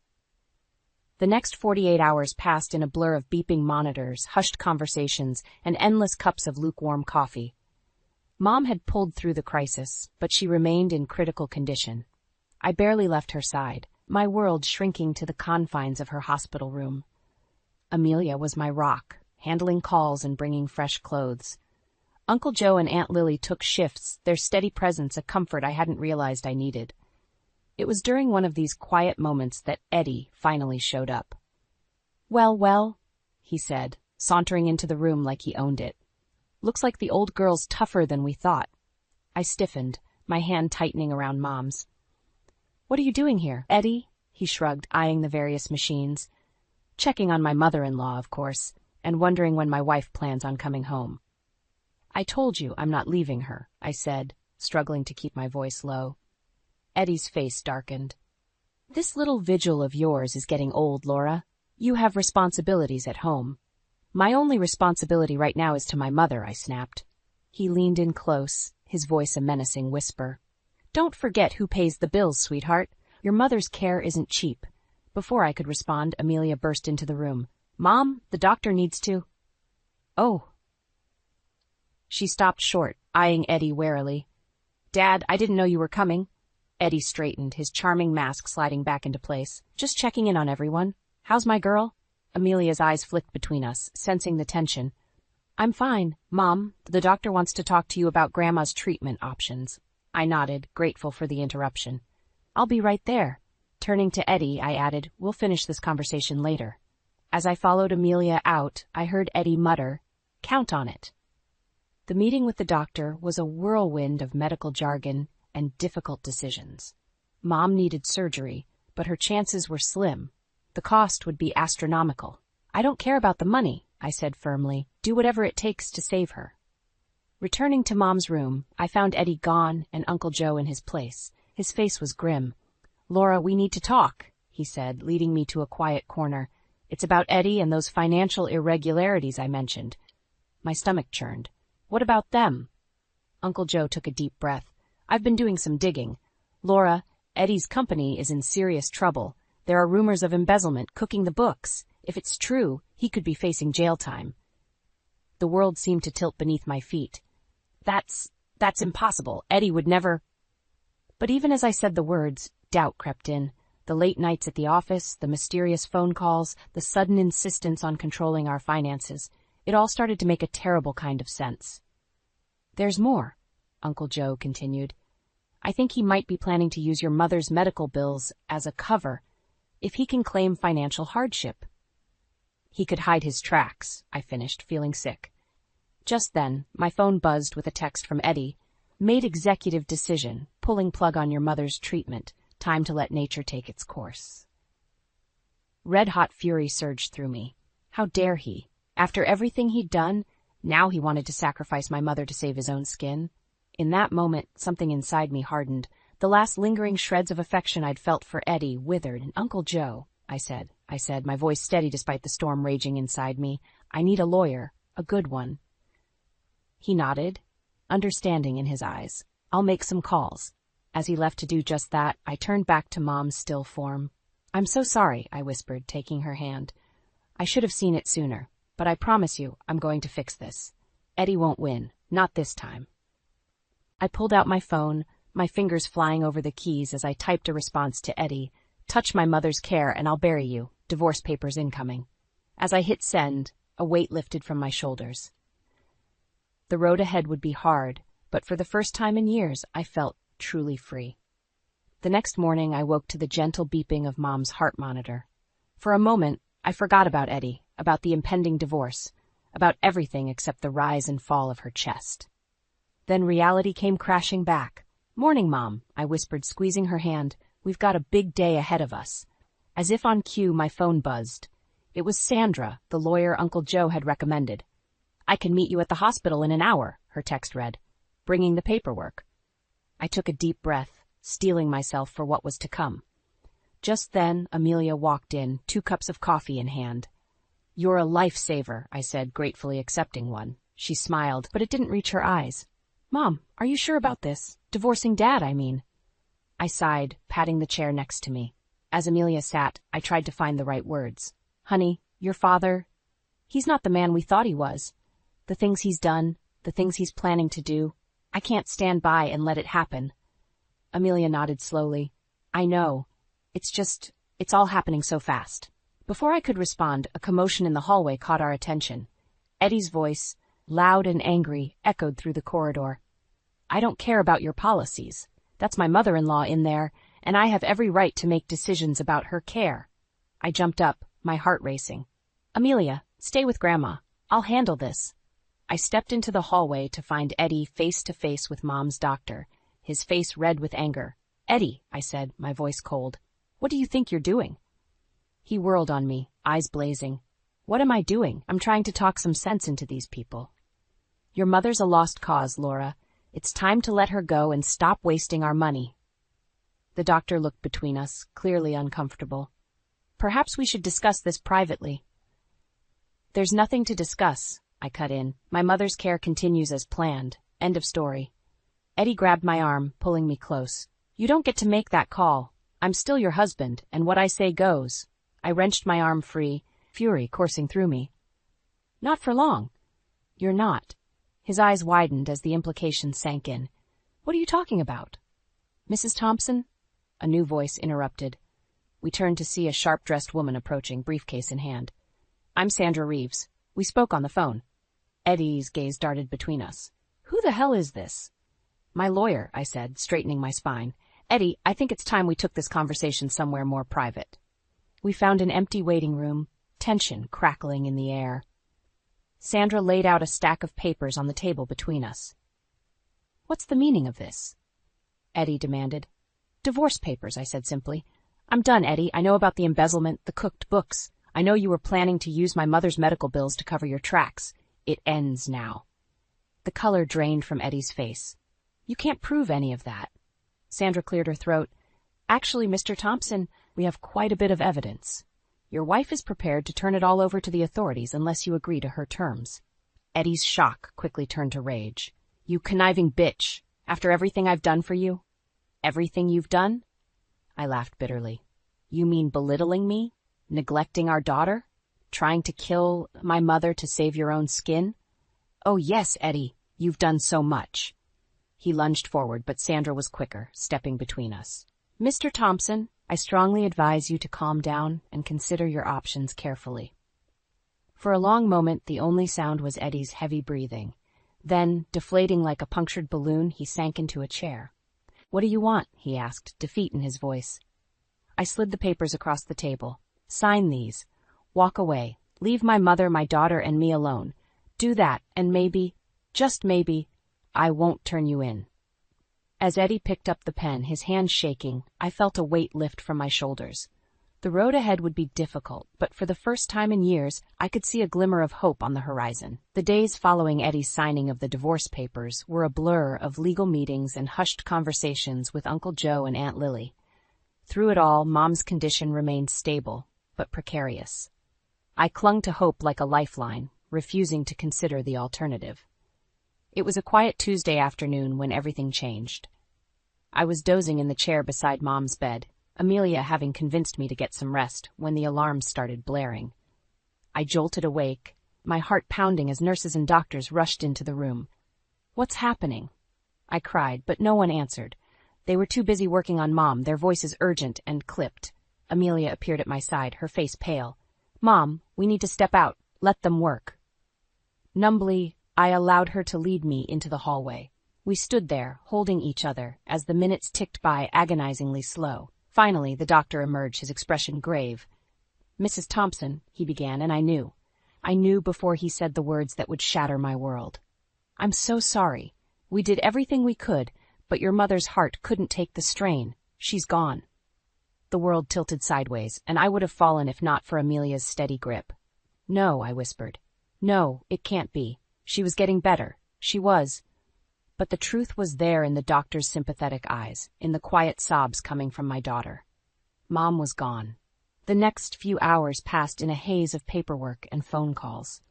The next 48 hours passed in a blur of beeping monitors, hushed conversations, and endless cups of lukewarm coffee. Mom had pulled through the crisis, but she remained in critical condition. I barely left her side, my world shrinking to the confines of her hospital room. Amelia was my rock, handling calls and bringing fresh clothes. Uncle Joe and Aunt Lily took shifts, their steady presence a comfort I hadn't realized I needed. It was during one of these quiet moments that Eddie finally showed up. Well, he said, sauntering into the room like he owned it. "Looks like the old girl's tougher than we thought. I stiffened, my hand tightening around Mom's. "What are you doing here, Eddie?" he shrugged, eyeing the various machines. "Checking on my mother-in-law, of course, and wondering when my wife plans on coming home." "I told you I'm not leaving her," I said, struggling to keep my voice low. Eddie's face darkened. "This little vigil of yours is getting old, Laura. You have responsibilities at home." "My only responsibility right now is to my mother," I snapped. He leaned in close, his voice a menacing whisper. "Don't forget who pays the bills, sweetheart. Your mother's care isn't cheap." Before I could respond, Amelia burst into the room. "Mom, the doctor needs to—" "Oh." She stopped short, eyeing Eddie warily. "Dad, I didn't know you were coming." Eddie straightened, his charming mask sliding back into place. "Just checking in on everyone. How's my girl?" Amelia's eyes flicked between us, sensing the tension. "I'm fine, Mom. The doctor wants to talk to you about Grandma's treatment options." I nodded, grateful for the interruption. "I'll be right there." Turning to Eddie, I added, "We'll finish this conversation later." As I followed Amelia out, I heard Eddie mutter, "Count on it." The meeting with the doctor was a whirlwind of medical jargon and difficult decisions. Mom needed surgery, but her chances were slim. The cost would be astronomical. "I don't care about the money," I said firmly. "Do whatever it takes to save her." Returning to Mom's room, I found Eddie gone and Uncle Joe in his place. His face was grim. "Laura, we need to talk," he said, leading me to a quiet corner. "It's about Eddie and those financial irregularities I mentioned." My stomach churned. "What about them?" Uncle Joe took a deep breath. "I've been doing some digging. Laura, Eddie's company is in serious trouble. There are rumors of embezzlement, cooking the books. If it's true, he could be facing jail time." The world seemed to tilt beneath my feet. That's impossible. Eddie would never—" But even as I said the words, doubt crept in. The late nights at the office, the mysterious phone calls, the sudden insistence on controlling our finances. It all started to make a terrible kind of sense. "There's more," Uncle Joe continued. "I think he might be planning to use your mother's medical bills as a cover, if he can claim financial hardship." "He could hide his tracks," I finished, feeling sick. Just then, my phone buzzed with a text from Eddie. "Made executive decision, pulling plug on your mother's treatment. Time to let nature take its course." Red-hot fury surged through me. How dare he? After everything he'd done, now he wanted to sacrifice my mother to save his own skin. In that moment, something inside me hardened. The last lingering shreds of affection I'd felt for Eddie withered. "And Uncle Joe," I said, my voice steady despite the storm raging inside me, "I need a lawyer, a good one." He nodded, understanding in his eyes. "I'll make some calls." As he left to do just that, I turned back to Mom's still form. "I'm so sorry," I whispered, taking her hand. "I should have seen it sooner, but I promise you I'm going to fix this. Eddie won't win, not this time." I pulled out my phone, my fingers flying over the keys as I typed a response to Eddie. "Touch my mother's care and I'll bury you. Divorce papers incoming." As I hit send, a weight lifted from my shoulders. The road ahead would be hard, but for the first time in years, I felt truly free. The next morning, I woke to the gentle beeping of Mom's heart monitor. For a moment, I forgot about Eddie, about the impending divorce, about everything except the rise and fall of her chest. Then reality came crashing back. "Morning, Mom," I whispered, squeezing her hand. "We've got a big day ahead of us." As if on cue, my phone buzzed. It was Sandra, the lawyer Uncle Joe had recommended. "I can meet you at the hospital in an hour," her text read, "bringing the paperwork." I took a deep breath, steeling myself for what was to come. Just then, Amelia walked in, 2 cups of coffee in hand. "You're a lifesaver," I said, gratefully accepting one. She smiled, but it didn't reach her eyes. "Mom, are you sure about this? Divorcing Dad, I mean." I sighed, patting the chair next to me. As Amelia sat, I tried to find the right words. "Honey, your father, he's not the man we thought he was. The things he's done, the things he's planning to do, I can't stand by and let it happen." Amelia nodded slowly. "I know. It's all happening so fast." Before I could respond, a commotion in the hallway caught our attention. Eddie's voice, loud and angry, echoed through the corridor. "I don't care about your policies. That's my mother-in-law in there, and I have every right to make decisions about her care." I jumped up, my heart racing. "Amelia, stay with Grandma. I'll handle this." I stepped into the hallway to find Eddie face to face with Mom's doctor, his face red with anger. "Eddie," I said, my voice cold, "what do you think you're doing?" He whirled on me, eyes blazing. "What am I doing? I'm trying to talk some sense into these people. Your mother's a lost cause, Laura. It's time to let her go and stop wasting our money." The doctor looked between us, clearly uncomfortable. "Perhaps we should discuss this privately." "There's nothing to discuss," I cut in. "My mother's care continues as planned. End of story." Eddie grabbed my arm, pulling me close. "You don't get to make that call. I'm still your husband, and what I say goes." I wrenched my arm free, fury coursing through me. "Not for long." "You're not." His eyes widened as the implication sank in. "What are you talking about?" "Mrs. Thompson?" A new voice interrupted. We turned to see a sharp-dressed woman approaching, briefcase in hand. "I'm Sandra Reeves. We spoke on the phone." Eddie's gaze darted between us. "Who the hell is this?" "My lawyer," I said, straightening my spine. "Eddie, I think it's time we took this conversation somewhere more private." We found an empty waiting room, tension crackling in the air. Sandra laid out a stack of papers on the table between us. "What's the meaning of this?" Eddie demanded. "Divorce papers," I said simply. "I'm done, Eddie. I know about the embezzlement, the cooked books. I know you were planning to use my mother's medical bills to cover your tracks. It ends now." The color drained from Eddie's face. "You can't prove any of that." Sandra cleared her throat. "Actually, Mr. Thompson, we have quite a bit of evidence. Your wife is prepared to turn it all over to the authorities unless you agree to her terms." Eddie's shock quickly turned to rage. "You conniving bitch! After everything I've done for you?" "Everything you've done?" I laughed bitterly. "You mean belittling me? Neglecting our daughter? Trying to kill my mother to save your own skin? Oh yes, Eddie, you've done so much." He lunged forward, but Sandra was quicker, stepping between us. "Mr. Thompson, I strongly advise you to calm down and consider your options carefully." For a long moment, the only sound was Eddie's heavy breathing. Then, deflating like a punctured balloon, he sank into a chair. "What do you want?" he asked, defeat in his voice. I slid the papers across the table. "Sign these. Walk away. Leave my mother, my daughter, and me alone. Do that, and maybe, just maybe, I won't turn you in." As Eddie picked up the pen, his hand shaking, I felt a weight lift from my shoulders. The road ahead would be difficult, but for the first time in years, I could see a glimmer of hope on the horizon. The days following Eddie's signing of the divorce papers were a blur of legal meetings and hushed conversations with Uncle Joe and Aunt Lily. Through it all, Mom's condition remained stable, but precarious. I clung to hope like a lifeline, refusing to consider the alternative. It was a quiet Tuesday afternoon when everything changed. I was dozing in the chair beside Mom's bed, Amelia having convinced me to get some rest when the alarms started blaring. I jolted awake, my heart pounding as nurses and doctors rushed into the room. "What's happening?" I cried, but no one answered. They were too busy working on Mom, their voices urgent and clipped. Amelia appeared at my side, her face pale. "Mom, we need to step out. Let them work." Numbly, I allowed her to lead me into the hallway. We stood there, holding each other, as the minutes ticked by agonizingly slow. Finally, the doctor emerged, his expression grave. "Mrs. Thompson," he began, and I knew. I knew before he said the words that would shatter my world. "I'm so sorry. We did everything we could, but your mother's heart couldn't take the strain. She's gone." The world tilted sideways, and I would have fallen if not for Amelia's steady grip. "No," I whispered. "No, it can't be. She was getting better. She was." But the truth was there in the doctor's sympathetic eyes, in the quiet sobs coming from my daughter. Mom was gone. The next few hours passed in a haze of paperwork and phone calls.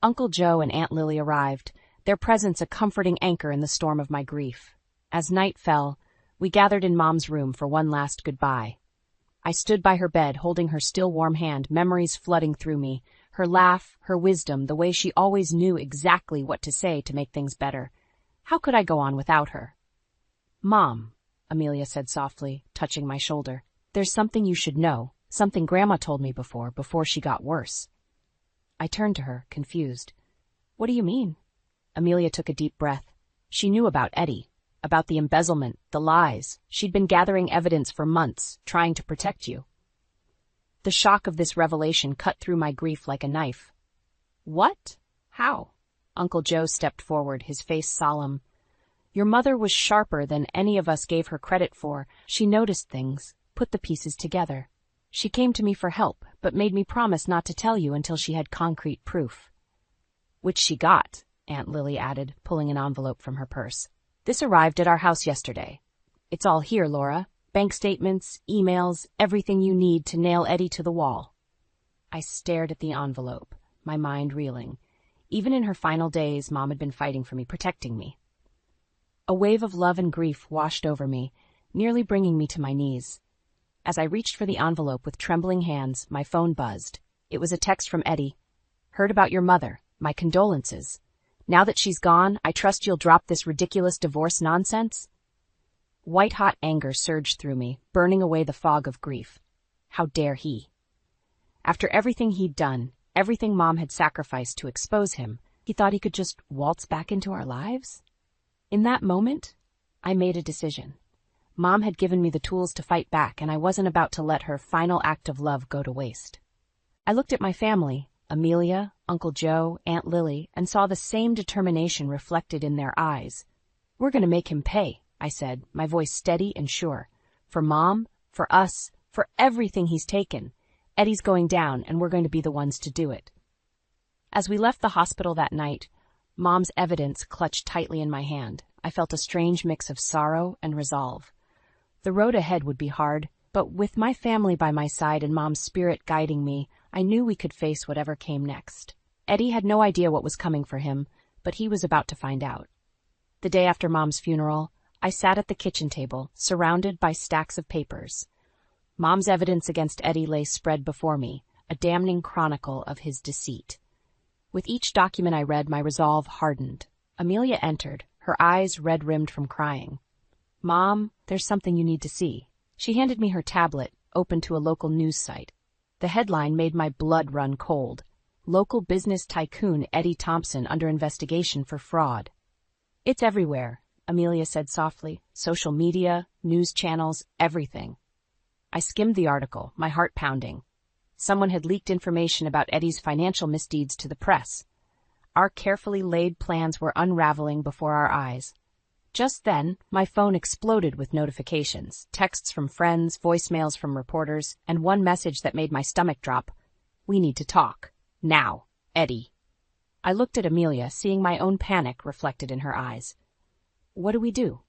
Uncle Joe and Aunt Lily arrived, their presence a comforting anchor in the storm of my grief. As night fell, we gathered in Mom's room for one last goodbye. I stood by her bed, holding her still warm hand, memories flooding through me, her laugh, her wisdom, the way she always knew exactly what to say to make things better. How could I go on without her? "Mom," Amelia said softly, touching my shoulder, "there's something you should know, something Grandma told me before she got worse." I turned to her, confused. "What do you mean?" Amelia took a deep breath. She knew about Eddie, about the embezzlement, the lies. She'd been gathering evidence for months, trying to protect you. The shock of this revelation cut through my grief like a knife. "What? How?" Uncle Joe stepped forward, his face solemn. Your mother was sharper than any of us gave her credit for. She noticed things, put the pieces together. She came to me for help, but made me promise not to tell you until she had concrete proof. Which she got, Aunt Lily added, pulling an envelope from her purse. This arrived at our house yesterday. It's all here, Laura. Bank statements, emails, everything you need to nail Eddie to the wall. I stared at the envelope, my mind reeling. Even in her final days, Mom had been fighting for me, protecting me. A wave of love and grief washed over me, nearly bringing me to my knees. As I reached for the envelope with trembling hands, my phone buzzed. It was a text from Eddie. Heard about your mother. My condolences. Now that she's gone, I trust you'll drop this ridiculous divorce nonsense? White-hot anger surged through me, burning away the fog of grief. How dare he? After everything he'd done, everything Mom had sacrificed to expose him, he thought he could just waltz back into our lives? In that moment, I made a decision. Mom had given me the tools to fight back, and I wasn't about to let her final act of love go to waste. I looked at my family, Amelia, Uncle Joe, Aunt Lily, and saw the same determination reflected in their eyes. We're going to make him pay, I said, my voice steady and sure. For Mom, for us, for everything he's taken. Eddie's going down, and we're going to be the ones to do it. As we left the hospital that night, Mom's evidence clutched tightly in my hand. I felt a strange mix of sorrow and resolve. The road ahead would be hard, but with my family by my side and Mom's spirit guiding me, I knew we could face whatever came next. Eddie had no idea what was coming for him, but he was about to find out. The day after Mom's funeral, I sat at the kitchen table, surrounded by stacks of papers. Mom's evidence against Eddie lay spread before me, a damning chronicle of his deceit. With each document I read, my resolve hardened. Amelia entered, her eyes red-rimmed from crying. Mom, there's something you need to see. She handed me her tablet, open to a local news site. The headline made my blood run cold. Local business tycoon Eddie Thompson under investigation for fraud. It's everywhere, Amelia said softly. Social media, news channels, everything. I skimmed the article, my heart pounding. Someone had leaked information about Eddie's financial misdeeds to the press. Our carefully laid plans were unraveling before our eyes. Just then, my phone exploded with notifications, texts from friends, voicemails from reporters, and one message that made my stomach drop. We need to talk. Now, Eddie. I looked at Amelia, seeing my own panic reflected in her eyes. What do we do?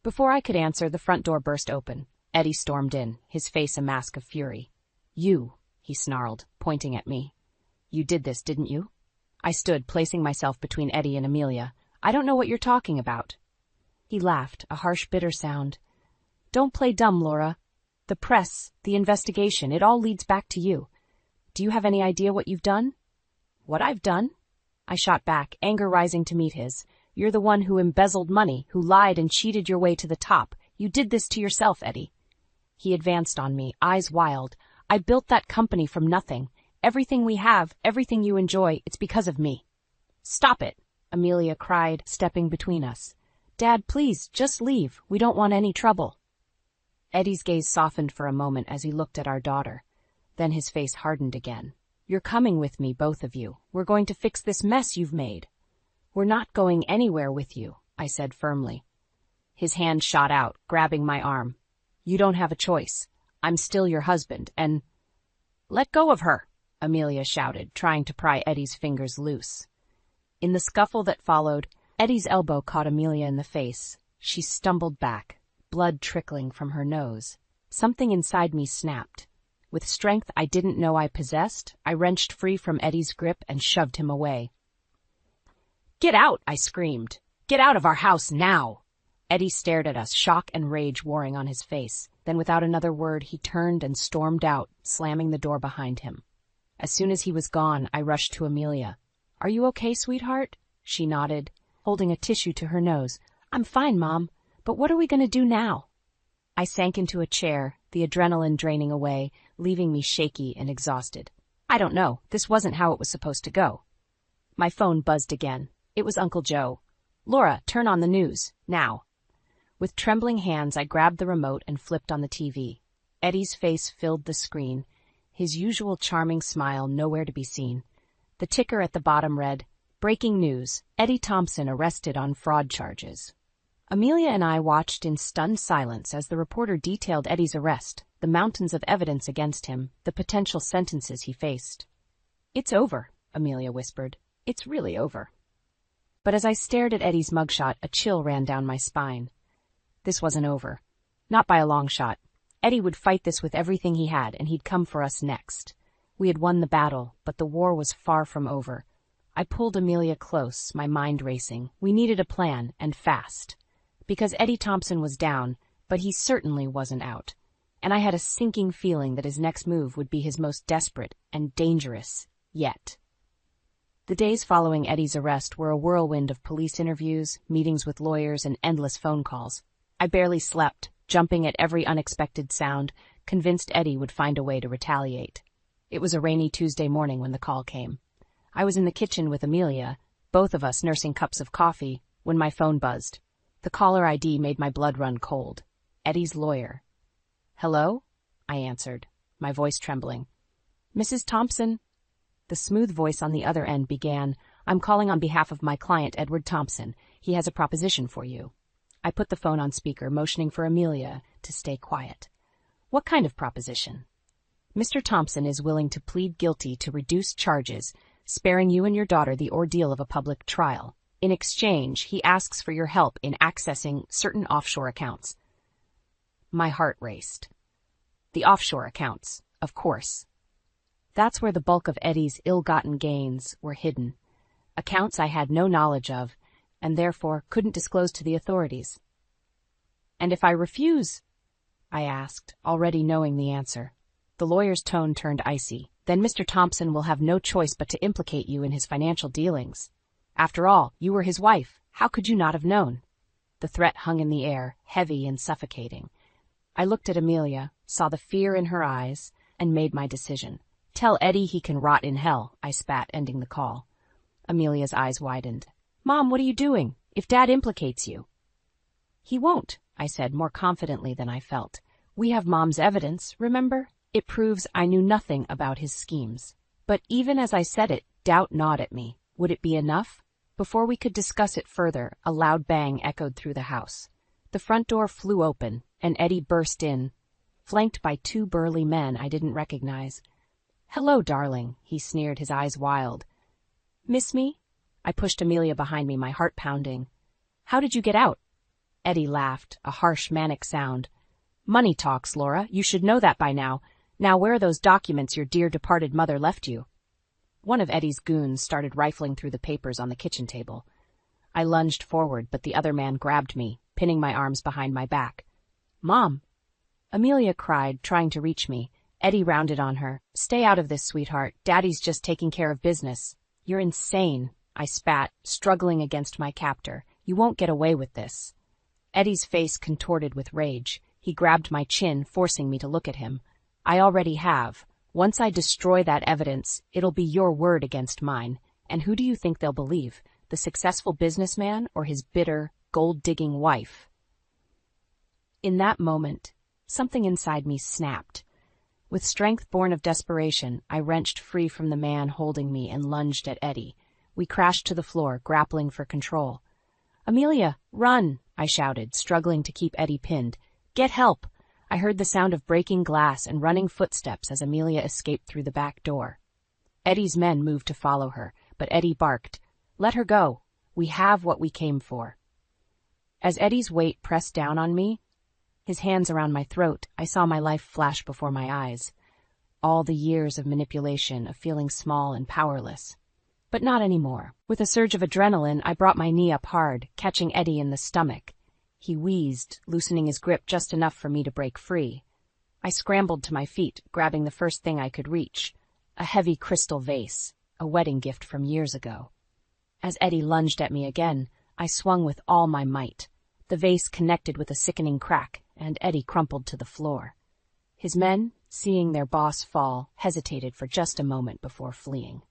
Before I could answer, the front door burst open. Eddie stormed in, his face a mask of fury. You, he snarled, pointing at me. You did this, didn't you? I stood, placing myself between Eddie and Amelia. I don't know what you're talking about. He laughed, a harsh, bitter sound. Don't play dumb, Laura. The press, the investigation, it all leads back to you. Do you have any idea what you've done? What I've done? I shot back, anger rising to meet his. You're the one who embezzled money, who lied and cheated your way to the top. You did this to yourself, Eddie. He advanced on me, eyes wild. I built that company from nothing. Everything we have, everything you enjoy, it's because of me. Stop it, Amelia cried, stepping between us. Dad, please, just leave. We don't want any trouble. Eddie's gaze softened for a moment as he looked at our daughter. Then his face hardened again. You're coming with me, both of you. We're going to fix this mess you've made. We're not going anywhere with you, I said firmly. His hand shot out, grabbing my arm. You don't have a choice. I'm still your husband, and... Let go of her, Amelia shouted, trying to pry Eddie's fingers loose. In the scuffle that followed, Eddie's elbow caught Amelia in the face. She stumbled back, blood trickling from her nose. Something inside me snapped. With strength I didn't know I possessed, I wrenched free from Eddie's grip and shoved him away. Get out, I screamed. Get out of our house now! Eddie stared at us, shock and rage warring on his face. Then without another word, he turned and stormed out, slamming the door behind him. As soon as he was gone, I rushed to Amelia. Are you okay, sweetheart? She nodded, holding a tissue to her nose. I'm fine, Mom, but what are we going to do now? I sank into a chair, the adrenaline draining away, leaving me shaky and exhausted. I don't know. This wasn't how it was supposed to go. My phone buzzed again. It was Uncle Joe. Laura, turn on the news, now. With trembling hands, I grabbed the remote and flipped on the TV. Eddie's face filled the screen, his usual charming smile nowhere to be seen. The ticker at the bottom read, Breaking news: Eddie Thompson arrested on fraud charges. Amelia and I watched in stunned silence as the reporter detailed Eddie's arrest, the mountains of evidence against him, the potential sentences he faced. "It's over," Amelia whispered. "It's really over." But as I stared at Eddie's mugshot, a chill ran down my spine. This wasn't over. Not by a long shot. Eddie would fight this with everything he had, and he'd come for us next. We had won the battle, but the war was far from over. I pulled Amelia close, my mind racing. We needed a plan, and fast. Because Eddie Thompson was down, but he certainly wasn't out. And I had a sinking feeling that his next move would be his most desperate and dangerous yet. The days following Eddie's arrest were a whirlwind of police interviews, meetings with lawyers, and endless phone calls. I barely slept, jumping at every unexpected sound, convinced Eddie would find a way to retaliate. It was a rainy Tuesday morning when the call came. I was in the kitchen with Amelia, both of us nursing cups of coffee, when my phone buzzed. The caller ID made my blood run cold. Eddie's lawyer. "Hello?" I answered, my voice trembling. "Mrs. Thompson." The smooth voice on the other end began, "I'm calling on behalf of my client, Edward Thompson. He has a proposition for you." I put the phone on speaker, motioning for Amelia to stay quiet. "What kind of proposition?" "Mr. Thompson is willing to plead guilty to reduced charges, sparing you and your daughter the ordeal of a public trial. In exchange, he asks for your help in accessing certain offshore accounts." My heart raced. The offshore accounts, of course. That's where the bulk of Eddie's ill-gotten gains were hidden. Accounts I had no knowledge of, and therefore couldn't disclose to the authorities. "And if I refuse?" I asked, already knowing the answer. The lawyer's tone turned icy. "Then Mr. Thompson will have no choice but to implicate you in his financial dealings. After all, you were his wife. How could you not have known?" The threat hung in the air, heavy and suffocating. I looked at Amelia, saw the fear in her eyes, and made my decision. "Tell Eddie he can rot in hell," I spat, ending the call. Amelia's eyes widened. "Mom, what are you doing? If Dad implicates you?" "He won't," I said, more confidently than I felt. "We have Mom's evidence, remember? It proves I knew nothing about his schemes." But even as I said it, doubt gnawed at me. Would it be enough? Before we could discuss it further, a loud bang echoed through the house. The front door flew open, and Eddie burst in, flanked by two burly men I didn't recognize. "Hello, darling," he sneered, his eyes wild. "Miss me?" I pushed Amelia behind me, my heart pounding. "How did you get out?" Eddie laughed, a harsh, manic sound. "Money talks, Laura. You should know that by now. Now where are those documents your dear departed mother left you?" One of Eddie's goons started rifling through the papers on the kitchen table. I lunged forward, but the other man grabbed me, pinning my arms behind my back. "Mom!" Amelia cried, trying to reach me. Eddie rounded on her. "Stay out of this, sweetheart. Daddy's just taking care of business." "You're insane," I spat, struggling against my captor. "You won't get away with this." Eddie's face contorted with rage. He grabbed my chin, forcing me to look at him. "I already have. Once I destroy that evidence, it'll be your word against mine. And who do you think they'll believe? The successful businessman or his bitter, gold-digging wife?" In that moment, something inside me snapped. With strength born of desperation, I wrenched free from the man holding me and lunged at Eddie. We crashed to the floor, grappling for control. "Amelia, run!" I shouted, struggling to keep Eddie pinned. "Get help!" I heard the sound of breaking glass and running footsteps as Amelia escaped through the back door. Eddie's men moved to follow her, but Eddie barked, "Let her go. We have what we came for." As Eddie's weight pressed down on me, his hands around my throat, I saw my life flash before my eyes. All the years of manipulation, of feeling small and powerless. But not anymore. With a surge of adrenaline, I brought my knee up hard, catching Eddie in the stomach. He wheezed, loosening his grip just enough for me to break free. I scrambled to my feet, grabbing the first thing I could reach, a heavy crystal vase, a wedding gift from years ago. As Eddie lunged at me again, I swung with all my might. The vase connected with a sickening crack, and Eddie crumpled to the floor. His men, seeing their boss fall, hesitated for just a moment before fleeing.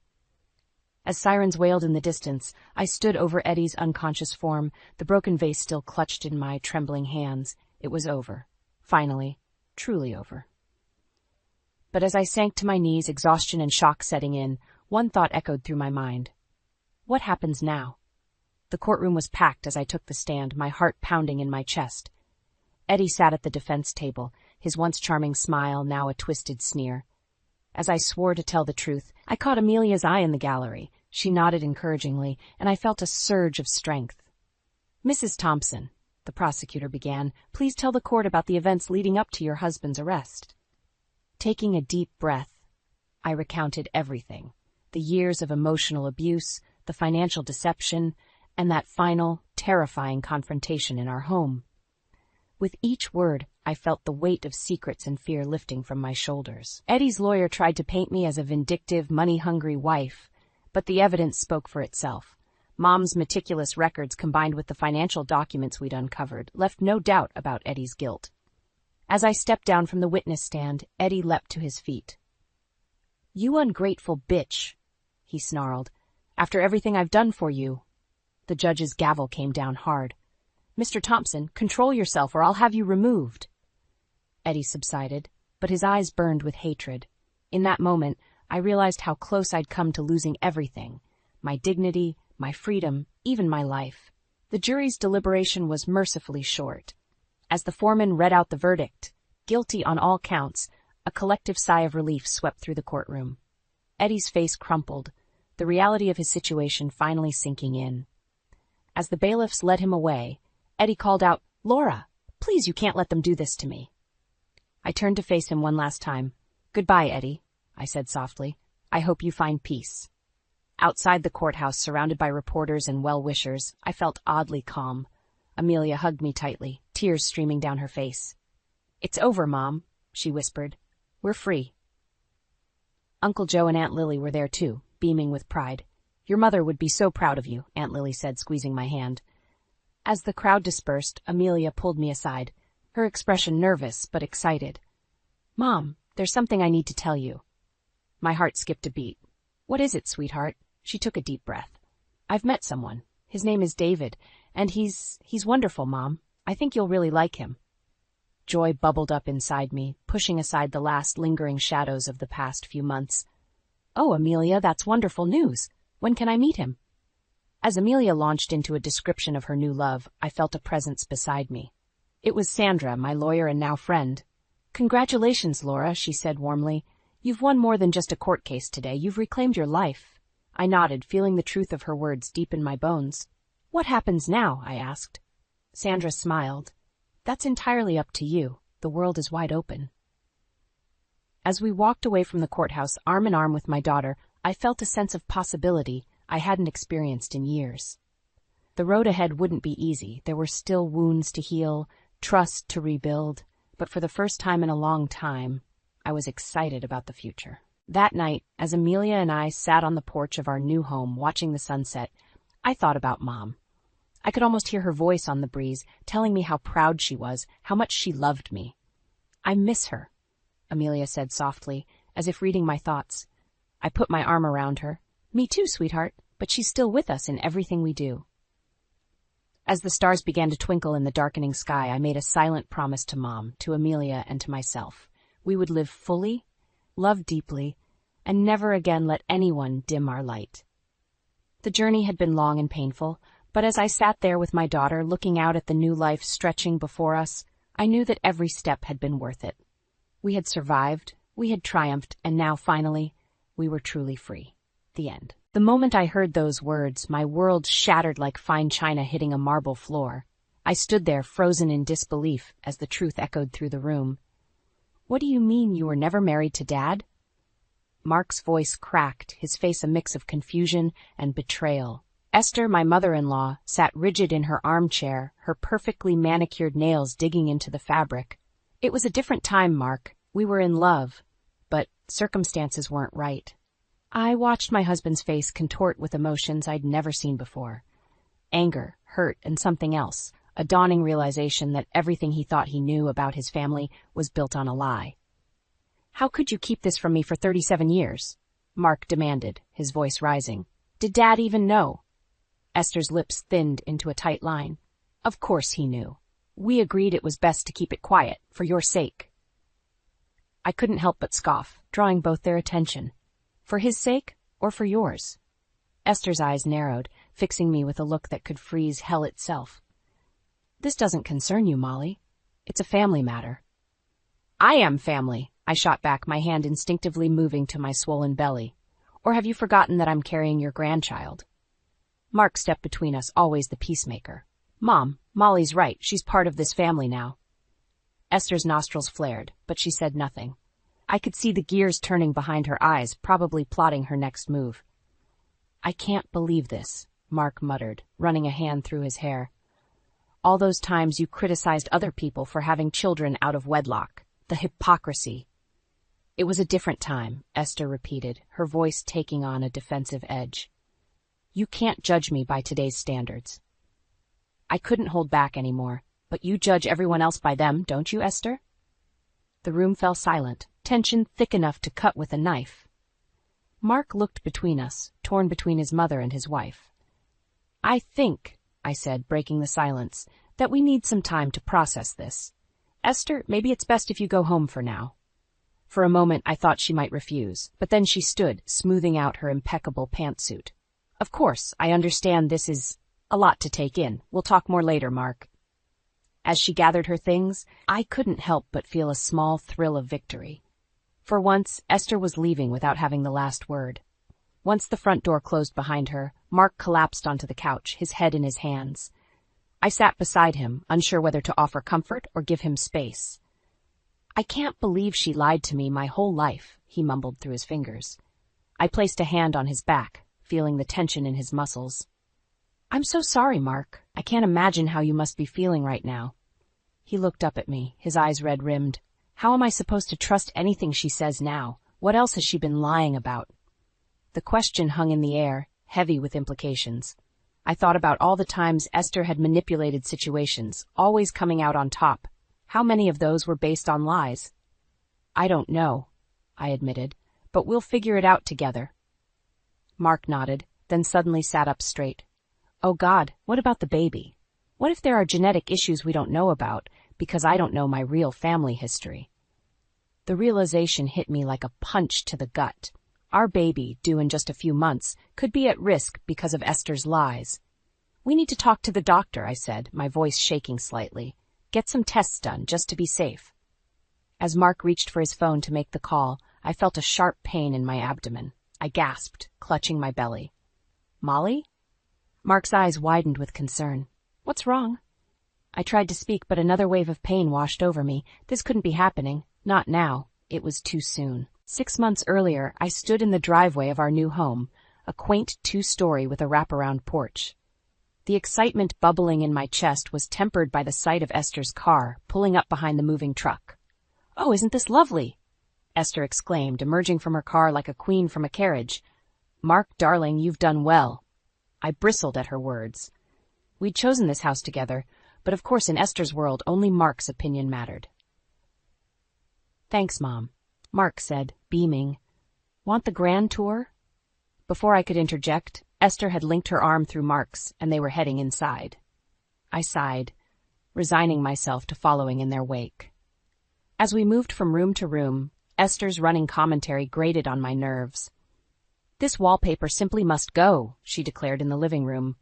As sirens wailed in the distance, I stood over Eddie's unconscious form, the broken vase still clutched in my trembling hands. It was over. Finally, truly over. But as I sank to my knees, exhaustion and shock setting in, one thought echoed through my mind. What happens now? The courtroom was packed as I took the stand, my heart pounding in my chest. Eddie sat at the defense table, his once charming smile now a twisted sneer. As I swore to tell the truth, I caught Amelia's eye in the gallery. She nodded encouragingly, and I felt a surge of strength. "Mrs. Thompson," the prosecutor began, "please tell the court about the events leading up to your husband's arrest." Taking a deep breath, I recounted everything: the years of emotional abuse, the financial deception, and that final, terrifying confrontation in our home. With each word, I felt the weight of secrets and fear lifting from my shoulders. Eddie's lawyer tried to paint me as a vindictive, money-hungry wife, but the evidence spoke for itself. Mom's meticulous records combined with the financial documents we'd uncovered left no doubt about Eddie's guilt. As I stepped down from the witness stand, Eddie leapt to his feet. "You ungrateful bitch," he snarled. "After everything I've done for you." The judge's gavel came down hard. "Mr. Thompson, control yourself or I'll have you removed." Eddie subsided, but his eyes burned with hatred. In that moment, I realized how close I'd come to losing everything: my dignity, my freedom, even my life. The jury's deliberation was mercifully short. As the foreman read out the verdict, guilty on all counts, a collective sigh of relief swept through the courtroom. Eddie's face crumpled, the reality of his situation finally sinking in. As the bailiffs led him away, Eddie called out, "Laura, please, you can't let them do this to me." I turned to face him one last time. "Goodbye, Eddie," I said softly. "I hope you find peace." Outside the courthouse, surrounded by reporters and well-wishers, I felt oddly calm. Amelia hugged me tightly, tears streaming down her face. "It's over, Mom," she whispered. "We're free." Uncle Joe and Aunt Lily were there too, beaming with pride. "Your mother would be so proud of you," Aunt Lily said, squeezing my hand. As the crowd dispersed, Amelia pulled me aside, her expression nervous but excited. "Mom, there's something I need to tell you." My heart skipped a beat. "What is it, sweetheart?" She took a deep breath. "I've met someone. His name is David, and he's wonderful, Mom. I think you'll really like him." Joy bubbled up inside me, pushing aside the last lingering shadows of the past few months. "Oh, Amelia, that's wonderful news. When can I meet him?" As Amelia launched into a description of her new love, I felt a presence beside me. It was Sandra, my lawyer and now friend. "Congratulations, Laura," she said warmly. "You've won more than just a court case today. You've reclaimed your life." I nodded, feeling the truth of her words deep in my bones. "What happens now?" I asked. Sandra smiled. "That's entirely up to you. The world is wide open." As we walked away from the courthouse, arm in arm with my daughter, I felt a sense of possibility I hadn't experienced in years. The road ahead wouldn't be easy. There were still wounds to heal, trust to rebuild, but for the first time in a long time, I was excited about the future. That night, as Amelia and I sat on the porch of our new home watching the sunset, I thought about Mom. I could almost hear her voice on the breeze, telling me how proud she was, how much she loved me. "I miss her," Amelia said softly, as if reading my thoughts. I put my arm around her. "Me too, sweetheart, but she's still with us in everything we do." As the stars began to twinkle in the darkening sky, I made a silent promise to Mom, to Amelia, and to myself. We would live fully, love deeply, and never again let anyone dim our light. The journey had been long and painful, but as I sat there with my daughter, looking out at the new life stretching before us, I knew that every step had been worth it. We had survived, we had triumphed, and now, finally, we were truly free. The end. The moment I heard those words, my world shattered like fine china hitting a marble floor. I stood there, frozen in disbelief, as the truth echoed through the room. "What do you mean you were never married to Dad?" Mark's voice cracked, his face a mix of confusion and betrayal. Esther, my mother-in-law, sat rigid in her armchair, her perfectly manicured nails digging into the fabric. "It was a different time, Mark. We were in love, but circumstances weren't right." I watched my husband's face contort with emotions I'd never seen before. Anger, hurt, and something else, a dawning realization that everything he thought he knew about his family was built on a lie. "How could you keep this from me for 37 years? Mark demanded, his voice rising. "Did Dad even know?" Esther's lips thinned into a tight line. "Of course he knew. We agreed it was best to keep it quiet, for your sake." I couldn't help but scoff, drawing both their attention. "For his sake, or for yours?" Esther's eyes narrowed, fixing me with a look that could freeze hell itself. This doesn't concern you, Molly. It's a family matter. I am family, I shot back, my hand instinctively moving to my swollen belly. Or have you forgotten that I'm carrying your grandchild? Mark stepped between us, always the peacemaker. Mom, Molly's right, she's part of this family now. Esther's nostrils flared, but she said nothing. I could see the gears turning behind her eyes, probably plotting her next move. I can't believe this, Mark muttered, running a hand through his hair. All those times you criticized other people for having children out of wedlock. The hypocrisy. It was a different time, Esther repeated, her voice taking on a defensive edge. You can't judge me by today's standards. I couldn't hold back anymore. But you judge everyone else by them, don't you, Esther? The room fell silent, tension thick enough to cut with a knife. Mark looked between us, torn between his mother and his wife. I think, I said, breaking the silence, that we need some time to process this. Esther, maybe it's best if you go home for now. For a moment I thought she might refuse, but then she stood, smoothing out her impeccable pantsuit. Of course, I understand this is a lot to take in. We'll talk more later, Mark. As she gathered her things, I couldn't help but feel a small thrill of victory. For once, Esther was leaving without having the last word. Once the front door closed behind her, Mark collapsed onto the couch, his head in his hands. I sat beside him, unsure whether to offer comfort or give him space. I can't believe she lied to me my whole life, he mumbled through his fingers. I placed a hand on his back, feeling the tension in his muscles. I'm so sorry, Mark. I can't imagine how you must be feeling right now. He looked up at me, his eyes red-rimmed. How am I supposed to trust anything she says now? What else has she been lying about? The question hung in the air, heavy with implications. I thought about all the times Esther had manipulated situations, always coming out on top. How many of those were based on lies? I don't know, I admitted, but we'll figure it out together. Mark nodded, then suddenly sat up straight. Oh God, what about the baby? What if there are genetic issues we don't know about, because I don't know my real family history? The realization hit me like a punch to the gut. Our baby, due in just a few months, could be at risk because of Esther's lies. We need to talk to the doctor, I said, my voice shaking slightly. Get some tests done, just to be safe. As Mark reached for his phone to make the call, I felt a sharp pain in my abdomen. I gasped, clutching my belly. Molly? Mark's eyes widened with concern. What's wrong? I tried to speak, but another wave of pain washed over me. This couldn't be happening. Not now. It was too soon. 6 months earlier, I stood in the driveway of our new home, a quaint 2-story with a wraparound porch. The excitement bubbling in my chest was tempered by the sight of Esther's car, pulling up behind the moving truck. Oh, isn't this lovely? Esther exclaimed, emerging from her car like a queen from a carriage. Mark, darling, you've done well. I bristled at her words. We'd chosen this house together, but of course in Esther's world only Mark's opinion mattered. Thanks, Mom, Mark said, beaming. Want the grand tour? Before I could interject, Esther had linked her arm through Mark's, and they were heading inside. I sighed, resigning myself to following in their wake. As we moved from room to room, Esther's running commentary grated on my nerves. This wallpaper simply must go, she declared in the living room.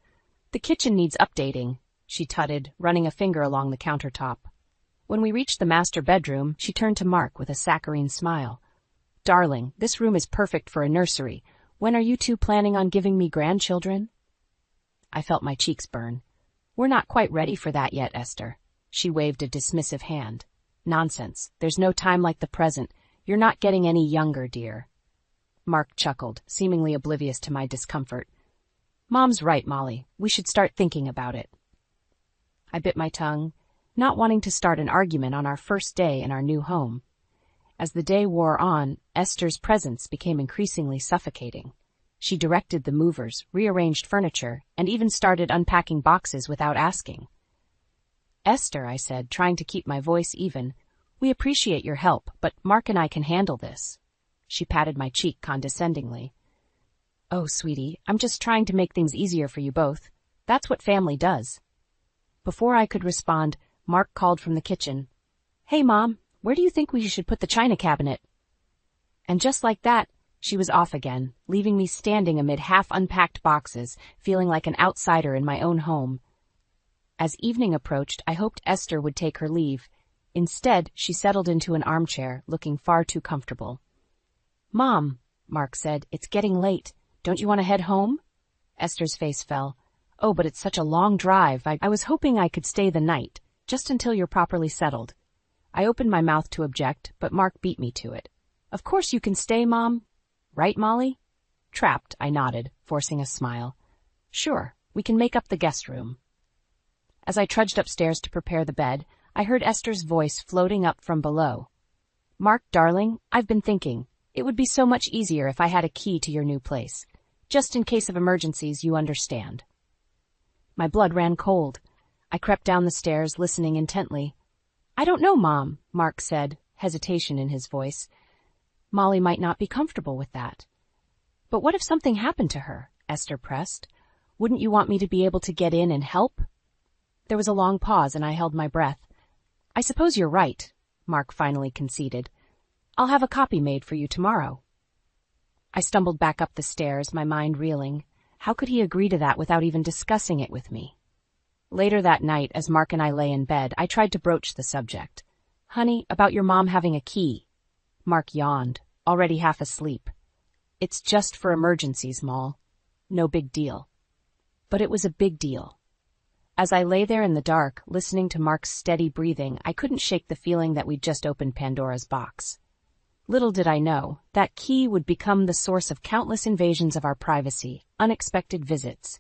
The kitchen needs updating, she tutted, running a finger along the countertop. When we reached the master bedroom, she turned to Mark with a saccharine smile. Darling, this room is perfect for a nursery. When are you two planning on giving me grandchildren? I felt my cheeks burn. We're not quite ready for that yet, Esther. She waved a dismissive hand. Nonsense. There's no time like the present. You're not getting any younger, dear. Mark chuckled, seemingly oblivious to my discomfort. Mom's right, Molly. We should start thinking about it. I bit my tongue, not wanting to start an argument on our first day in our new home. As the day wore on, Esther's presence became increasingly suffocating. She directed the movers, rearranged furniture, and even started unpacking boxes without asking. Esther, I said, trying to keep my voice even, we appreciate your help, but Mark and I can handle this. She patted my cheek condescendingly. Oh, sweetie, I'm just trying to make things easier for you both. That's what family does. Before I could respond, Mark called from the kitchen. Hey, Mom, where do you think we should put the china cabinet? And just like that, She was off again, leaving me standing amid half-unpacked boxes, feeling like an outsider in my own home. As evening approached, I hoped Esther would take her leave. Instead, she settled into an armchair, looking far too comfortable. "Mom," Mark said, "it's getting late. Don't you want to head home?" Esther's face fell. "Oh, but it's such a long drive. I was hoping I could stay the night, just until you're properly settled." I opened my mouth to object, but Mark beat me to it. "Of course you can stay, Mom. Right, Molly?" Trapped, I nodded, forcing a smile. "Sure, we can make up the guest room." As I trudged upstairs to prepare the bed, I heard Esther's voice floating up from below. "Mark, darling, I've been thinking. It would be so much easier if I had a key to your new place. Just in case of emergencies, you understand." My blood ran cold. I crept down the stairs, listening intently. "I don't know, Mom," Mark said, hesitation in his voice. "Molly might not be comfortable with that." "But what if something happened to her?" Esther pressed. "Wouldn't you want me to be able to get in and help?" There was a long pause, and I held my breath. "I suppose you're right," Mark finally conceded. "I'll have a copy made for you tomorrow." I stumbled back up the stairs, my mind reeling. How could he agree to that without even discussing it with me? Later that night, as Mark and I lay in bed, I tried to broach the subject. "Honey, about your mom having a key." Mark yawned, already half asleep. "It's just for emergencies, Moll. No big deal." But it was a big deal. As I lay there in the dark, listening to Mark's steady breathing, I couldn't shake the feeling that we'd just opened Pandora's box. Little did I know, that key would become the source of countless invasions of our privacy, unexpected visits,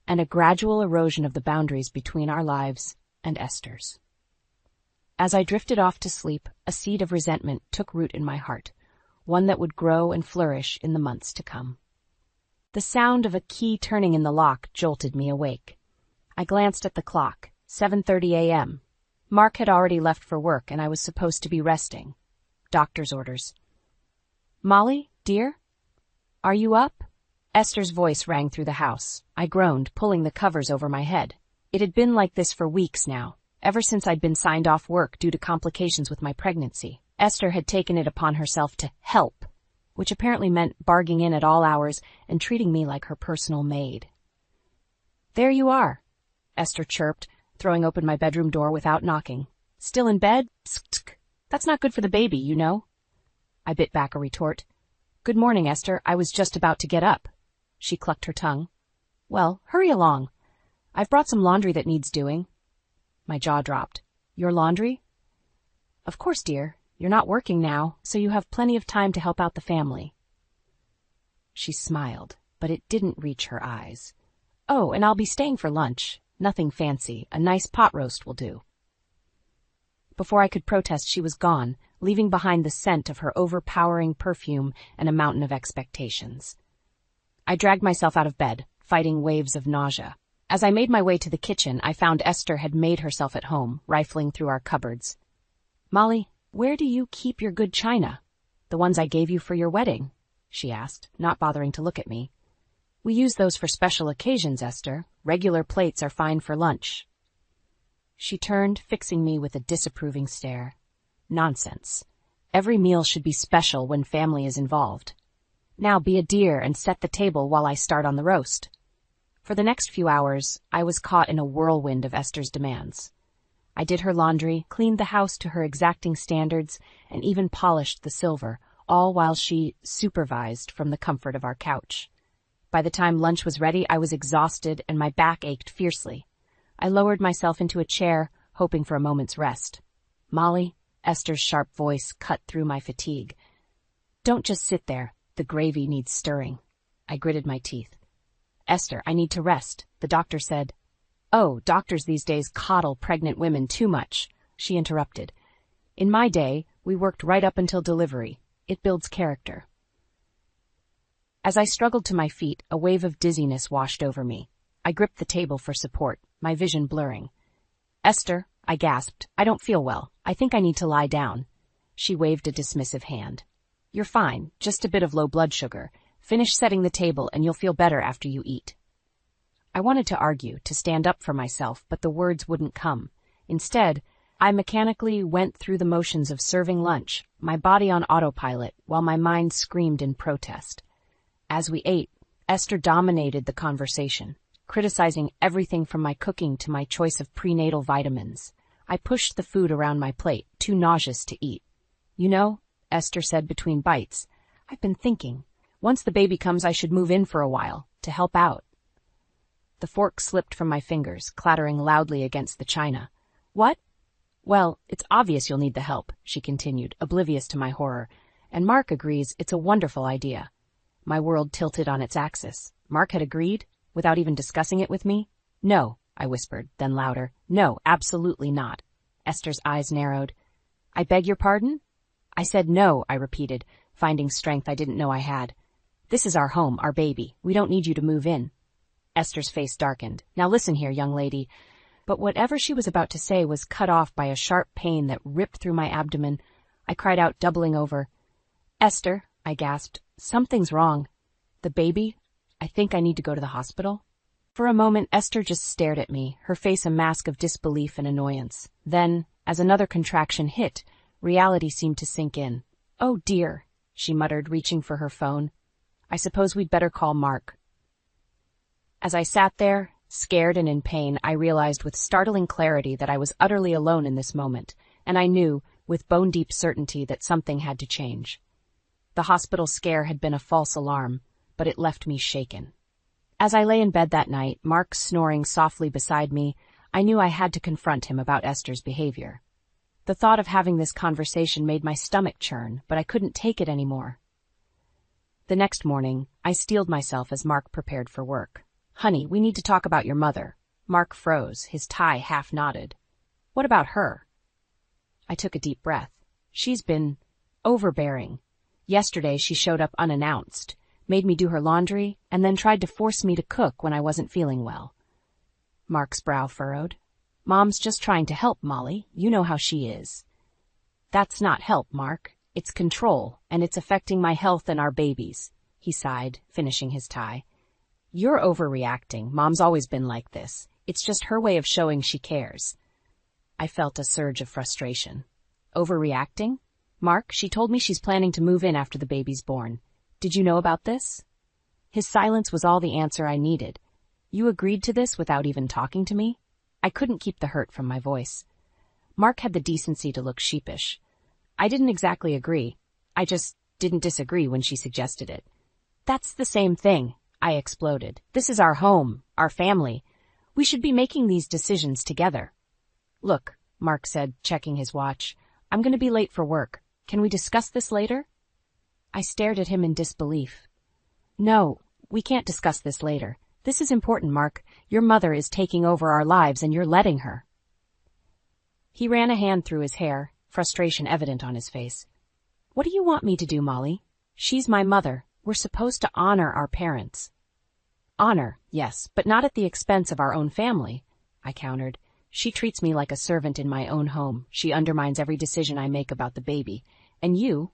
and a gradual erosion of the boundaries between our lives and Esther's. As I drifted off to sleep, a seed of resentment took root in my heart, one that would grow and flourish in the months to come. The sound of a key turning in the lock jolted me awake. I glanced at the clock, 7:30 a.m. Mark had already left for work, and I was supposed to be resting. Doctor's orders. "Molly, dear? Are you up?" Esther's voice rang through the house. I groaned, pulling the covers over my head. It had been like this for weeks now, ever since I'd been signed off work due to complications with my pregnancy. Esther had taken it upon herself to help, which apparently meant barging in at all hours and treating me like her personal maid. "There you are," Esther chirped, throwing open my bedroom door without knocking. "Still in bed? Psk. That's not good for the baby, you know." I bit back a retort. "Good morning, Esther. I was just about to get up." She clucked her tongue. "Well, hurry along. I've brought some laundry that needs doing." My jaw dropped. "Your laundry?" "Of course, dear. You're not working now, so you have plenty of time to help out the family." She smiled, but it didn't reach her eyes. "Oh, and I'll be staying for lunch. Nothing fancy. A nice pot roast will do." Before I could protest, she was gone, leaving behind the scent of her overpowering perfume and a mountain of expectations. I dragged myself out of bed, fighting waves of nausea. As I made my way to the kitchen, I found Esther had made herself at home, rifling through our cupboards. "Molly, where do you keep your good china? The ones I gave you for your wedding?" she asked, not bothering to look at me. "We use those for special occasions, Esther. Regular plates are fine for lunch." She turned, fixing me with a disapproving stare. "Nonsense. Every meal should be special when family is involved. Now be a dear and set the table while I start on the roast." For the next few hours, I was caught in a whirlwind of Esther's demands. I did her laundry, cleaned the house to her exacting standards, and even polished the silver, all while she supervised from the comfort of our couch. By the time lunch was ready, I was exhausted and my back ached fiercely. I lowered myself into a chair, hoping for a moment's rest. "Molly," Esther's sharp voice cut through my fatigue. "Don't just sit there. The gravy needs stirring." I gritted my teeth. "Esther, I need to rest. The doctor said—" "Oh, doctors these days coddle pregnant women too much," she interrupted. "In my day, we worked right up until delivery. It builds character." As I struggled to my feet, a wave of dizziness washed over me. I gripped the table for support, my vision blurring. "Esther," I gasped, "I don't feel well. I think I need to lie down." She waved a dismissive hand. "You're fine, just a bit of low blood sugar. Finish setting the table and you'll feel better after you eat." I wanted to argue, to stand up for myself, but the words wouldn't come. Instead, I mechanically went through the motions of serving lunch, my body on autopilot, while my mind screamed in protest. As we ate, Esther dominated the conversation, criticizing everything from my cooking to my choice of prenatal vitamins. I pushed the food around my plate, too nauseous to eat. You know, Esther said between bites, I've been thinking, once the baby comes I should move in for a while, to help out. The fork slipped from my fingers, clattering loudly against the china. What? Well, it's obvious you'll need the help, she continued, oblivious to my horror, and Mark agrees it's a wonderful idea. My world tilted on its axis. Mark had agreed, without even discussing it with me? No, I whispered, then louder. No, absolutely not. Esther's eyes narrowed. I beg your pardon? I said no, I repeated, finding strength I didn't know I had. This is our home, our baby. We don't need you to move in. Esther's face darkened. Now listen here, young lady. But whatever she was about to say was cut off by a sharp pain that ripped through my abdomen. I cried out, doubling over. Esther, I gasped, something's wrong. The baby? I think I need to go to the hospital. For a moment, Esther just stared at me, her face a mask of disbelief and annoyance. Then, as another contraction hit, reality seemed to sink in. Oh dear, she muttered, reaching for her phone. I suppose we'd better call Mark. As I sat there, scared and in pain, I realized with startling clarity that I was utterly alone in this moment, and I knew, with bone-deep certainty, that something had to change. The hospital scare had been a false alarm, but it left me shaken. As I lay in bed that night, Mark snoring softly beside me, I knew I had to confront him about Esther's behavior. The thought of having this conversation made my stomach churn, but I couldn't take it anymore. The next morning, I steeled myself as Mark prepared for work. Honey, we need to talk about your mother. Mark froze, his tie half knotted. What about her? I took a deep breath. She's been overbearing. Yesterday she showed up unannounced, made me do her laundry, and then tried to force me to cook when I wasn't feeling well. Mark's brow furrowed. Mom's just trying to help, Molly. You know how she is. That's not help, Mark. It's control, and it's affecting my health and our babies, he sighed, finishing his tie. You're overreacting. Mom's always been like this. It's just her way of showing she cares. I felt a surge of frustration. Overreacting? Mark, she told me she's planning to move in after the baby's born. Did you know about this? His silence was all the answer I needed. You agreed to this without even talking to me? I couldn't keep the hurt from my voice. Mark had the decency to look sheepish. I didn't exactly agree. I just didn't disagree when she suggested it. That's the same thing, I exploded. This is our home, our family. We should be making these decisions together. Look, Mark said, checking his watch. I'm going to be late for work. Can we discuss this later? I stared at him in disbelief. No, we can't discuss this later. This is important, Mark. Your mother is taking over our lives and you're letting her. He ran a hand through his hair, frustration evident on his face. What do you want me to do, Molly? She's my mother. We're supposed to honor our parents. Honor, yes, but not at the expense of our own family, I countered. She treats me like a servant in my own home. She undermines every decision I make about the baby. And you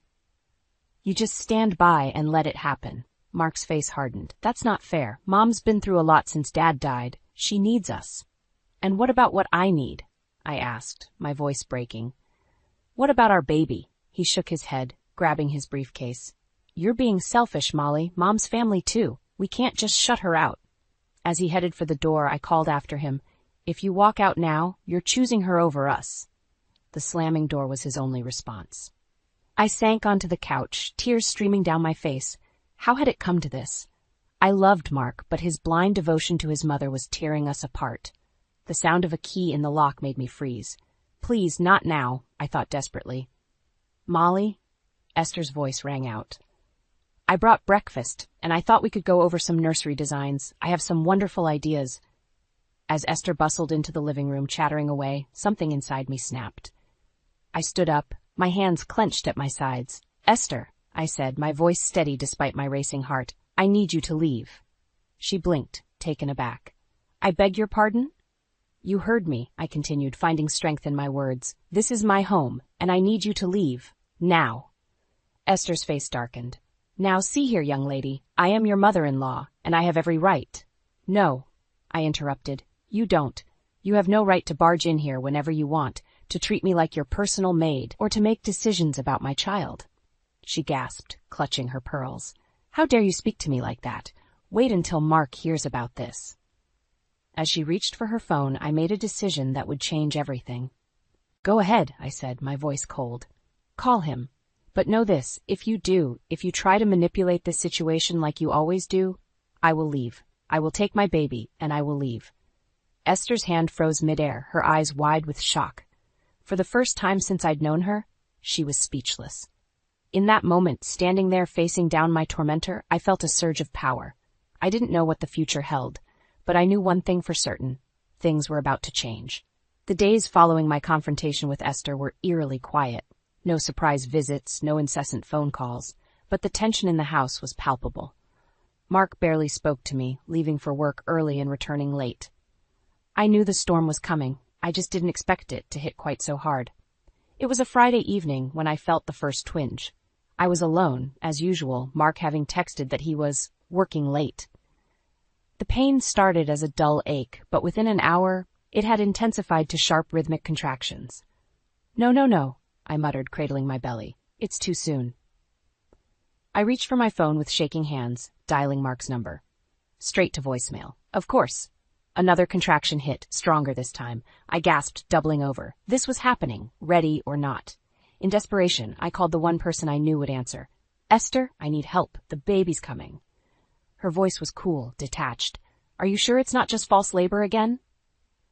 just stand by and let it happen. Mark's face hardened. That's not fair. Mom's been through a lot since Dad died. She needs us. And what about what I need? I asked, my voice breaking. What about our baby? He shook his head, grabbing his briefcase. You're being selfish, Molly. Mom's family too. We can't just shut her out. As he headed for the door, I called after him. If you walk out now, you're choosing her over us. The slamming door was his only response. I sank onto the couch, tears streaming down my face. How had it come to this? I loved Mark, but his blind devotion to his mother was tearing us apart. The sound of a key in the lock made me freeze. Please, not now, I thought desperately. Molly? Esther's voice rang out. I brought breakfast, and I thought we could go over some nursery designs. I have some wonderful ideas. As Esther bustled into the living room, chattering away, something inside me snapped. I stood up, my hands clenched at my sides. Esther, I said, my voice steady despite my racing heart, I need you to leave. She blinked, taken aback. I beg your pardon? You heard me, I continued, finding strength in my words. This is my home, and I need you to leave. Now. Esther's face darkened. Now see here, young lady, I am your mother-in-law, and I have every right. No, I interrupted. You don't. You have no right to barge in here whenever you want, to treat me like your personal maid, or to make decisions about my child." She gasped, clutching her pearls. "How dare you speak to me like that? Wait until Mark hears about this." As she reached for her phone, I made a decision that would change everything. "Go ahead," I said, my voice cold. "Call him. But know this, if you try to manipulate this situation like you always do, I will leave. I will take my baby, and I will leave." Esther's hand froze midair, her eyes wide with shock. For the first time since I'd known her, she was speechless. In that moment, standing there facing down my tormentor, I felt a surge of power. I didn't know what the future held, but I knew one thing for certain: things were about to change. The days following my confrontation with Esther were eerily quiet. No surprise visits, no incessant phone calls, but the tension in the house was palpable. Mark barely spoke to me, leaving for work early and returning late. I knew the storm was coming. I just didn't expect it to hit quite so hard. It was a Friday evening when I felt the first twinge. I was alone, as usual, Mark having texted that he was working late. The pain started as a dull ache, but within an hour, it had intensified to sharp rhythmic contractions. No, I muttered, cradling my belly. It's too soon. I reached for my phone with shaking hands, dialing Mark's number. Straight to voicemail. Of course. Another contraction hit, stronger this time. I gasped, doubling over. This was happening, ready or not. In desperation, I called the one person I knew would answer. "Esther, I need help. The baby's coming." Her voice was cool, detached. "Are you sure it's not just false labor again?"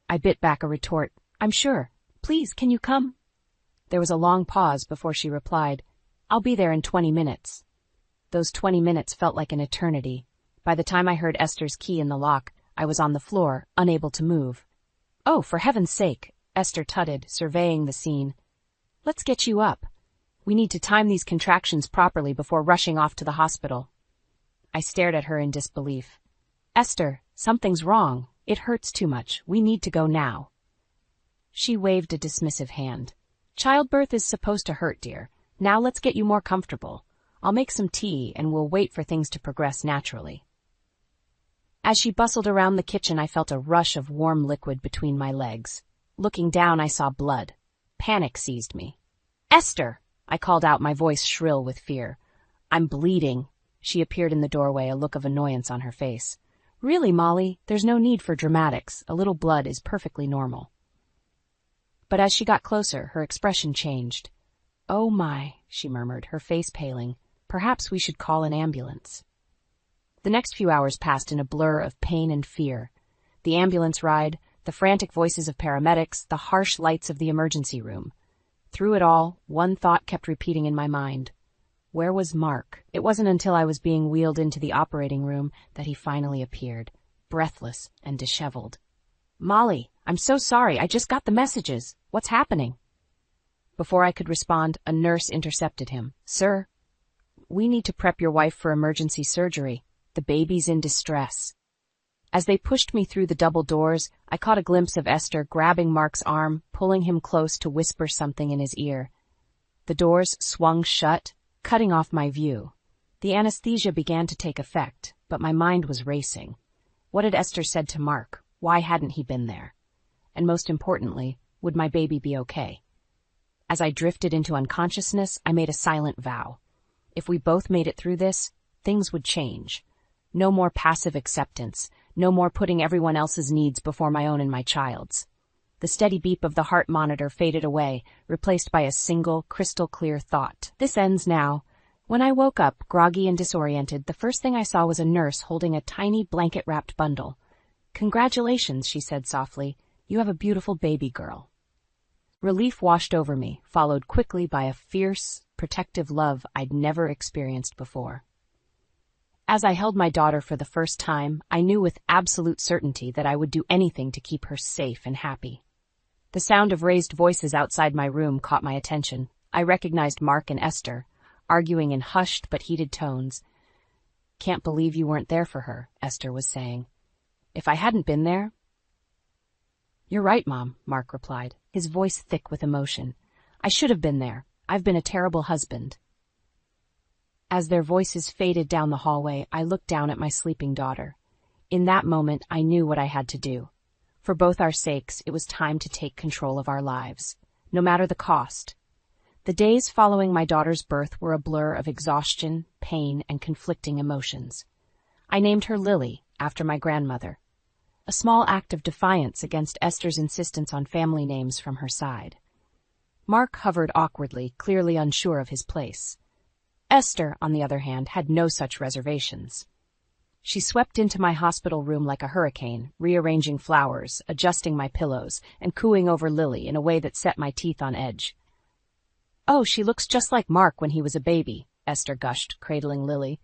I bit back a retort. "I'm sure. Please, can you come?" There was a long pause before she replied, "I'll be there in 20 minutes. Those 20 minutes felt like an eternity. By the time I heard Esther's key in the lock, I was on the floor, unable to move. "Oh, for heaven's sake," Esther tutted, surveying the scene. "Let's get you up. We need to time these contractions properly before rushing off to the hospital." I stared at her in disbelief. "Esther, something's wrong. It hurts too much. We need to go now." She waved a dismissive hand. "Childbirth is supposed to hurt, dear. Now let's get you more comfortable. I'll make some tea, and we'll wait for things to progress naturally." As she bustled around the kitchen, I felt a rush of warm liquid between my legs. Looking down, I saw blood. Panic seized me. "Esther!" I called out, my voice shrill with fear. "I'm bleeding." She appeared in the doorway, a look of annoyance on her face. "Really, Molly, there's no need for dramatics. A little blood is perfectly normal." But as she got closer, her expression changed. "Oh my," she murmured, her face paling. "Perhaps we should call an ambulance." The next few hours passed in a blur of pain and fear. The ambulance ride, the frantic voices of paramedics, the harsh lights of the emergency room. Through it all, one thought kept repeating in my mind. Where was Mark? It wasn't until I was being wheeled into the operating room that he finally appeared, breathless and disheveled. "Molly, I'm so sorry. I just got the messages. What's happening?" Before I could respond, a nurse intercepted him. "Sir, we need to prep your wife for emergency surgery. The baby's in distress." As they pushed me through the double doors, I caught a glimpse of Esther grabbing Mark's arm, pulling him close to whisper something in his ear. The doors swung shut, cutting off my view. The anesthesia began to take effect, but my mind was racing. What had Esther said to Mark? Why hadn't he been there? And most importantly, would my baby be okay? As I drifted into unconsciousness, I made a silent vow. If we both made it through this, things would change. No more passive acceptance, no more putting everyone else's needs before my own and my child's. The steady beep of the heart monitor faded away, replaced by a single, crystal-clear thought. This ends now. When I woke up, groggy and disoriented, the first thing I saw was a nurse holding a tiny blanket-wrapped bundle. "Congratulations," she said softly. "You have a beautiful baby girl." Relief washed over me, followed quickly by a fierce, protective love I'd never experienced before. As I held my daughter for the first time, I knew with absolute certainty that I would do anything to keep her safe and happy. The sound of raised voices outside my room caught my attention. I recognized Mark and Esther, arguing in hushed but heated tones. "Can't believe you weren't there for her," Esther was saying. "If I hadn't been there—" "You're right, Mom," Mark replied, his voice thick with emotion. "I should have been there. I've been a terrible husband." As their voices faded down the hallway, I looked down at my sleeping daughter. In that moment, I knew what I had to do. For both our sakes, it was time to take control of our lives. no matter the cost. The days following my daughter's birth were a blur of exhaustion, pain, and conflicting emotions. I named her Lily, after my grandmother, a small act of defiance against Esther's insistence on family names from her side. Mark hovered awkwardly, clearly unsure of his place. Esther, on the other hand, had no such reservations. She swept into my hospital room like a hurricane, rearranging flowers, adjusting my pillows, and cooing over Lily in a way that set my teeth on edge. "Oh, she looks just like Mark when he was a baby," Esther gushed, cradling Lily.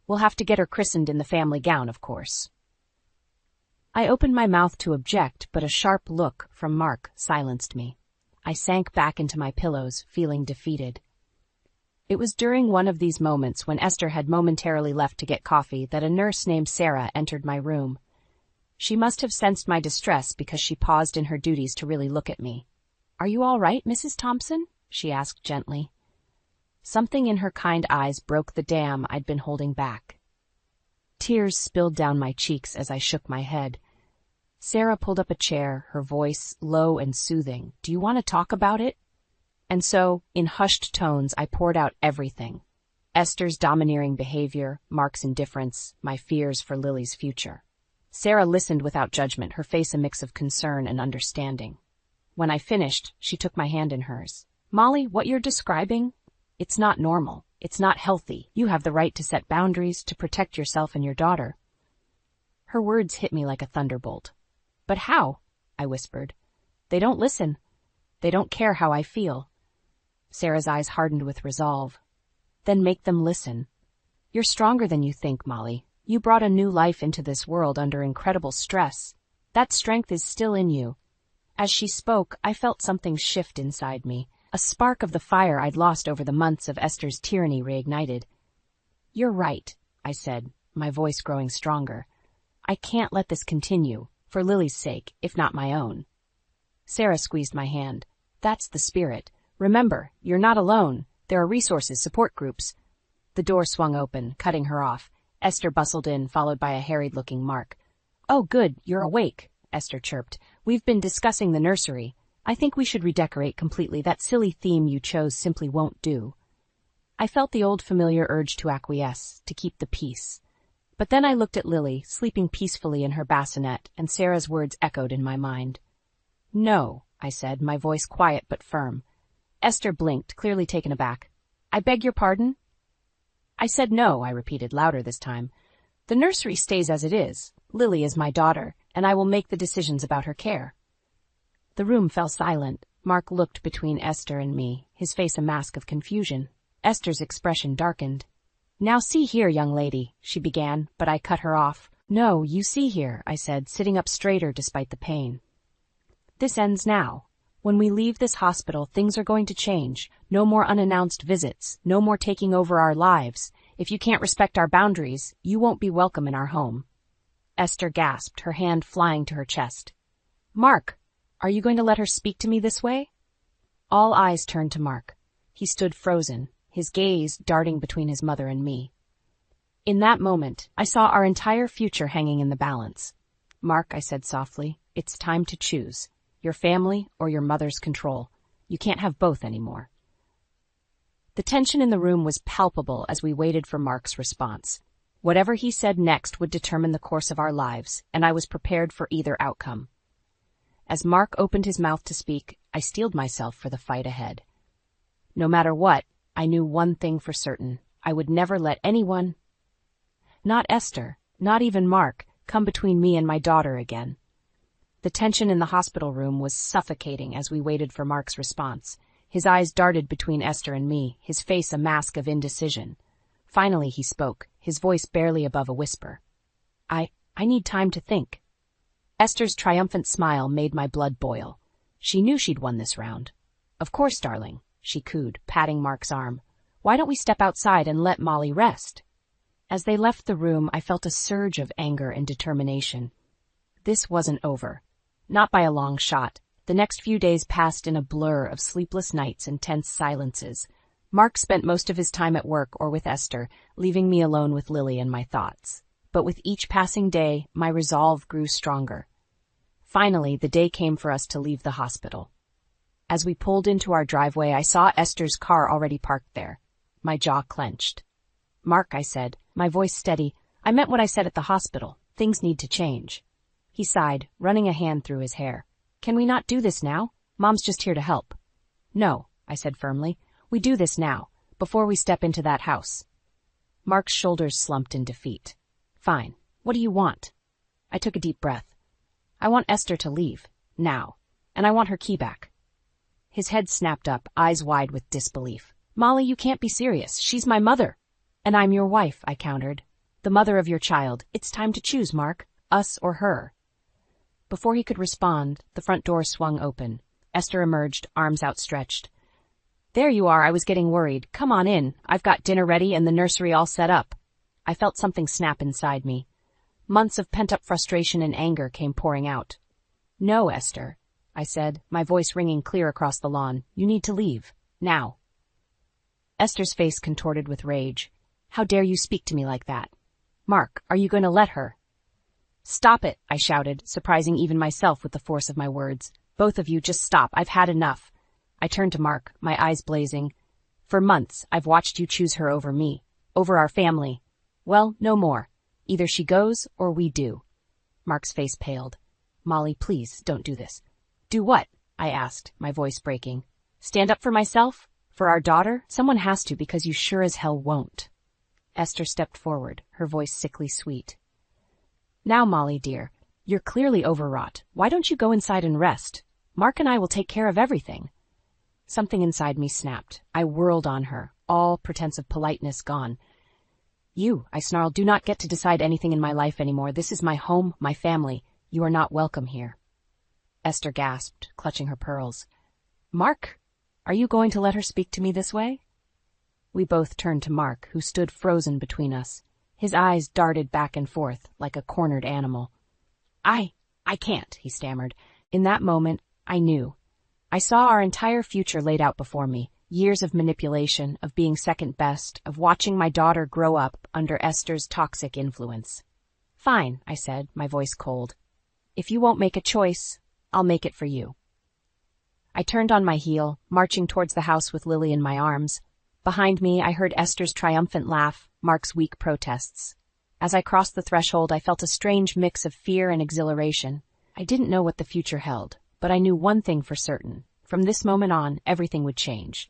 "We'll have to get her christened in the family gown, of course." I opened my mouth to object, but a sharp look from Mark silenced me. I sank back into my pillows, feeling defeated. It was during one of these moments, when Esther had momentarily left to get coffee, that a nurse named Sarah entered my room. She must have sensed my distress because she paused in her duties to really look at me. "Are you all right, Mrs. Thompson?" she asked gently. Something in her kind eyes broke the dam I'd been holding back. Tears spilled down my cheeks as I shook my head. Sarah pulled up a chair, her voice low and soothing. "Do you want to talk about it?" And so, in hushed tones, I poured out everything. Esther's domineering behavior, Mark's indifference, my fears for Lily's future. Sarah listened without judgment, her face a mix of concern and understanding. When I finished, she took my hand in hers. "Molly, what you're describing, it's not normal. It's not healthy. You have the right to set boundaries, to protect yourself and your daughter." Her words hit me like a thunderbolt. "But how?" I whispered. "They don't listen. They don't care how I feel." Sarah's eyes hardened with resolve. "Then make them listen. You're stronger than you think, Molly. You brought a new life into this world under incredible stress. That strength is still in you." As she spoke, I felt something shift inside me. A spark of the fire I'd lost over the months of Esther's tyranny reignited. "You're right," I said, my voice growing stronger. "I can't let this continue, for Lily's sake, if not my own." Sarah squeezed my hand. "That's the spirit. Remember, you're not alone. There are resources, support groups." The door swung open, cutting her off. Esther bustled in, followed by a harried-looking Mark. "Oh, good, you're awake," Esther chirped. "We've been discussing the nursery. I think we should redecorate completely. That silly theme you chose simply won't do." I felt the old familiar urge to acquiesce, to keep the peace. But then I looked at Lily, sleeping peacefully in her bassinet, and Sarah's words echoed in my mind. "No," I said, my voice quiet but firm. Esther blinked, clearly taken aback. "I beg your pardon?" "I said no," I repeated, louder this time. "The nursery stays as it is. Lily is my daughter, and I will make the decisions about her care." The room fell silent. Mark looked between Esther and me, his face a mask of confusion. Esther's expression darkened. "Now see here, young lady," she began, but I cut her off. "No, you see here," I said, sitting up straighter despite the pain. "This ends now. When we leave this hospital, things are going to change. No more unannounced visits, no more taking over our lives. If you can't respect our boundaries, you won't be welcome in our home." Esther gasped, her hand flying to her chest. "Mark, are you going to let her speak to me this way?" All eyes turned to Mark. He stood frozen, his gaze darting between his mother and me. In that moment, I saw our entire future hanging in the balance. "Mark," I said softly, "it's time to choose. Your family or your mother's control. You can't have both anymore." The tension in the room was palpable as we waited for Mark's response. Whatever he said next would determine the course of our lives, and I was prepared for either outcome. As Mark opened his mouth to speak, I steeled myself for the fight ahead. No matter what, I knew one thing for certain. I would never let anyone, not Esther, not even Mark, come between me and my daughter again. The tension in the hospital room was suffocating as we waited for Mark's response. His eyes darted between Esther and me, his face a mask of indecision. Finally he spoke, his voice barely above a whisper. I need time to think." Esther's triumphant smile made my blood boil. She knew she'd won this round. "Of course, darling," she cooed, patting Mark's arm. "Why don't we step outside and let Molly rest?" As they left the room, I felt a surge of anger and determination. This wasn't over. Not by a long shot. The next few days passed in a blur of sleepless nights and tense silences. Mark spent most of his time at work or with Esther, leaving me alone with Lily and my thoughts. But with each passing day, my resolve grew stronger. Finally, the day came for us to leave the hospital. As we pulled into our driveway, I saw Esther's car already parked there. My jaw clenched. "Mark," I said, my voice steady, "I meant what I said at the hospital. Things need to change." He sighed, running a hand through his hair. "Can we not do this now? Mom's just here to help." "No," I said firmly. "We do this now, before we step into that house." Mark's shoulders slumped in defeat. "Fine. What do you want?" I took a deep breath. "I want Esther to leave. Now. And I want her key back." His head snapped up, eyes wide with disbelief. "Molly, you can't be serious. She's my mother." "And I'm your wife," I countered. "The mother of your child. It's time to choose, Mark. Us or her." Before he could respond, the front door swung open. Esther emerged, arms outstretched. "There you are. I was getting worried. Come on in. I've got dinner ready and the nursery all set up." I felt something snap inside me. Months of pent-up frustration and anger came pouring out. "No, Esther," I said, my voice ringing clear across the lawn. "You need to leave. Now." Esther's face contorted with rage. "How dare you speak to me like that? Mark, are you going to let her?" "Stop it," I shouted, surprising even myself with the force of my words. "Both of you, just stop. I've had enough." I turned to Mark, my eyes blazing. "For months, I've watched you choose her over me, over our family. Well, no more. Either she goes or we do." Mark's face paled. "Molly, please, don't do this." "Do what?" I asked, my voice breaking. "Stand up for myself? For our daughter? Someone has to, because you sure as hell won't." Esther stepped forward, her voice sickly sweet. "Now, Molly, dear, you're clearly overwrought. Why don't you go inside and rest? Mark and I will take care of everything." Something inside me snapped. I whirled on her, all pretense of politeness gone. "You," I snarled, "do not get to decide anything in my life anymore. This is my home, my family. You are not welcome here." Esther gasped, clutching her pearls. "Mark, are you going to let her speak to me this way?" We both turned to Mark, who stood frozen between us. His eyes darted back and forth like a cornered animal. I can't," he stammered. In that moment, I knew. I saw our entire future laid out before me. Years of manipulation, of being second best, of watching my daughter grow up under Esther's toxic influence. "Fine," I said, my voice cold. "If you won't make a choice, I'll make it for you." I turned on my heel, marching towards the house with Lily in my arms. Behind me, I heard Esther's triumphant laugh, Mark's weak protests. As I crossed the threshold, I felt a strange mix of fear and exhilaration. I didn't know what the future held, but I knew one thing for certain. From this moment on, everything would change.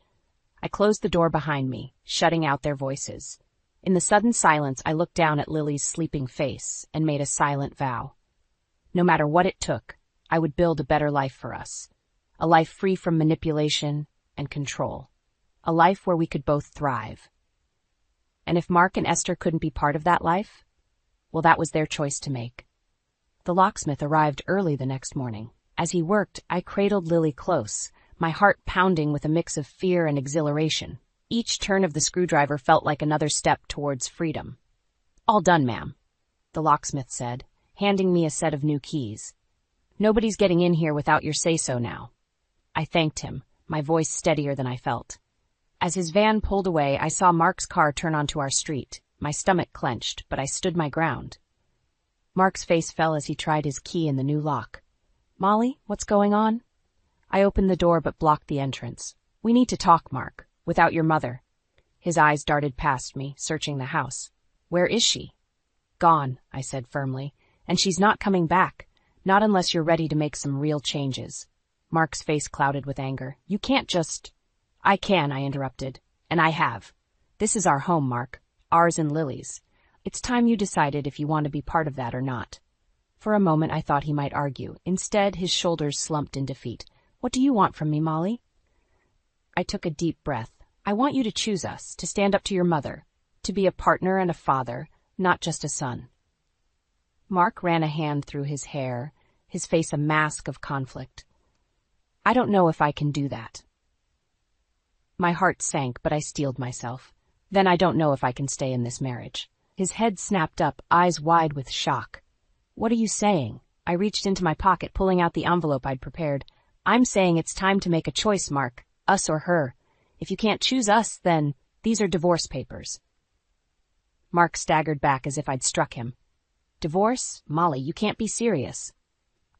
I closed the door behind me, shutting out their voices. In the sudden silence, I looked down at Lily's sleeping face and made a silent vow. No matter what it took, I would build a better life for us. A life free from manipulation and control. A life where we could both thrive. And if Mark and Esther couldn't be part of that life, well, that was their choice to make. The locksmith arrived early the next morning. As he worked, I cradled Lily close, my heart pounding with a mix of fear and exhilaration. Each turn of the screwdriver felt like another step towards freedom. "All done, ma'am," the locksmith said, handing me a set of new keys. "Nobody's getting in here without your say-so now." I thanked him, my voice steadier than I felt. As his van pulled away, I saw Mark's car turn onto our street. My stomach clenched, but I stood my ground. Mark's face fell as he tried his key in the new lock. "Molly, what's going on?" I opened the door but blocked the entrance. "We need to talk, Mark, without your mother." His eyes darted past me, searching the house. "Where is she?" "Gone," I said firmly. "And she's not coming back. Not unless you're ready to make some real changes." Mark's face clouded with anger. "You can't just—" "I can," I interrupted. "And I have. This is our home, Mark. Ours and Lily's. It's time you decided if you want to be part of that or not." For a moment I thought he might argue. Instead, his shoulders slumped in defeat. "What do you want from me, Molly?" I took a deep breath. "I want you to choose us, to stand up to your mother, to be a partner and a father, not just a son." Mark ran a hand through his hair, his face a mask of conflict. "I don't know if I can do that." My heart sank, but I steeled myself. "Then I don't know if I can stay in this marriage." His head snapped up, eyes wide with shock. "What are you saying?" I reached into my pocket, pulling out the envelope I'd prepared. "I'm saying it's time to make a choice, Mark. Us or her. If you can't choose us, then these are divorce papers." Mark staggered back as if I'd struck him. "Divorce? Molly, you can't be serious."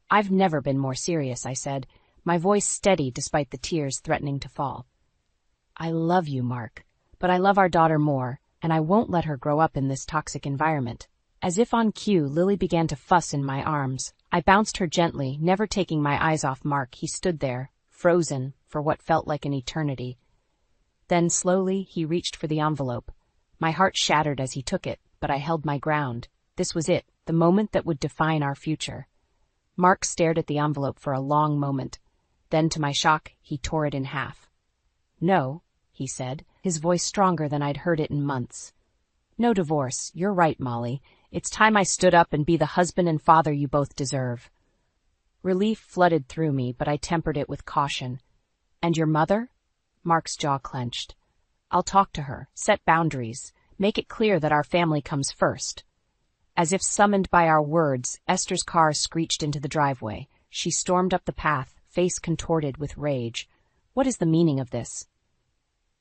"I've never been more serious," I said. my voice steady despite the tears threatening to fall. I love you, Mark, but I love our daughter more, and I won't let her grow up in this toxic environment. As if on cue, Lily began to fuss in my arms. I bounced her gently, never taking my eyes off Mark. He stood there, frozen, for what felt like an eternity. Then, slowly, he reached for the envelope. My heart shattered as he took it, but I held my ground. This was it, the moment that would define our future. Mark stared at the envelope for a long moment. Then, to my shock, he tore it in half. "No," he said, his voice stronger than I'd heard it in months. "No divorce. You're right, Molly. It's time I stood up and be the husband and father you both deserve." Relief flooded through me, but I tempered it with caution. "And your mother?" Mark's jaw clenched. "I'll talk to her, set boundaries, make it clear that our family comes first." As if summoned by our words, Esther's car screeched into the driveway. She stormed up the path, face contorted with rage. "What is the meaning of this?"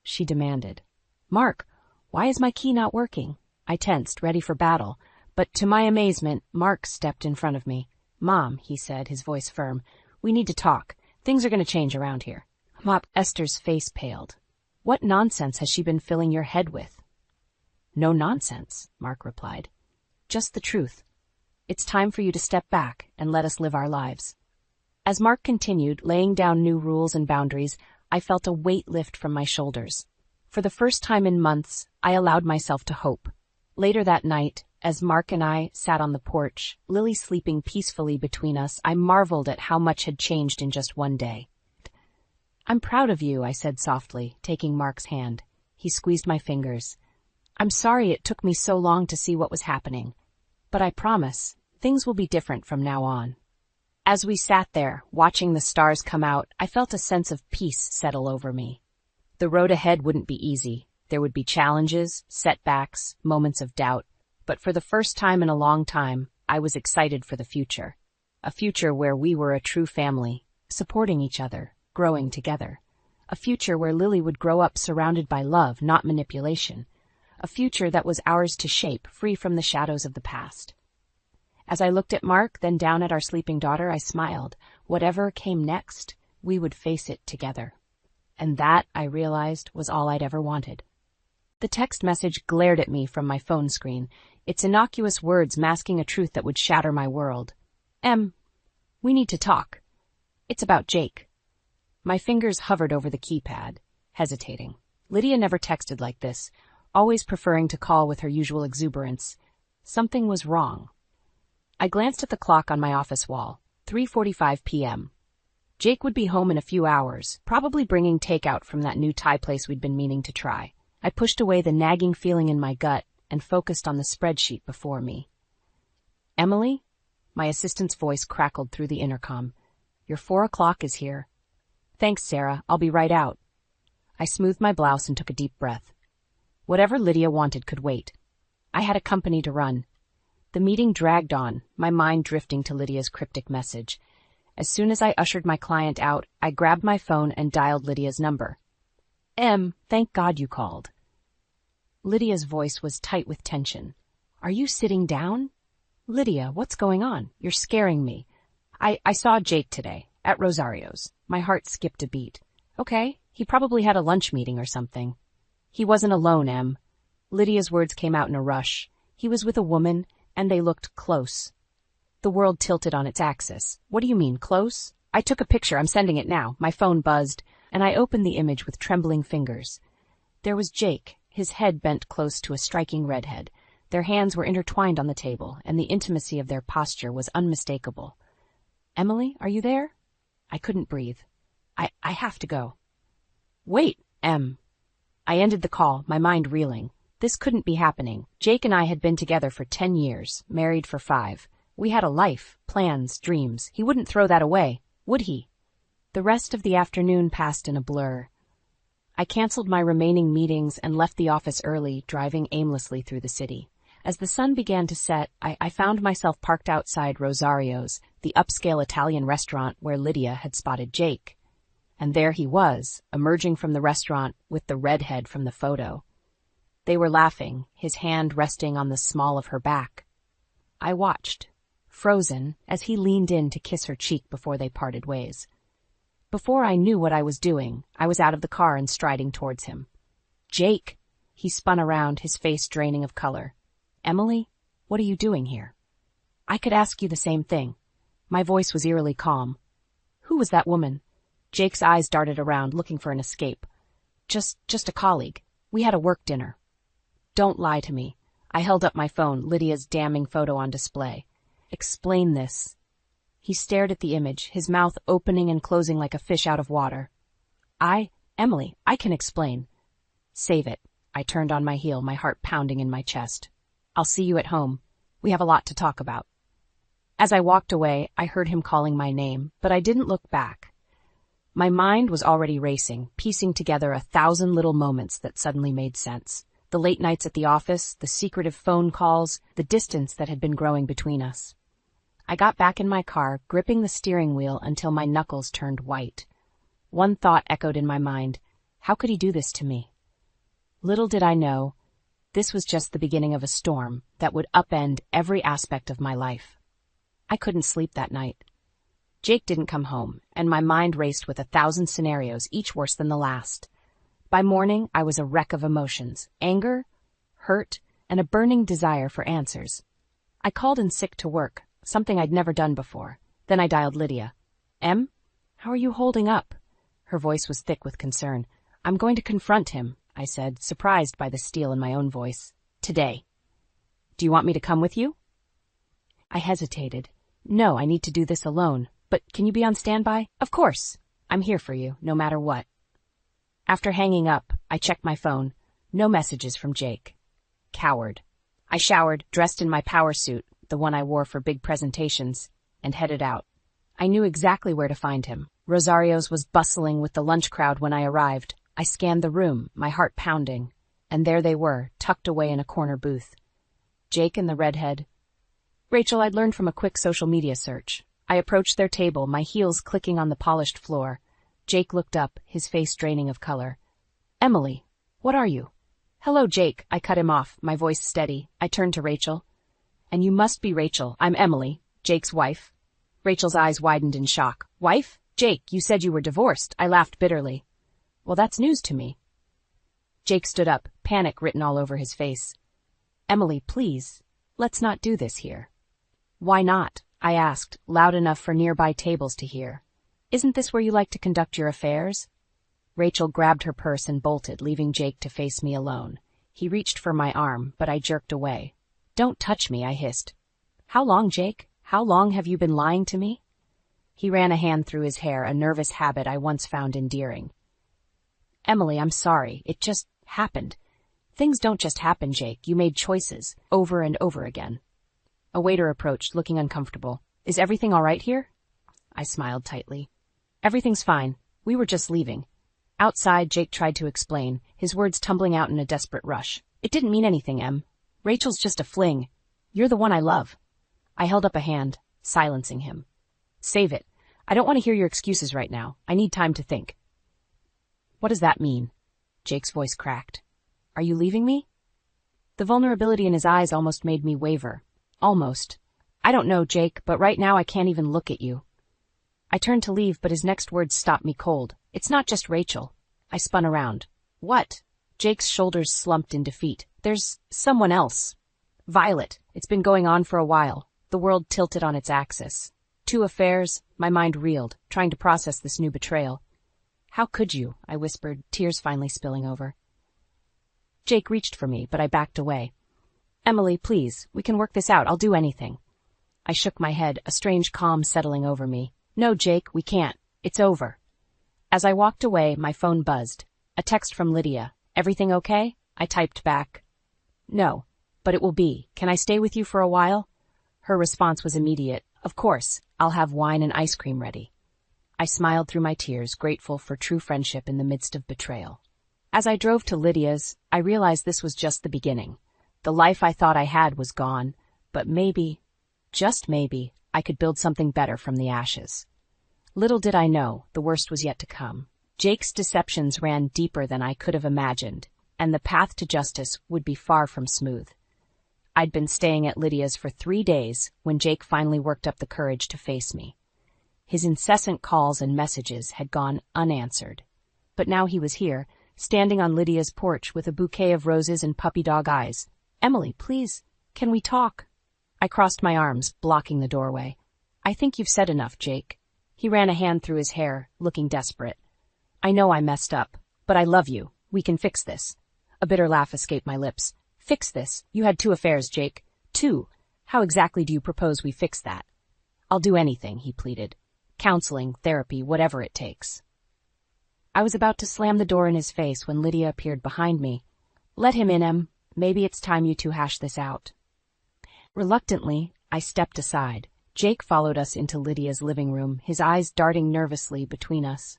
she demanded. "Mark, why is my key not working?" I tensed, ready for battle, but to my amazement, Mark stepped in front of me. "Mom," he said, his voice firm, "we need to talk. Things are going to change around here." Esther's face paled. "What nonsense has she been filling your head with?" "No nonsense," Mark replied. "Just the truth. It's time for you to step back and let us live our lives." As Mark continued, laying down new rules and boundaries, I felt a weight lift from my shoulders. For the first time in months, I allowed myself to hope. Later that night, as Mark and I sat on the porch, Lily sleeping peacefully between us, I marveled at how much had changed in just one day. "I'm proud of you," I said softly, taking Mark's hand. He squeezed my fingers. "I'm sorry it took me so long to see what was happening, but I promise, things will be different from now on." As we sat there, watching the stars come out, I felt a sense of peace settle over me. The road ahead wouldn't be easy. There would be challenges, setbacks, moments of doubt, but for the first time in a long time, I was excited for the future. A future where we were a true family, supporting each other, growing together. A future where Lily would grow up surrounded by love, not manipulation. A future that was ours to shape, free from the shadows of the past. As I looked at Mark, then down at our sleeping daughter, I smiled. Whatever came next, we would face it together. And that, I realized, was all I'd ever wanted. The text message glared at me from my phone screen, its innocuous words masking a truth that would shatter my world. We need to talk. It's about Jake." My fingers hovered over the keypad, hesitating. Lydia never texted like this, always preferring to call with her usual exuberance. Something was wrong. I glanced at the clock on my office wall, 3:45 p.m. Jake would be home in a few hours, probably bringing takeout from that new Thai place we'd been meaning to try. I pushed away the nagging feeling in my gut and focused on the spreadsheet before me. "Emily?" My assistant's voice crackled through the intercom. "Your 4:00 is here." "Thanks, Sarah. I'll be right out." I smoothed my blouse and took a deep breath. Whatever Lydia wanted could wait. I had a company to run. The meeting dragged on, my mind drifting to Lydia's cryptic message. As soon as I ushered my client out, I grabbed my phone and dialed Lydia's number. Thank God you called." Lydia's voice was tight with tension. "Are you sitting down?" "Lydia, what's going on? You're scaring me." I saw Jake today, at Rosario's." My heart skipped a beat. "Okay, he probably had a lunch meeting or something." "He wasn't alone, Em." Lydia's words came out in a rush. "He was with a woman, and they looked close." The world tilted on its axis. "What do you mean, close?" "I took a picture. I'm sending it now." My phone buzzed, and I opened the image with trembling fingers. There was Jake, his head bent close to a striking redhead. Their hands were intertwined on the table, and the intimacy of their posture was unmistakable. "Emily, are you there?" I couldn't breathe. I have to go." "Wait, Em." I ended the call, my mind reeling. This couldn't be happening. Jake and I had been together for 10 years, married for 5. We had a life, plans, dreams. He wouldn't throw that away, would he? The rest of the afternoon passed in a blur. I canceled my remaining meetings and left the office early, driving aimlessly through the city. As the sun began to set, I found myself parked outside Rosario's, the upscale Italian restaurant where Lydia had spotted Jake. And there he was, emerging from the restaurant with the redhead from the photo. They were laughing, his hand resting on the small of her back. I watched, frozen, as he leaned in to kiss her cheek before they parted ways. Before I knew what I was doing, I was out of the car and striding towards him. "Jake!" He spun around, his face draining of color. "Emily, what are you doing here?" I could ask you the same thing. My voice was eerily calm. "Who was that woman?" Jake's eyes darted around, looking for an escape. Just a colleague. We had a work dinner." "Don't lie to me." I held up my phone, Lydia's damning photo on display. "Explain this." He stared at the image, his mouth opening and closing like a fish out of water. Emily, I can explain." "Save it." I turned on my heel, my heart pounding in my chest. "I'll see you at home. We have a lot to talk about." As I walked away, I heard him calling my name, but I didn't look back. My mind was already racing, piecing together 1,000 little moments that suddenly made sense. The late nights at the office, the secretive phone calls, the distance that had been growing between us. I got back in my car, gripping the steering wheel until my knuckles turned white. One thought echoed in my mind: how could he do this to me? Little did I know, this was just the beginning of a storm that would upend every aspect of my life. I couldn't sleep that night. Jake didn't come home, and my mind raced with 1,000 scenarios, each worse than the last. By morning, I was a wreck of emotions: anger, hurt, and a burning desire for answers. I called in sick to work, something I'd never done before. Then I dialed Lydia. "Em, how are you holding up?" Her voice was thick with concern. "I'm going to confront him," I said, surprised by the steel in my own voice. "Today." "Do you want me to come with you?" I hesitated. "No, I need to do this alone. But can you be on standby?" "Of course. I'm here for you, no matter what." After hanging up, I checked my phone. No messages from Jake. Coward. I showered, dressed in my power suit, the one I wore for big presentations, and headed out. I knew exactly where to find him. Rosario's was bustling with the lunch crowd when I arrived. I scanned the room, my heart pounding, and there they were, tucked away in a corner booth. Jake and the redhead. Rachel, I'd learned from a quick social media search. I approached their table, my heels clicking on the polished floor. Jake looked up, his face draining of color. "Emily, what are you?" "Hello, Jake." I cut him off, my voice steady. I turned to Rachel. "And you must be Rachel. I'm Emily, Jake's wife." Rachel's eyes widened in shock. "Wife? Jake, you said you were divorced." I laughed bitterly. "Well, that's news to me." Jake stood up, panic written all over his face. "Emily, please, let's not do this here." "Why not?" I asked, loud enough for nearby tables to hear. "Isn't this where you like to conduct your affairs?" Rachel grabbed her purse and bolted, leaving Jake to face me alone. He reached for my arm, but I jerked away. "Don't touch me," I hissed. "How long, Jake? How long have you been lying to me?" He ran a hand through his hair, a nervous habit I once found endearing. "Emily, I'm sorry. It just happened." "Things don't just happen, Jake. You made choices, over and over again." A waiter approached, looking uncomfortable. "Is everything all right here?" I smiled tightly. "Everything's fine. We were just leaving." Outside, Jake tried to explain, his words tumbling out in a desperate rush. "It didn't mean anything, Em. Rachel's just a fling. You're the one I love." I held up a hand, silencing him. "Save it. I don't want to hear your excuses right now. I need time to think." "What does that mean?" Jake's voice cracked. "Are you leaving me?" The vulnerability in his eyes almost made me waver. Almost. "I don't know, Jake, but right now I can't even look at you." I turned to leave, but his next words stopped me cold. "It's not just Rachel." I spun around. "What?" Jake's shoulders slumped in defeat. "There's someone else. Violet. It's been going on for a while." The world tilted on its axis. 2 affairs. My mind reeled, trying to process this new betrayal. "How could you?" I whispered, tears finally spilling over. Jake reached for me, but I backed away. "Emily, please, we can work this out. I'll do anything." I shook my head, a strange calm settling over me. "No, Jake, we can't. It's over." As I walked away, my phone buzzed. A text from Lydia. "Everything okay?" I typed back. "No, but it will be. Can I stay with you for a while?" Her response was immediate. "Of course. I'll have wine and ice cream ready." I smiled through my tears, grateful for true friendship in the midst of betrayal. As I drove to Lydia's, I realized this was just the beginning. The life I thought I had was gone, but maybe, just maybe, I could build something better from the ashes. Little did I know, the worst was yet to come. Jake's deceptions ran deeper than I could have imagined, and the path to justice would be far from smooth. I'd been staying at Lydia's for 3 days when Jake finally worked up the courage to face me. His incessant calls and messages had gone unanswered. But now he was here, standing on Lydia's porch with a bouquet of roses and puppy dog eyes. "Emily, please, can we talk?" I crossed my arms, blocking the doorway. "I think you've said enough, Jake." He ran a hand through his hair, looking desperate. "I know I messed up, but I love you. We can fix this." A bitter laugh escaped my lips. "Fix this? You had 2 affairs, Jake. 2. How exactly do you propose we fix that?" "I'll do anything," he pleaded. "Counseling, therapy, whatever it takes." I was about to slam the door in his face when Lydia appeared behind me. "Let him in, Em. Maybe it's time you two hash this out." Reluctantly, I stepped aside. Jake followed us into Lydia's living room, his eyes darting nervously between us.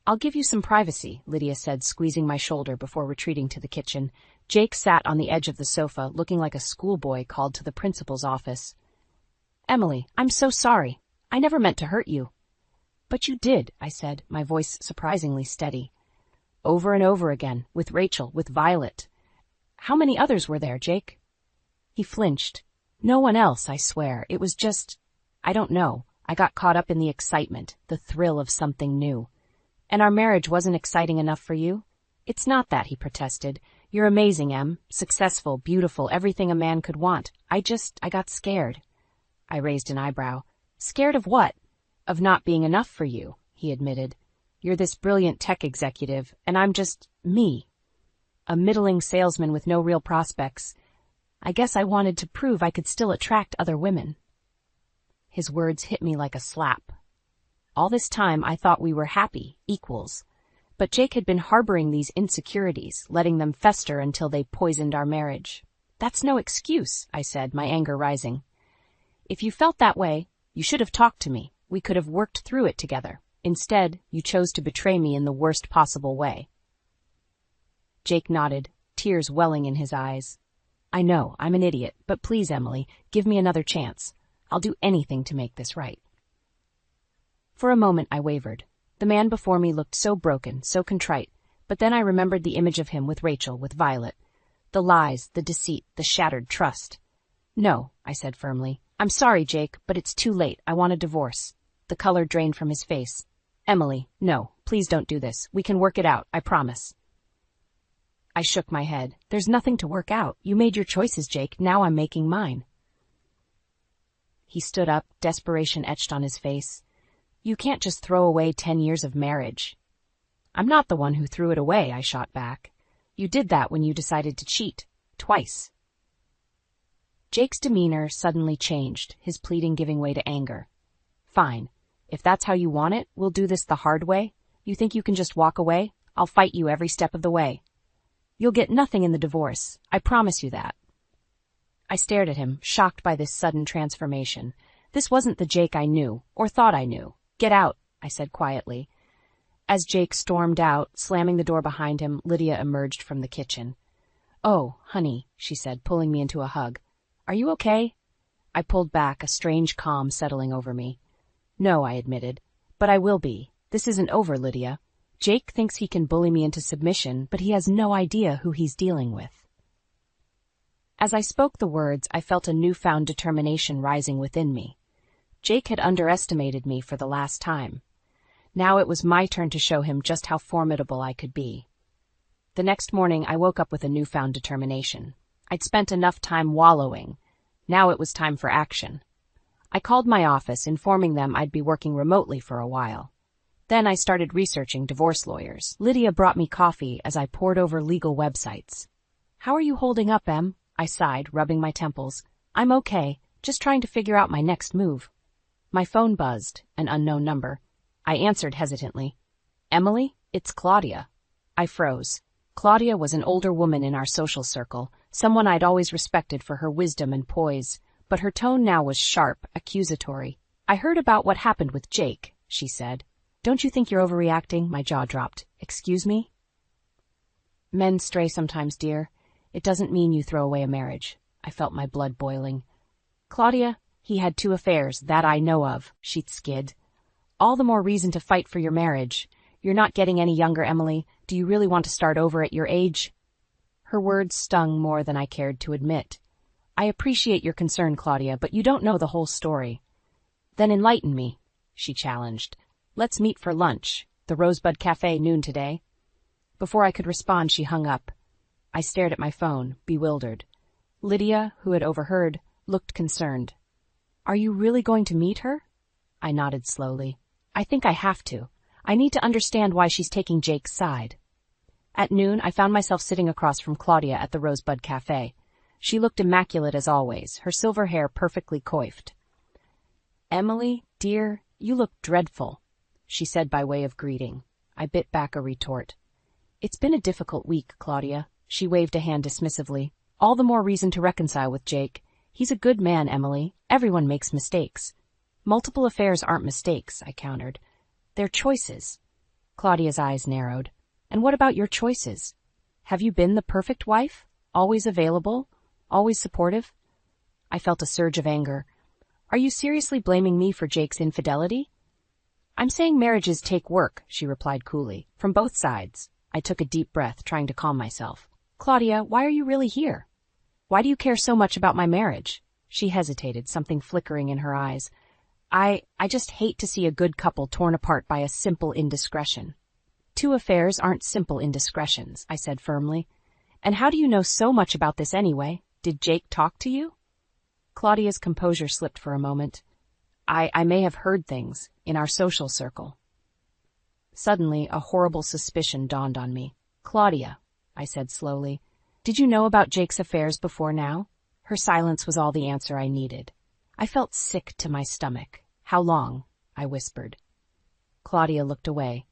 "I'll give you some privacy," Lydia said, squeezing my shoulder before retreating to the kitchen. Jake sat on the edge of the sofa, looking like a schoolboy called to the principal's office. "Emily, I'm so sorry. I never meant to hurt you." "But you did," I said, my voice surprisingly steady. "Over and over again, with Rachel, with Violet." "How many others were there, Jake?" He flinched. "No one else, I swear. It was just, I don't know. I got caught up in the excitement, the thrill of something new." "And our marriage wasn't exciting enough for you?" "It's not that," he protested. "You're amazing, Em. Successful, beautiful, everything a man could want. I got scared." I raised an eyebrow. "Scared of what?" "Of not being enough for you," he admitted. "You're this brilliant tech executive, and I'm just me. A middling salesman with no real prospects. I guess I wanted to prove I could still attract other women." His words hit me like a slap. All this time I thought we were happy, equals. But Jake had been harboring these insecurities, letting them fester until they poisoned our marriage. "That's no excuse," I said, my anger rising. "If you felt that way, you should have talked to me. We could have worked through it together. Instead, you chose to betray me in the worst possible way." Jake nodded, tears welling in his eyes. "I know, I'm an idiot, but please, Emily, give me another chance. I'll do anything to make this right." For a moment I wavered. The man before me looked so broken, so contrite, but then I remembered the image of him with Rachel, with Violet. The lies, the deceit, the shattered trust. "No," I said firmly. "I'm sorry, Jake, but it's too late. I want a divorce." The color drained from his face. "Emily, no, please don't do this. We can work it out, I promise." I shook my head. "There's nothing to work out. You made your choices, Jake. Now I'm making mine." He stood up, desperation etched on his face. "You can't just throw away 10 years of marriage." "I'm not the one who threw it away," I shot back. "You did that when you decided to cheat. Twice." Jake's demeanor suddenly changed, his pleading giving way to anger. "Fine. If that's how you want it, we'll do this the hard way. You think you can just walk away? I'll fight you every step of the way. You'll get nothing in the divorce. I promise you that." I stared at him, shocked by this sudden transformation. This wasn't the Jake I knew, or thought I knew. "Get out," I said quietly. As Jake stormed out, slamming the door behind him, Lydia emerged from the kitchen. "Oh, honey," she said, pulling me into a hug. "Are you okay?" I pulled back, a strange calm settling over me. "No," I admitted. "But I will be. This isn't over, Lydia. Jake thinks he can bully me into submission, but he has no idea who he's dealing with." As I spoke the words, I felt a newfound determination rising within me. Jake had underestimated me for the last time. Now it was my turn to show him just how formidable I could be. The next morning I woke up with a newfound determination. I'd spent enough time wallowing. Now it was time for action. I called my office, informing them I'd be working remotely for a while. Then I started researching divorce lawyers. Lydia brought me coffee as I pored over legal websites. "How are you holding up, Em?" I sighed, rubbing my temples. "I'm okay, just trying to figure out my next move." My phone buzzed, an unknown number. I answered hesitantly. "Emily, it's Claudia." I froze. Claudia was an older woman in our social circle, someone I'd always respected for her wisdom and poise, but her tone now was sharp, accusatory. "I heard about what happened with Jake," she said. "Don't you think you're overreacting?" My jaw dropped. "Excuse me?" "Men stray sometimes, dear. It doesn't mean you throw away a marriage." I felt my blood boiling. "Claudia, he had 2 affairs, that I know of," she skid. "All the more reason to fight for your marriage. You're not getting any younger, Emily. Do you really want to start over at your age?" Her words stung more than I cared to admit. "I appreciate your concern, Claudia, but you don't know the whole story." "Then enlighten me. she challenged. Let's meet for lunch. The Rosebud Cafe, noon today. Before I could respond, she hung up. I stared at my phone, bewildered. Lydia, who had overheard, looked concerned. Are you really going to meet her? I nodded slowly. I think I have to. I need to understand why she's taking Jake's side. At noon, I found myself sitting across from Claudia at the Rosebud Cafe. She looked immaculate as always, her silver hair perfectly coiffed. Emily, dear, you look dreadful, she said by way of greeting. I bit back a retort. It's been a difficult week, Claudia. She waved a hand dismissively. All the more reason to reconcile with Jake. He's a good man, Emily. Everyone makes mistakes. Multiple affairs aren't mistakes, I countered. They're choices. Claudia's eyes narrowed. And what about your choices? Have you been the perfect wife? Always available? Always supportive? I felt a surge of anger. Are you seriously blaming me for Jake's infidelity? I'm saying marriages take work, she replied coolly, from both sides. I took a deep breath, trying to calm myself. Claudia, why are you really here? Why do you care so much about my marriage? She hesitated, something flickering in her eyes. I just hate to see a good couple torn apart by a simple indiscretion. 2 affairs aren't simple indiscretions, I said firmly. And how do you know so much about this anyway? Did Jake talk to you? Claudia's composure slipped for a moment. I may have heard things in our social circle. Suddenly, a horrible suspicion dawned on me. Claudia, I said slowly, did you know about Jake's affairs before now? Her silence was all the answer I needed. I felt sick to my stomach. How long? I whispered. Claudia looked away.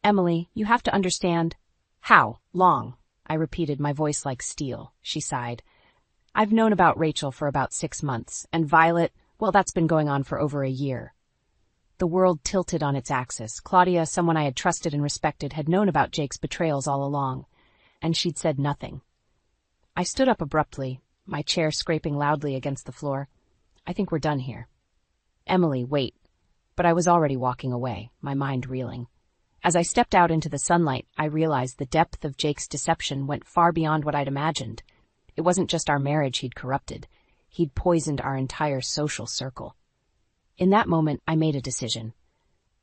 Emily, you have to understand. How long? I repeated, my voice like steel. She sighed. I've known about Rachel for about 6 months, and Violet, well, that's been going on for over a year. The world tilted on its axis. Claudia, someone I had trusted and respected, had known about Jake's betrayals all along, and she'd said nothing. I stood up abruptly, my chair scraping loudly against the floor. I think we're done here. Emily, wait. But I was already walking away, my mind reeling. As I stepped out into the sunlight, I realized the depth of Jake's deception went far beyond what I'd imagined. It wasn't just our marriage he'd corrupted. He'd poisoned our entire social circle. In that moment, I made a decision.